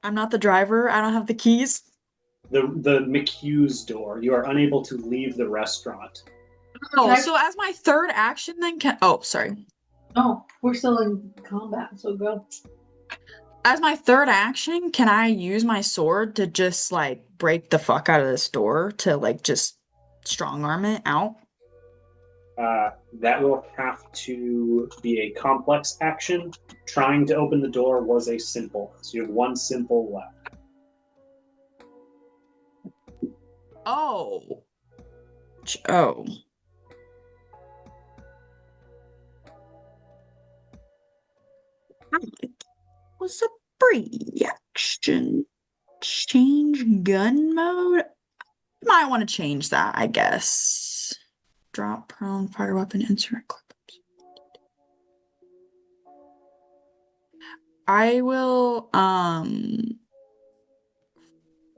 I'm not the driver. I don't have the keys. The McHugh's door. You are unable to leave the restaurant. Oh, so as my third action then can oh, sorry. No, we're still in combat, so go. As my third action, can I use my sword to just like break the fuck out of this door to like just strong arm it out? That will have to be a complex action. Trying to open the door was a simple. So you have 1 simple left. Oh. Oh. It was a free action. Change gun mode? Might want to change that, I guess. Drop prone, fire weapon, insert clip. I will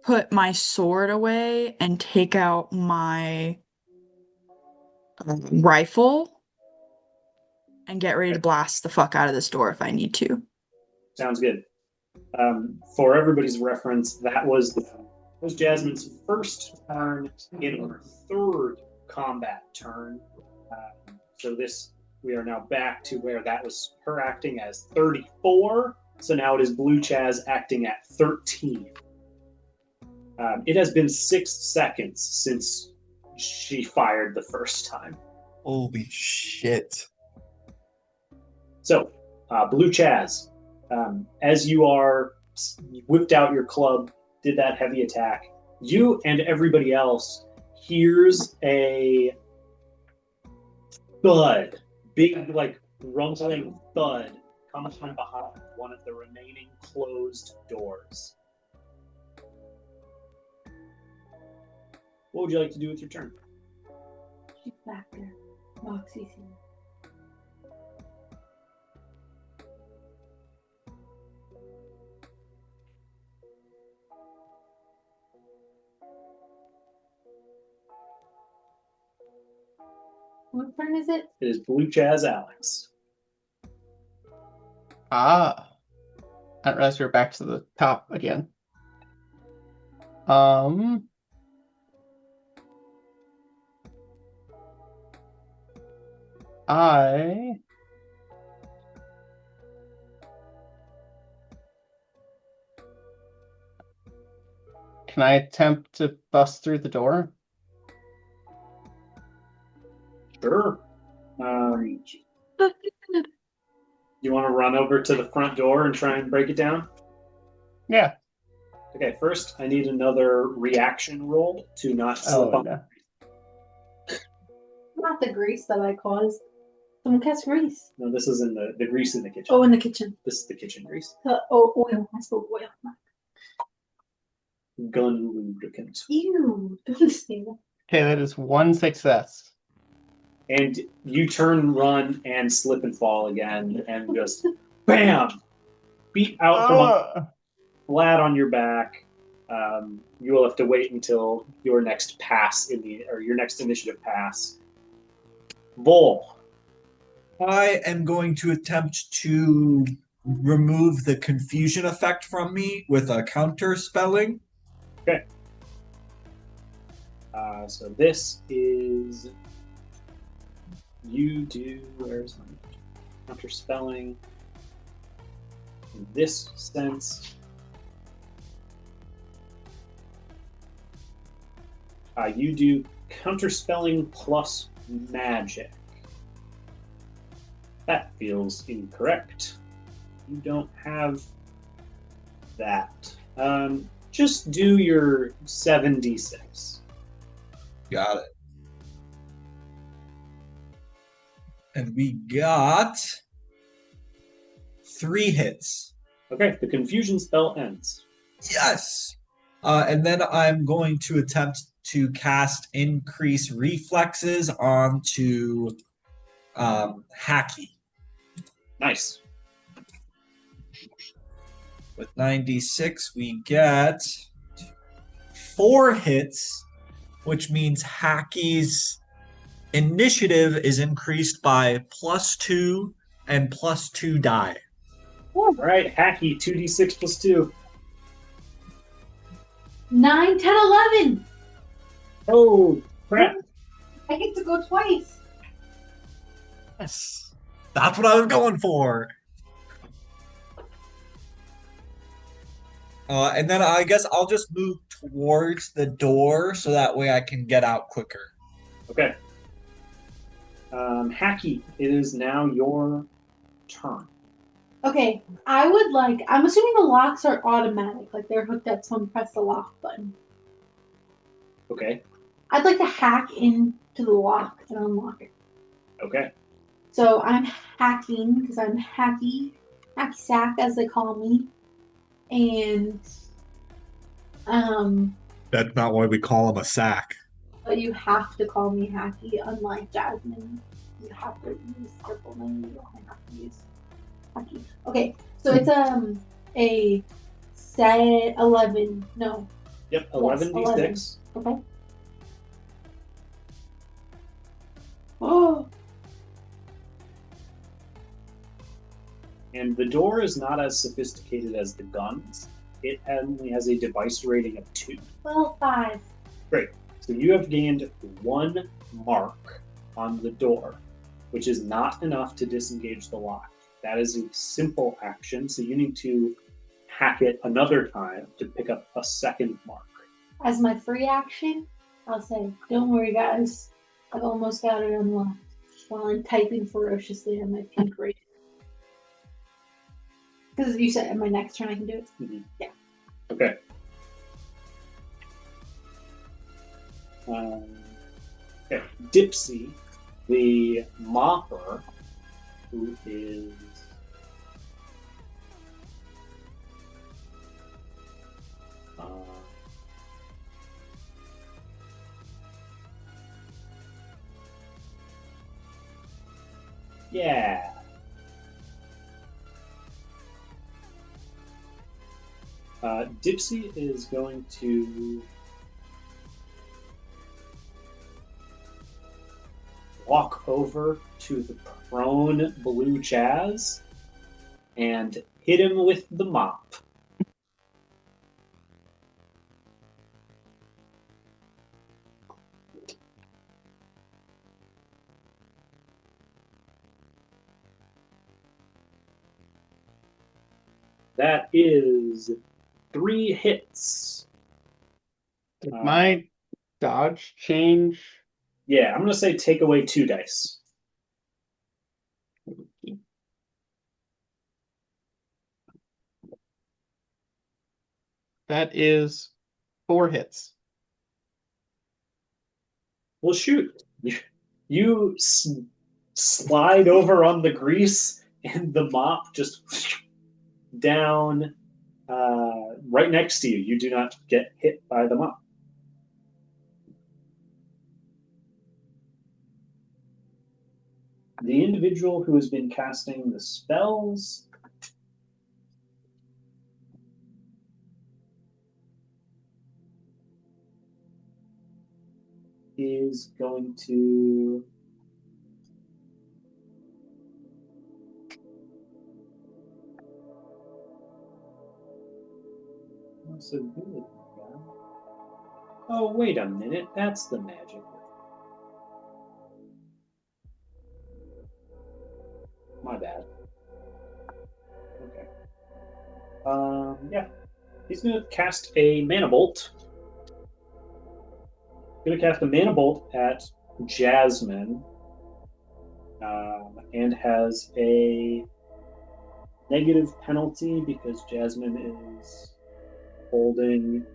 put my sword away and take out my rifle and get ready to blast the fuck out of this door if I need to. Sounds good. For everybody's reference, that was Jasmine's first turn in her 3rd combat turn. So we are now back to where that was her acting as 34. So now it is Blue Chaz acting at 13. It has been 6 seconds since she fired the first time. Holy shit. So, Blue Chaz, as you whipped out your club, did that heavy attack, you and everybody else hears a thud, big like rumbling thud comes from behind one of the remaining closed doors. What would you like to do with your turn? She's back there. Moxie's here. What turn is it? It is Blue Chaz Alex. I didn't realize we were back to the top again. I can I attempt to bust through the door? Sure. You want to run over to the front door and try and break it down? Yeah. Okay, first I need another reaction roll to not slip on. No. Not the grease that I caused. Someone cast grease. No, this is in the grease in the kitchen. Oh, in the kitchen. This is the kitchen grease. Oil. I spilled oil. Gun lubricant. Ew. Don't say that. Okay, that is one success. And you turn, run, and slip and fall again, and just BAM! Beat out from flat on your back. You will have to wait until your next pass your next initiative pass. Vol. I am going to attempt to remove the confusion effect from me with a counter spelling. Okay. So this is you do. Where's my counter spelling? In this sense, you do counter spelling plus magic. That feels incorrect. You don't have that. Just do your 7d6. Got it. And we got 3 hits. Okay, the confusion spell ends. Yes. And then I'm going to attempt to cast increase reflexes onto Hacky. Nice. With 96, we get 4 hits, which means Hacky's initiative is increased by +2 and +2 die. All right, Hacky, 2d6 plus 2. 9, 10, 11. Oh, crap. I get to go twice. Yes. That's what I was going for. And then I guess I'll just move towards the door so that way I can get out quicker. Okay. Hacky, it is now your turn. Okay, I'm assuming the locks are automatic, like they're hooked up, someone press the lock button. Okay. I'd like to hack into the lock and unlock it. Okay. So I'm hacking, because I'm hacky sack as they call me. And That's not why we call him a sack. but you have to call me hacky, unlike Jasmine. You have to use triple name, you don't have to use hacky. Okay, so it's a set 11. No. Yep, 11d6. Okay. Oh. And the door is not as sophisticated as the guns. It only has a device rating of 2. Well, 5. Great. So you have gained 1 mark on the door, which is not enough to disengage the lock. That is a simple action, so you need to hack it another time to pick up a second mark. As my free action, I'll say, don't worry, guys. I've almost got it unlocked while I'm typing ferociously on my pink rating. Because you said my next turn I can do it. Mhm. Yeah. Okay. Okay. Dipsy, the mopper, who is yeah. Dipsy is going to walk over to the prone blue Jazz and hit him with the mop. That is 3 hits. Did my dodge change? Yeah, I'm going to say take away 2 dice. That is 4 hits. Well, shoot. You slide over on the grease, and the mop just down right next to you. You do not get hit by the mop. The individual who has been casting the spells is going to also good. Oh, wait a minute. That's the magic. My bad. Okay. Yeah. He's going to cast a mana bolt. Going to cast a mana bolt at Jasmine, and has a negative penalty because Jasmine is holding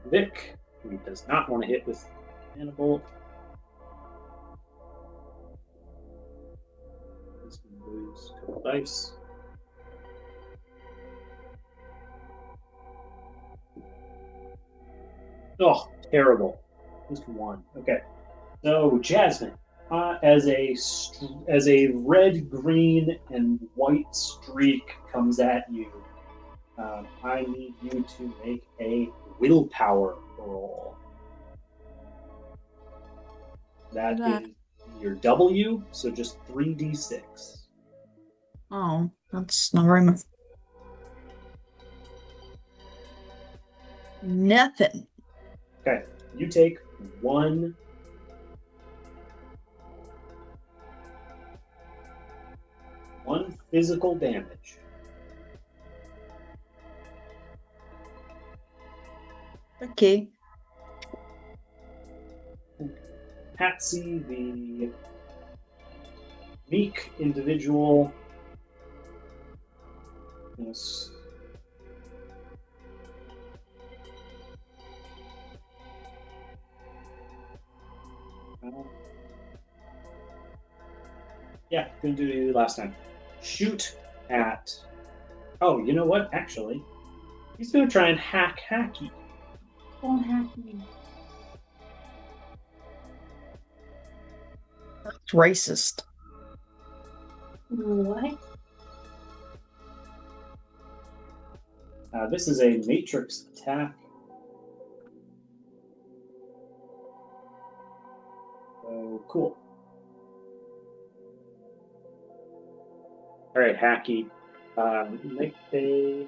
Vic, who does not want to hit with mana bolt. He's going to lose a couple dice. Oh, terrible. Just 1. Okay. So Jasmine, as a red, green, and white streak comes at you, I need you to make a willpower roll. That is your W, so just 3d6. Oh, that's not very much. Nothing. Okay, you take 1 physical damage. Okay. Patsy, the meek individual, yes. Yeah, gonna do last time. Shoot at. Oh, you know what? Actually, he's gonna try and hack Hacky. Don't hack me. That's racist. What? This is a matrix attack. So cool. All right, Hacky. Make a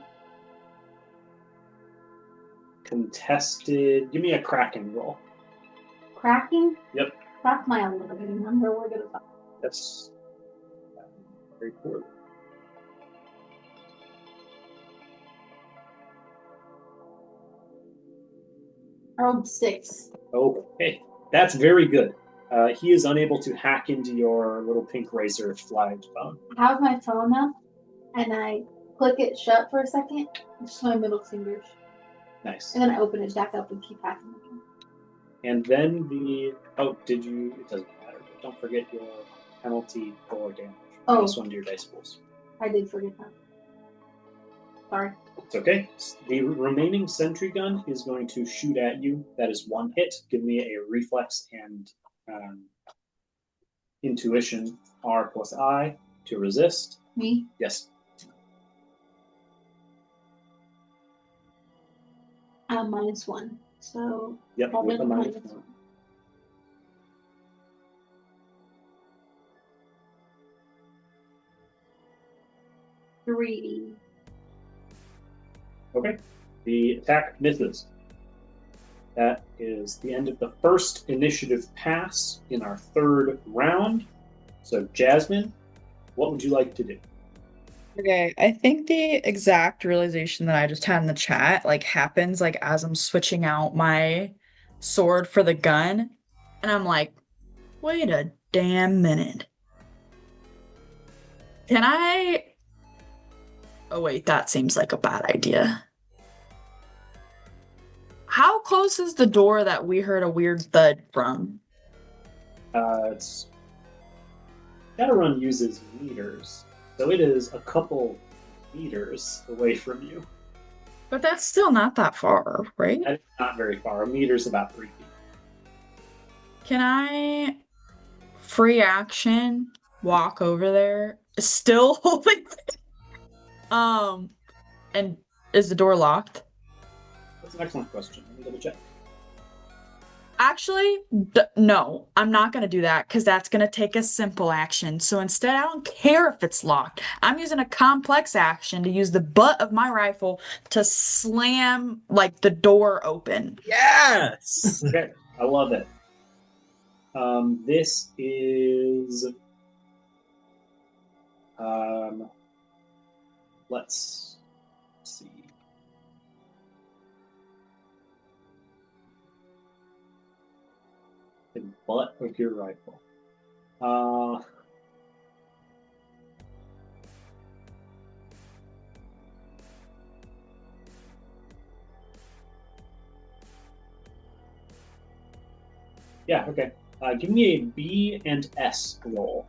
contested. Give me a Kraken roll. Cracking? Yep. Crack my living number. We're gonna talk. That's very poor. I rolled 6. Okay, that's very good. He is unable to hack into your little pink razor flagged phone. How's my phone now? and I click it shut for a second, just my middle fingers, Nice. and then I open it back up and keep hacking again. And then it doesn't matter, but don't forget your penalty for damage. Oh. +1 to your dice pools. I did forget that. Sorry. It's okay. The remaining sentry gun is going to shoot at you. That is 1 hit. Give me a reflex and intuition R+I to resist. Me? Yes. -1. So Yep, probably with a minus -1. 1. Three. Okay. The attack misses. That is the end of the first initiative pass in our third round. So, Jasmine, what would you like to do? Okay, I think the exact realization that I just had in the chat like happens like as I'm switching out my sword for the gun, and I'm like, wait a damn minute. Can I? Oh wait, that seems like a bad idea. How close is the door that we heard a weird thud from? It's Shadowrun uses meters, so it is a couple meters away from you. But that's still not that far, right? That's not very far. A meter's about 3 feet. Can I free action walk over there? Still holding. And is the door locked? That's an excellent question. Let me double check. Actually, no, I'm not going to do that because that's going to take a simple action. So instead, I don't care if it's locked. I'm using a complex action to use the butt of my rifle to slam like the door open. Yes. Okay, I love it. This is let's see. The butt of your rifle. Yeah, okay. Give me a B and S roll.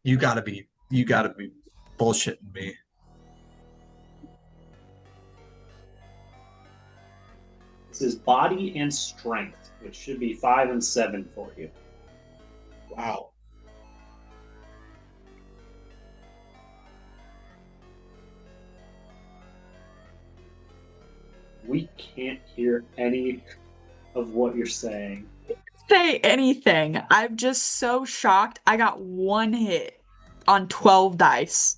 You gotta be bullshitting me. This is body and strength, which should be 5 and 7 for you. Wow. We can't hear any of what you're saying. Say anything. I'm just so shocked. I got 1 hit on 12 dice.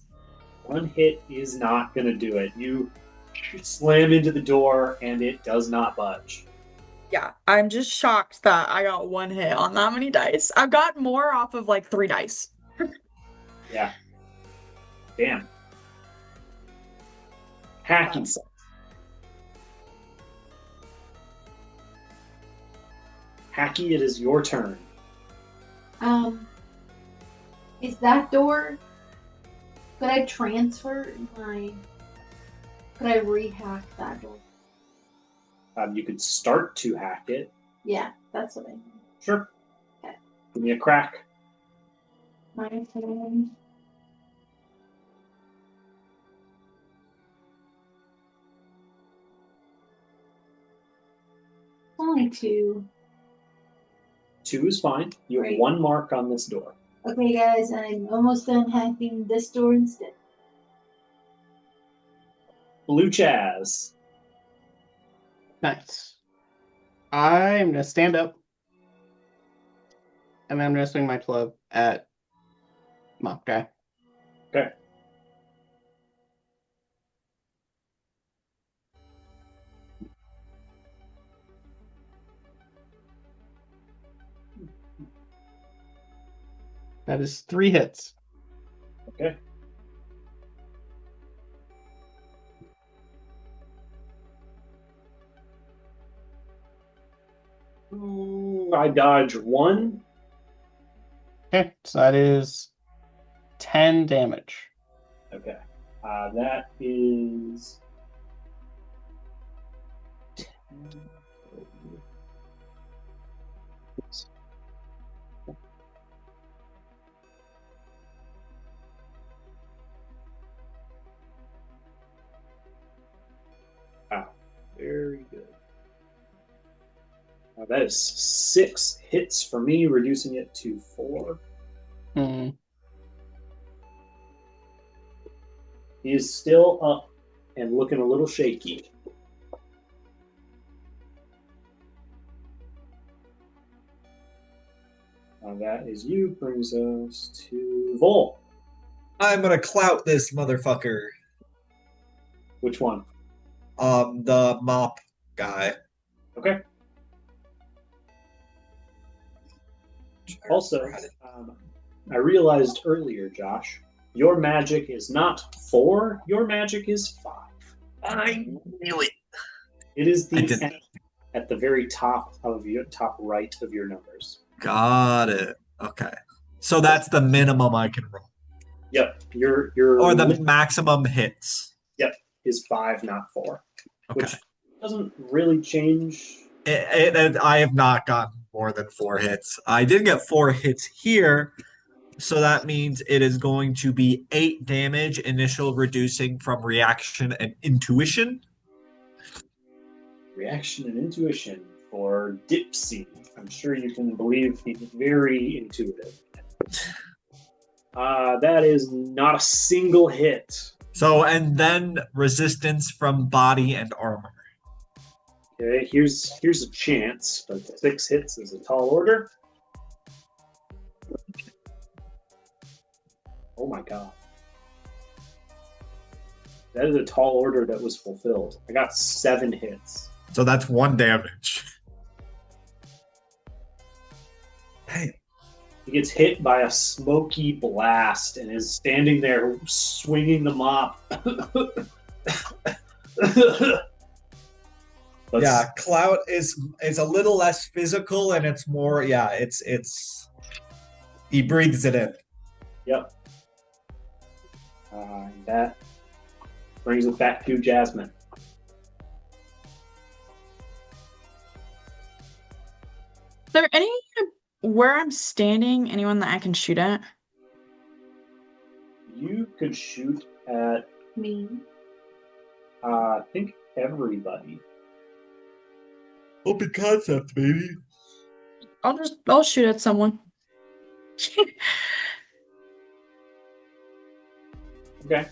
1 hit is not going to do it. You slam into the door and it does not budge. Yeah, I'm just shocked that I got 1 hit on that many dice. I've got more off of like 3 dice. Yeah. Damn. Hacky. Hacky, it is your turn. Is that door? Could I transfer my? Could I rehack that door? You could start to hack it. Yeah, that's what I mean. Sure. Okay. Give me a crack. My turn. Only 2. 2 is fine. You have Great. 1 mark on this door. Okay, guys, I'm almost done hacking this door instead. Blue Chaz. Nice. I'm gonna stand up, and then I'm gonna swing my club at Mop Guy. Okay. That is 3 hits. Okay. Ooh, I dodge 1. Okay, so that is 10 damage. Okay. That is 10. Oops. Wow. Very good. That is 6 hits for me, reducing it to 4. Hmm. He is still up and looking a little shaky. That is you. Brings us to Vol. I'm gonna clout this motherfucker. Which one? The mop guy. Okay. Also, I realized earlier, Josh, your magic is not 4, your magic is 5. I knew it. It is I the did- N at the very top of your top right of your numbers. Got it. Okay. So that's the minimum I can roll. Yep, your Or the limit maximum hits. is 5, not 4, Okay. which doesn't really change. I have not gotten more than 4 hits. I did get 4 hits here, so that means it is going to be 8 damage, initial reducing from reaction and intuition. Reaction and intuition for Dipsy. I'm sure you can believe he's very intuitive. That is not a single hit. So, and then resistance from body and armor. Okay, here's a chance, but 6 hits is a tall order. Oh my god. That is a tall order that was fulfilled. I got 7 hits. So that's 1 damage. Hey. He gets hit by a smoky blast and is standing there swinging the mop. Yeah, clout is a little less physical and it's more it's he breathes it in. Yep. That brings it back to Jasmine. Is there any where I'm standing, anyone that I can shoot at? You could shoot at Me. I think everybody. Open concept, baby. I'll shoot at someone. Okay.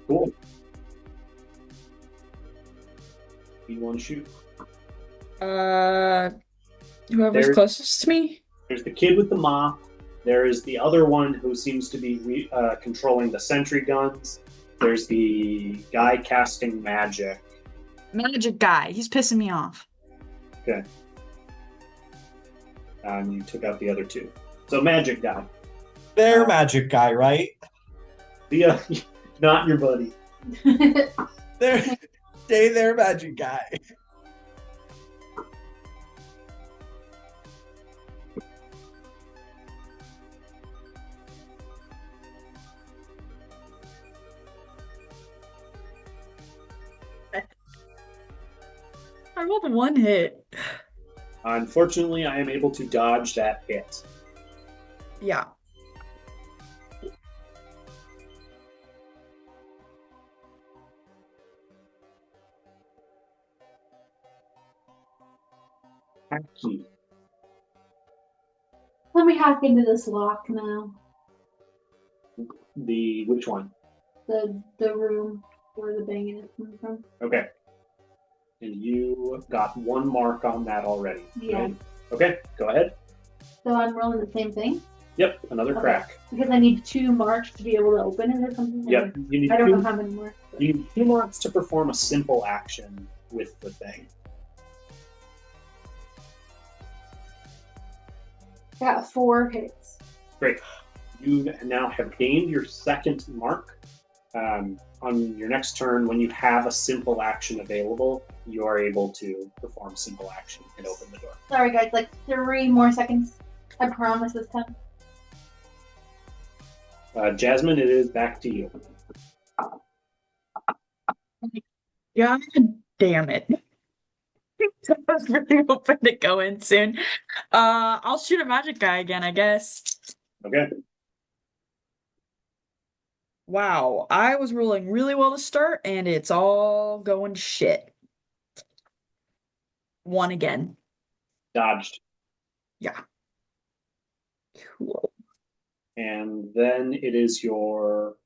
Cool. Who you want to shoot? Whoever's There's- closest to me. There's the kid with the mop. There is the other one who seems to be controlling the sentry guns. There's the guy casting magic. Magic guy. He's pissing me off. And you took out the other 2. So magic guy. They're magic guy, right? The not your buddy. They're magic guy. I rolled 1 hit. Unfortunately, I am able to dodge that hit. Yeah. Hacky. Let me hack into this lock now. The which one? The room where the banging is coming from. Okay. And you got 1 mark on that already. Yeah. Right? Okay, go ahead. So I'm rolling the same thing Yep, another Okay. crack. because I need 2 marks to be able to open it or something. Yep, you need I don't know 2, how many more. you need 2 marks to perform a simple action with the thing. Got 4 hits. Great. You now have gained your 2nd mark. On your next turn, when you have a simple action available, you are able to perform simple action and open the door. Sorry guys, like 3 more seconds. I promise this time. Jasmine, it is back to you. God damn it. I was really hoping to go in soon. I'll shoot a magic guy again, I guess. Okay. Wow, I was rolling really well to start, and it's all going to shit. One again. Dodged. Yeah. Cool. And then it is your.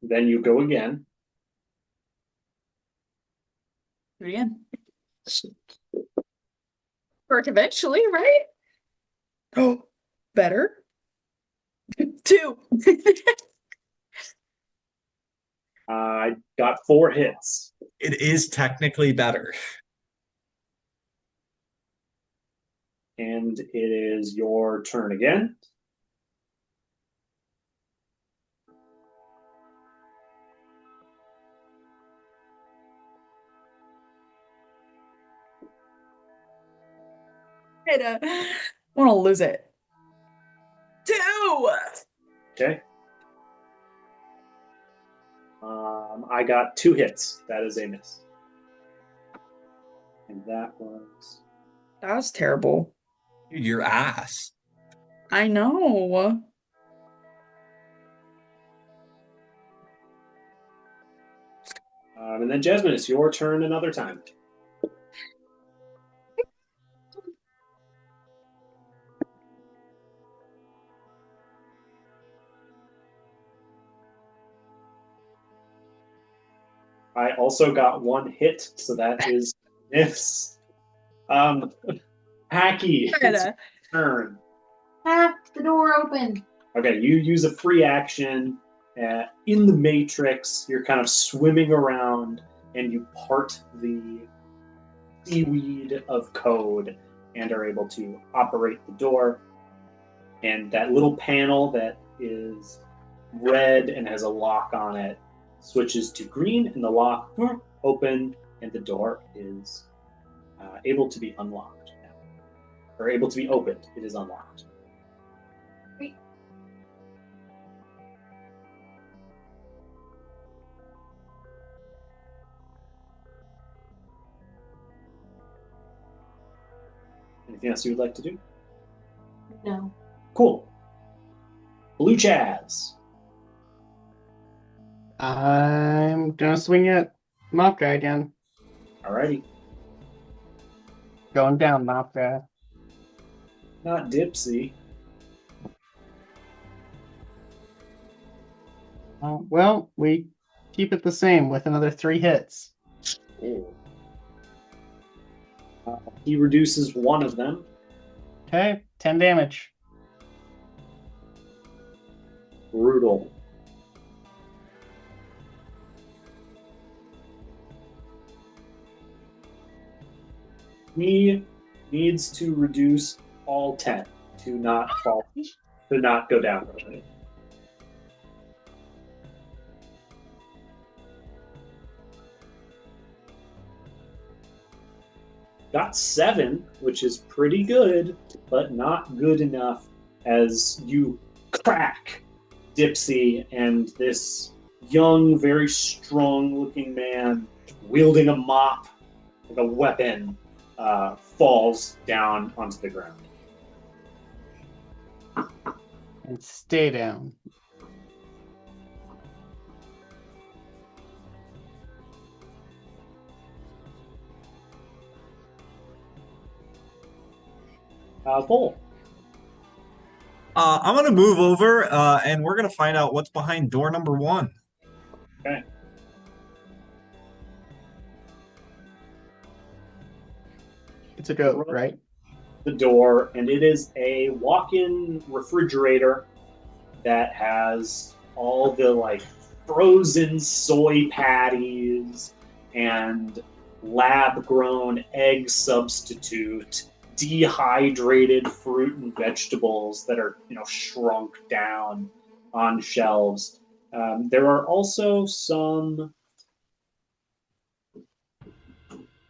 Then you go again. Do it again. Work eventually, right? Oh, better. Two. I got 4 hits. It is technically better. And it is your turn again. I want to lose it. 2. Okay. I got 2 hits. That is a miss. And that was. That was terrible. Your ass. I know. And then Jasmine, it's your turn another time. I also got 1 hit, so that is miss. Hacky, it's your turn. The door open. Okay, you use a free action. In the Matrix, you're kind of swimming around, and you part the seaweed of code and are able to operate the door. And that little panel that is red and has a lock on it switches to green, and the lock open, and the door is able to be unlocked now. Or able to be opened. It is unlocked. Anything else you would like to do? No. Cool. Blue Chaz. I'm gonna swing at Mop Guy again. Alrighty. Going down, Mop Guy. Not Dipsy. Well, we keep it the same with another 3 hits. He reduces 1 of them. Okay, 10 damage. Brutal. He needs to reduce all 10 to not fall, to not go down. Got 7, which is pretty good, but not good enough as you crack Dipsy, and this young, very strong-looking man wielding a mop like a weapon falls down onto the ground. And stay down. Cole. I'm gonna move over, and we're gonna find out what's behind door number 1. Okay. It's a goat, right? The door, and it is a walk-in refrigerator that has all the like frozen soy patties and lab-grown egg substitute, dehydrated fruit and vegetables that are shrunk down on shelves. There are also some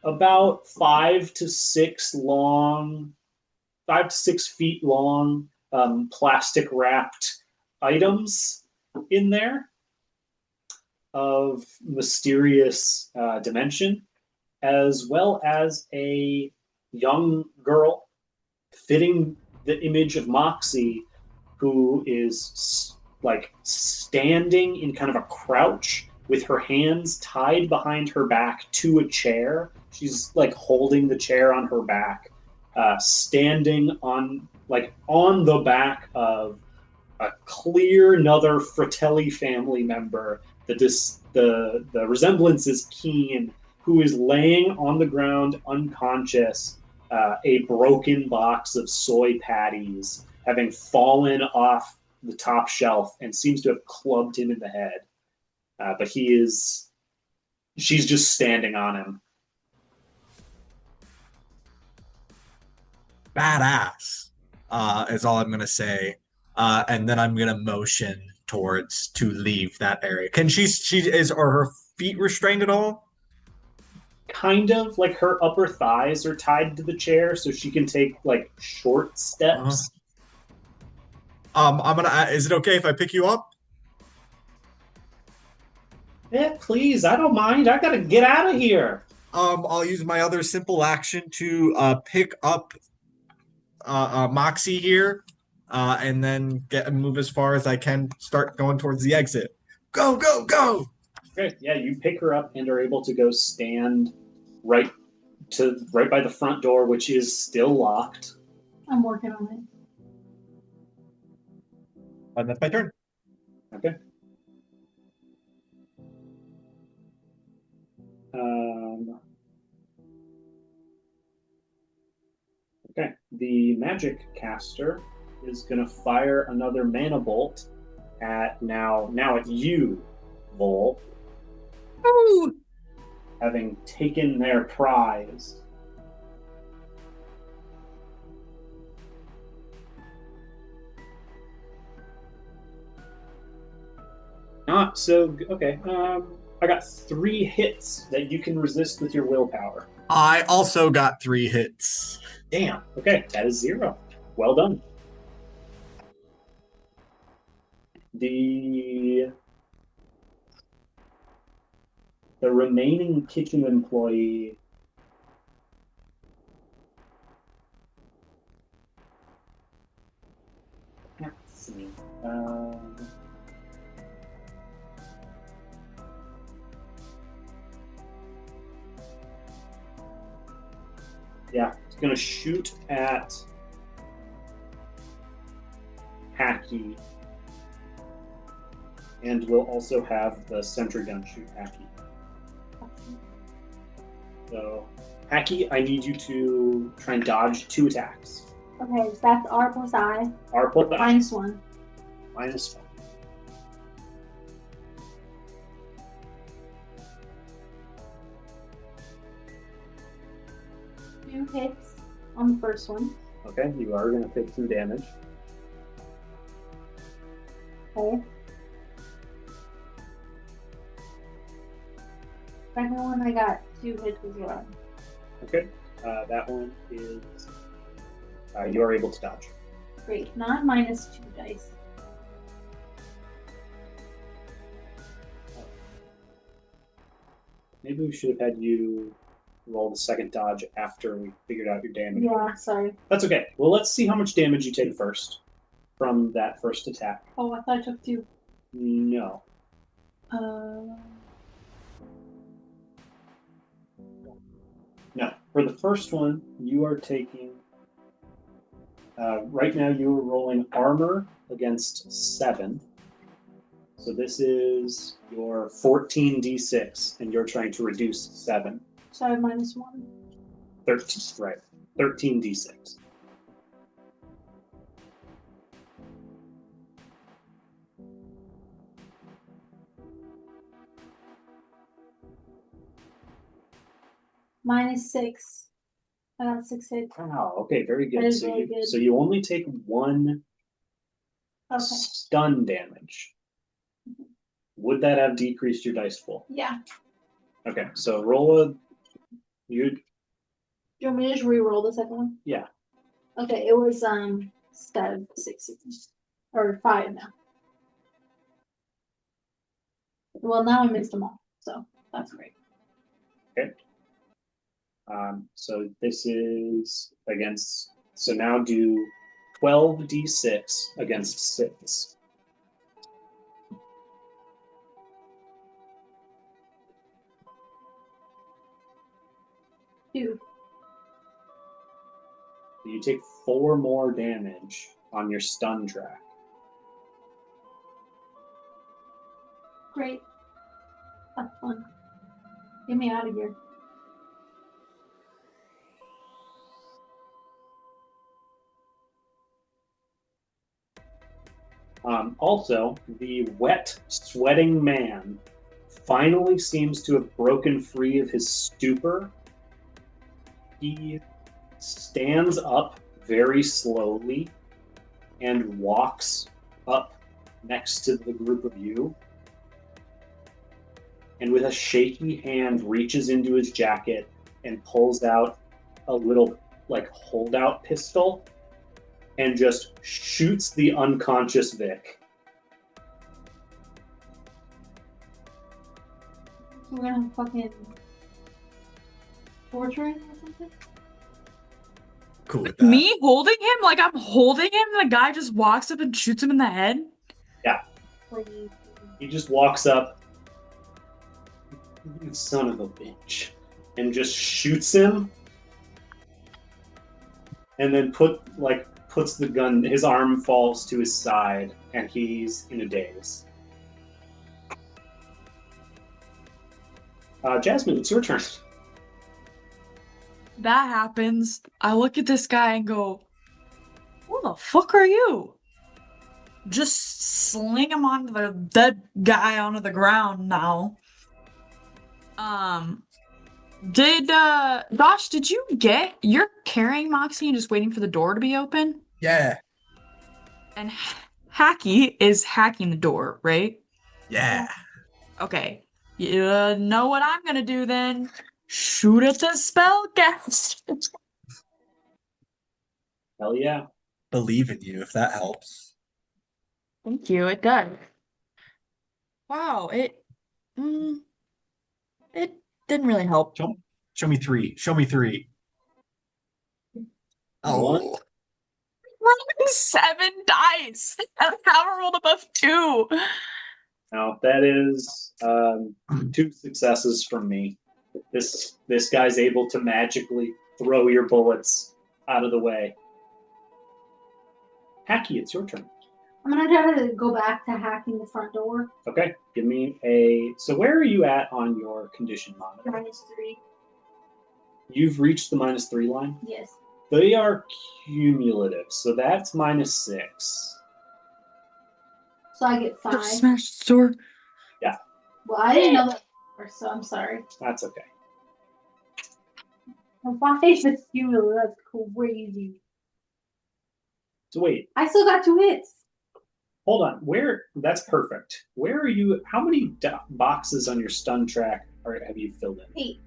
about 5 to 6 feet long plastic wrapped items in there of mysterious dimension, as well as a young girl fitting the image of Moxie, who is like standing in kind of a crouch with her hands tied behind her back to a chair. She's like holding the chair on her back, standing on the back of a clear another Fratelli family member. The resemblance is keen, who is laying on the ground unconscious, a broken box of soy patties having fallen off the top shelf and seems to have clubbed him in the head. But she's just standing on him. Badass, is all I'm gonna say. And then I'm gonna motion towards to leave that area. Can she are her feet restrained at all? Kind of, like her upper thighs are tied to the chair, so she can take like short steps. I'm gonna. Is it okay if I pick you up? Yeah, please. I don't mind. I gotta get out of here. I'll use my other simple action to pick up Moxie here, and then move as far as I can. Start going towards the exit. Go, go, go! Okay, yeah, you pick her up and are able to go stand right by the front door, which is still locked. I'm working on it. And that's my turn. Okay. Okay. The magic caster is going to fire another mana bolt at now at you, Vol, Ooh. having taken their prize. Not so okay. I got 3 hits that you can resist with your willpower. I also got 3 hits. Damn. Okay, that is 0. Well done. The remaining kitchen employee let's see. Yeah, it's gonna shoot at Hacky, and we'll also have the sentry gun shoot Hacky. So, Hacky, I need you to try and dodge 2 attacks. Okay, so that's R plus I. R plus I. -1. -1. Two hits on the first one. Okay, you are going to take 2 damage. Okay. Second one, I got 2 hits as well. Okay, that one is you are able to dodge. Great, not -2 dice. Maybe we should have had you roll the second dodge after we figured out your damage. Yeah, sorry. That's okay. Well, let's see how much damage you take first from that first attack. Oh, I thought I took 2. No. No. For the first one, you are taking. Right now, you are rolling armor against 7. So this is your 14d6, and you're trying to reduce 7. Sorry, -1. 13, right. 13d6. -6. I got 6 hits. Wow, okay, very good. That is So really you, good. so you only take 1 Okay. stun damage. Would that have decreased your dice pool? Yeah. Okay, so roll a. You Do you want me to just re-roll the second one? Yeah. Okay, it was instead of 6 or 5 now. Well, now I missed them all, so that's great. So this is against. So now do 12d6 against 6. Two. You take 4 more damage on your stun track. Great. That's fun. Get me out of here. Also, the wet, sweating man finally seems to have broken free of his stupor. He stands up very slowly and walks up next to the group of you. And with a shaky hand, reaches into his jacket and pulls out a little, like, holdout pistol and just shoots the unconscious Vic. We're gonna fucking torture him or something? Cool with that. Me holding him? Like I'm holding him and the guy just walks up and shoots him in the head? Please. He just walks up, you son of a bitch, and just shoots him, and then puts the gun. His arm falls to his side, and he's in a daze. Jasmine, it's your turn. That happens. I look at this guy and go, who the fuck are you? Just sling him onto the dead guy onto the ground now. Josh, did you get, you're carrying Moxie and just waiting for the door to be open? Yeah. And Hacky is hacking the door, right? Yeah. Okay. You know what I'm gonna do then? Shoot at the spellcast. Hell yeah. Believe in you if that helps. Thank you, it does. Wow, it didn't really help. Show me 3. Show me 3. One. Rolling 7 dice. I haven't rolled above 2. Now that is 2 successes from me. This guy's able to magically throw your bullets out of the way. Hacky, it's your turn. I'm gonna try to go back to hacking the front door. Okay, give me a. So where are you at on your condition monitor? -3. You've reached the -3 line. Yes. They are cumulative, so that's -6. So I get 5. Just smash the door. Well, I didn't know that before, so I'm sorry. That's okay. Why is this cumulative? That's crazy. So wait, I still got 2 hits. hold on. Where? That's perfect. Where are you? How many boxes on your stun track have you filled in? 8.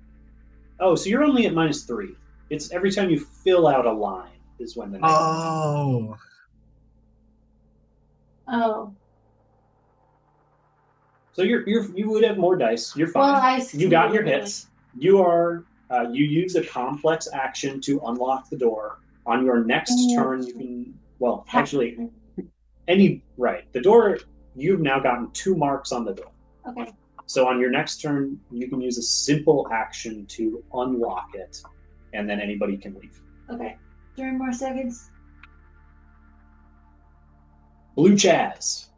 Oh, so you're only at -3. It's every time you fill out a line is when the. Oh. Oh. So you would have more dice. You're fine. Well, You got your hits. You are. You use a complex action to unlock the door. On your next turn, you can. Well, actually, the door. You've now gotten 2 marks on the door. Okay. So on your next turn, you can use a simple action to unlock it, and then anybody can leave. Okay. 3 more seconds. Blue Chaz.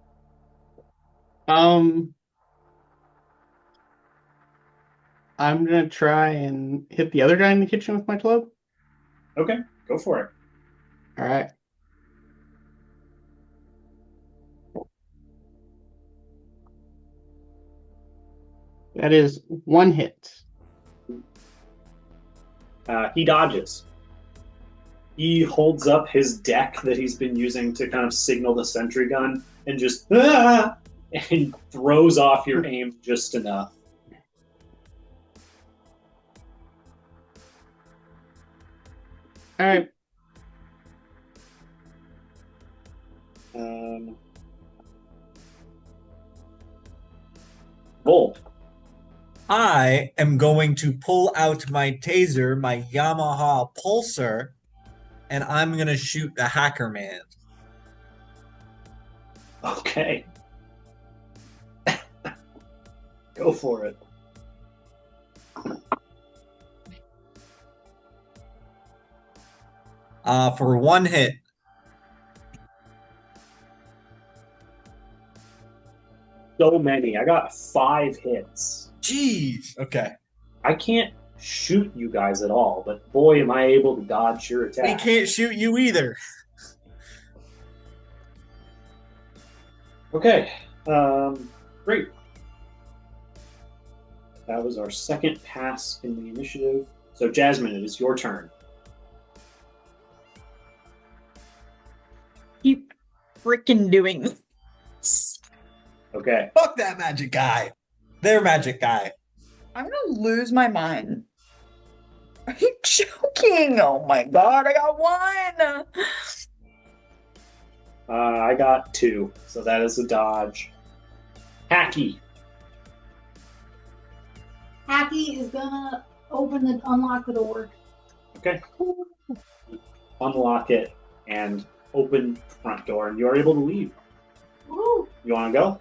I'm gonna try and hit the other guy in the kitchen with my club. Okay, go for it. All right. That is 1 hit. He dodges. He holds up his deck that he's been using to kind of signal the sentry gun and just and throws off your aim just enough. All right. Bull. I am going to pull out my taser, my Yamaha Pulsar, and I'm gonna shoot the hacker man. Okay. Go for it. For one hit. So many. I got 5 hits. Jeez. Okay. I can't shoot you guys at all, but boy, am I able to dodge your We attack. can't shoot you either. Okay. Great. That was our second pass in the initiative. So, Jasmine, it is your turn. Keep freaking doing this. Okay. Fuck that magic guy. Their magic guy. I'm gonna lose my mind. Are you joking? Oh my god, I got 1! I got 2, so that is a dodge. Hacky. Hacky is gonna unlock the door. Okay. Unlock it and open the front door, and you're able to leave. Woo! You want to go?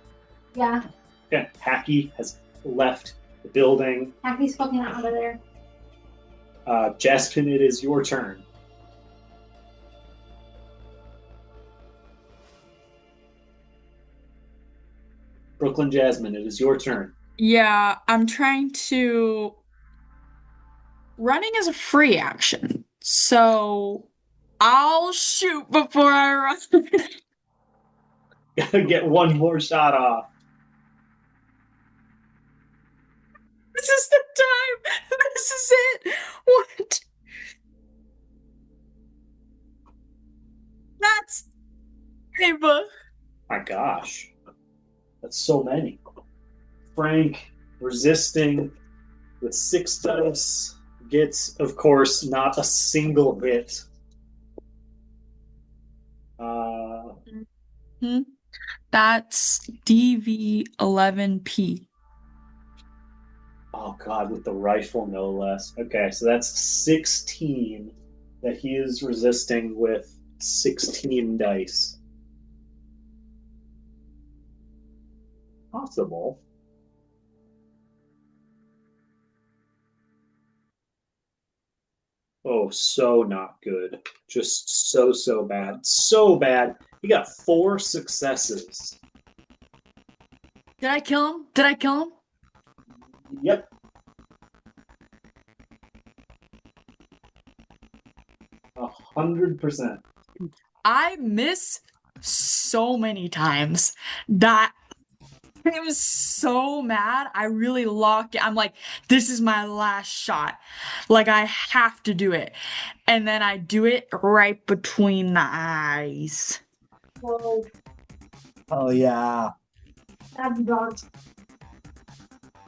Yeah, Okay. Hacky has left the building. Hacky's fucking out of there. Jasmine, it is your turn. Brooklyn Jasmine, it is your turn. Yeah, I'm trying to. Running is a free action, so I'll shoot before I run. Gotta get one more shot off. This is the time. This is it. What? That's Ava. My gosh. That's so many. Frank resisting with 6 dice gets, of course, not a single hit. That's DV11P. Oh god, with the rifle no less. Okay, so that's 16 that he is resisting with 16 dice. Possible. Oh, so not good. Just so bad. So bad. He got 4 successes. Did I kill him? Did I kill him? Yep. A 100%. I miss so many times that I was so mad. I really locked it. I'm like, this is my last shot. Like, I have to do it. And then I do it right between the eyes. Whoa, Oh yeah. that's dogs.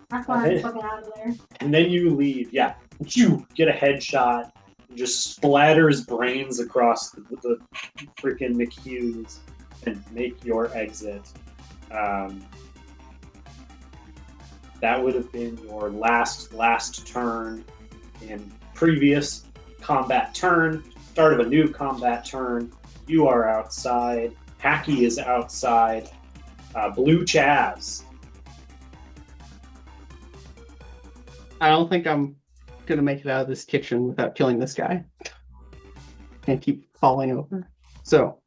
That's why I'm fucking out of there. And then you leave. Yeah. You get a headshot. Just splatter his brains across the freaking McHughes and make your exit. That would have been your last turn in previous combat turn. Start of a new combat turn. You are outside. Hacky is outside. Blue Chaz. I don't think I'm gonna make it out of this kitchen without killing this guy. And keep falling over. So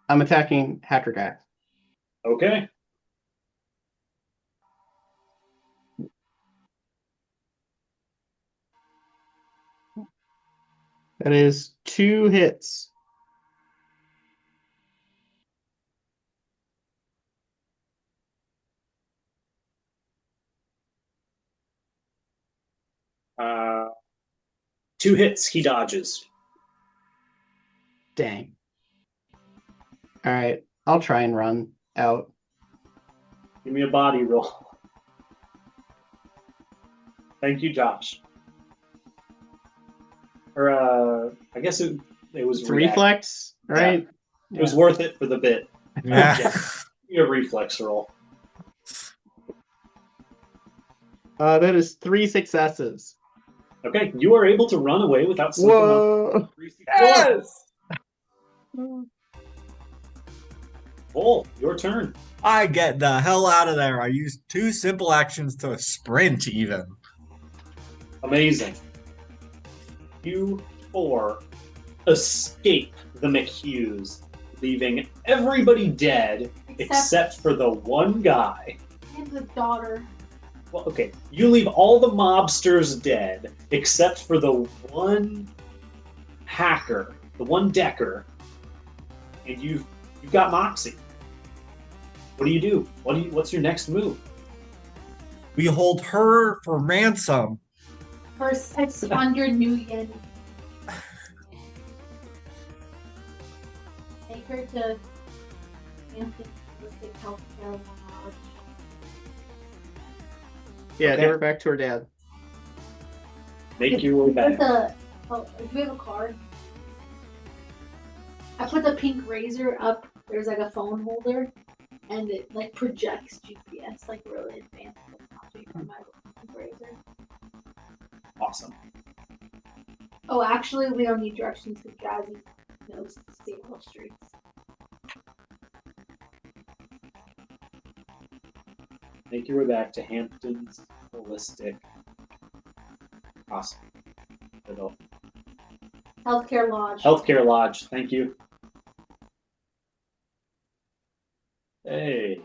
I'm attacking Hacker Guy. Okay. That is 2 hits. Uh, 2 hits. He dodges. Dang. All right, I'll try and run out. Give me a body roll. Thank you, Josh. Or I guess it was It's reflex, right? It was worth it for the bit. Yeah. Be a reflex roll. That is 3 successes. Okay, you are able to run away without slipping on Whoa! 364. Vol, your turn. I get the hell out of there. I used 2 simple actions to sprint even. Amazing. You 4 escape the McHughes, leaving everybody dead except for the one guy. And the daughter. Well, okay, you leave all the mobsters dead except for the one hacker, the one decker, and you've got Moxie. What do you do? What's your next move? We hold her for ransom. For 600 new yen. Take her to Hampton Holistic Healthcare Lodge. Yeah, Okay. give her back to her dad. Make your way back. Do we have a card? I put the pink razor up. There's like a phone holder, and it like projects GPS, like really advanced technology from my pink razor. Awesome. Oh, actually, we don't need directions because Jazzy knows the state of streets. Make your way back to Hampton's Holistic Hospital. Healthcare Lodge. Healthcare Lodge, thank you. Hey,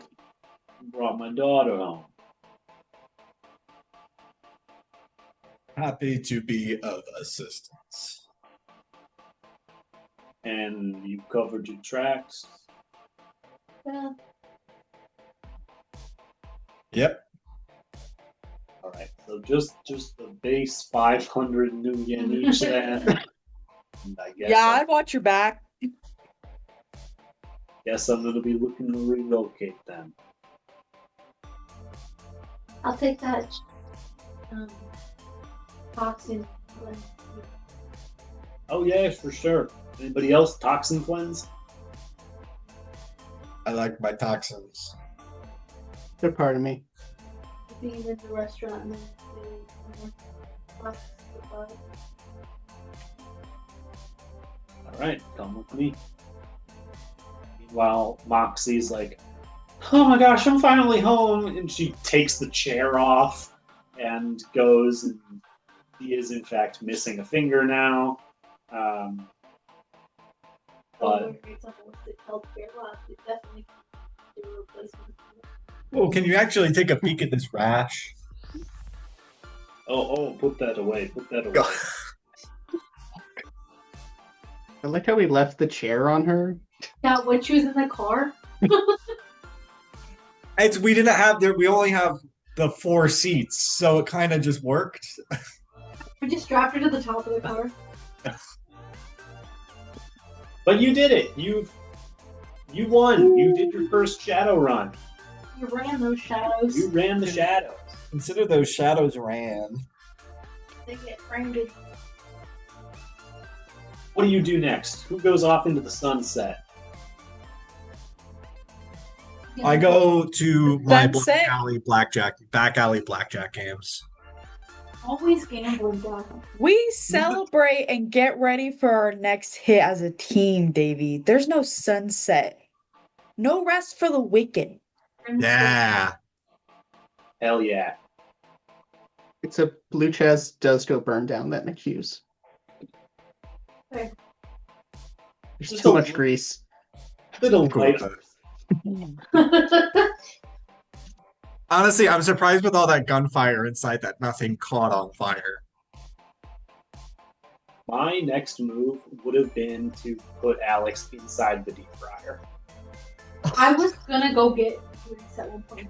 brought my daughter home. Happy to be of assistance. And you covered your tracks. Yeah. Yep. All right, so just the base 500 new yen each then. And I guess Yeah, I'd watch your back. guess I'm gonna be looking to relocate them. I'll take that. Toxin. Oh yeah, for sure. Anybody else toxin cleanse? I like my toxins. They're part of me. Being in the restaurant and then All right, come with me. Meanwhile, Moxie's like, "Oh my gosh, I'm finally home!" And she takes the chair off and goes, and he is in fact missing a finger now. But healthcare lodge. It definitely do a replacement. Oh, can you actually take a peek at this rash? oh, put that away. Put that away. I like how we left the chair on her. Yeah, when she was in the car. We didn't have there. We only have the 4 seats, so it kind of just worked. We just strapped her to the top of the car. But you did it. You won. You did your first Shadowrun. You ran those shadows. You ran the shadows. Consider those shadows ran. They get branded. What do you do next? Who goes off into the sunset? I go to my That's it. back alley blackjack games. Always gambling, God. We celebrate and get ready for our next hit as a team, Davey. There's no sunset. No rest for the wicked. Yeah. Hell yeah. Except Blue Chest does go burn down that McHughes. Okay. There's Just too a much grease. Little Cool. light. Honestly, I'm surprised with all that gunfire inside that nothing caught on fire. My next move would have been to put Alex inside the deep fryer. I was gonna go get grease at one point.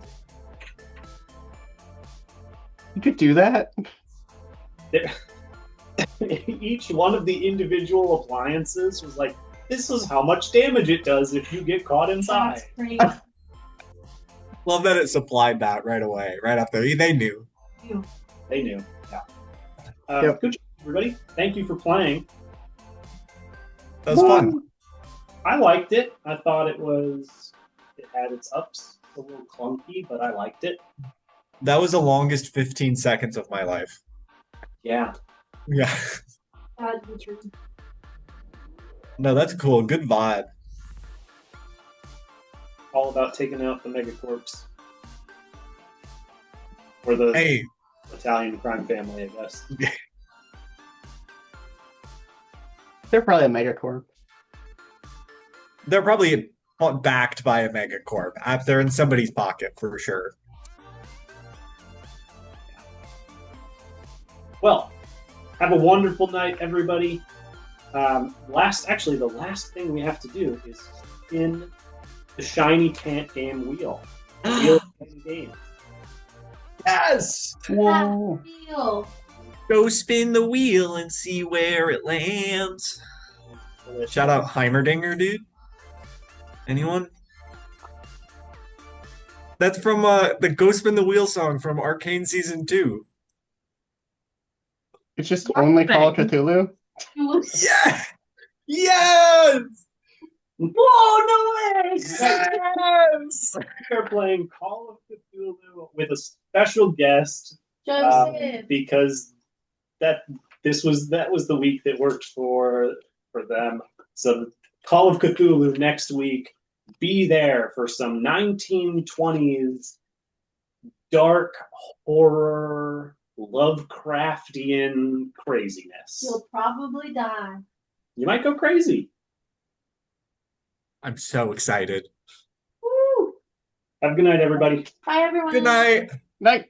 You could do that. Each one of the individual appliances was like, this is how much damage it does if you get caught inside. That's pretty. Love that it supplied that right away, right up there. They knew. They knew. Yeah. Yep. Good job, everybody. Thank you for playing. That was fun. I liked it. I thought it was It had its ups, a little clunky, but I liked it. That was the longest 15 seconds of my life. Yeah. Yeah. God, Richard. No, that's cool. Good vibe. All about taking out the megacorps. Or the Hey, Italian crime family, I guess. They're probably a megacorp. they're probably backed by a megacorp. They're in somebody's pocket for sure. Well, have a wonderful night, everybody. The last thing we have to do is spin the shiny Tant game wheel. The wheel of 10 games. Yes! Whoa. Feel. Go spin the wheel and see where it lands. Shout out Heimerdinger, dude. Anyone? That's from the Go Spin the Wheel song from Arcane Season 2. It's just only Call of Cthulhu. Yeah! Yes! Whoa, no way! Yes! We're playing Call of Cthulhu with a special guest Joseph. because that was the week that worked for them. So Call of Cthulhu next week. Be there for some 1920s dark horror Lovecraftian craziness. You'll probably die. You might go crazy. I'm so excited. Woo! Have a good night, everybody. Bye, everyone. Good night. Night.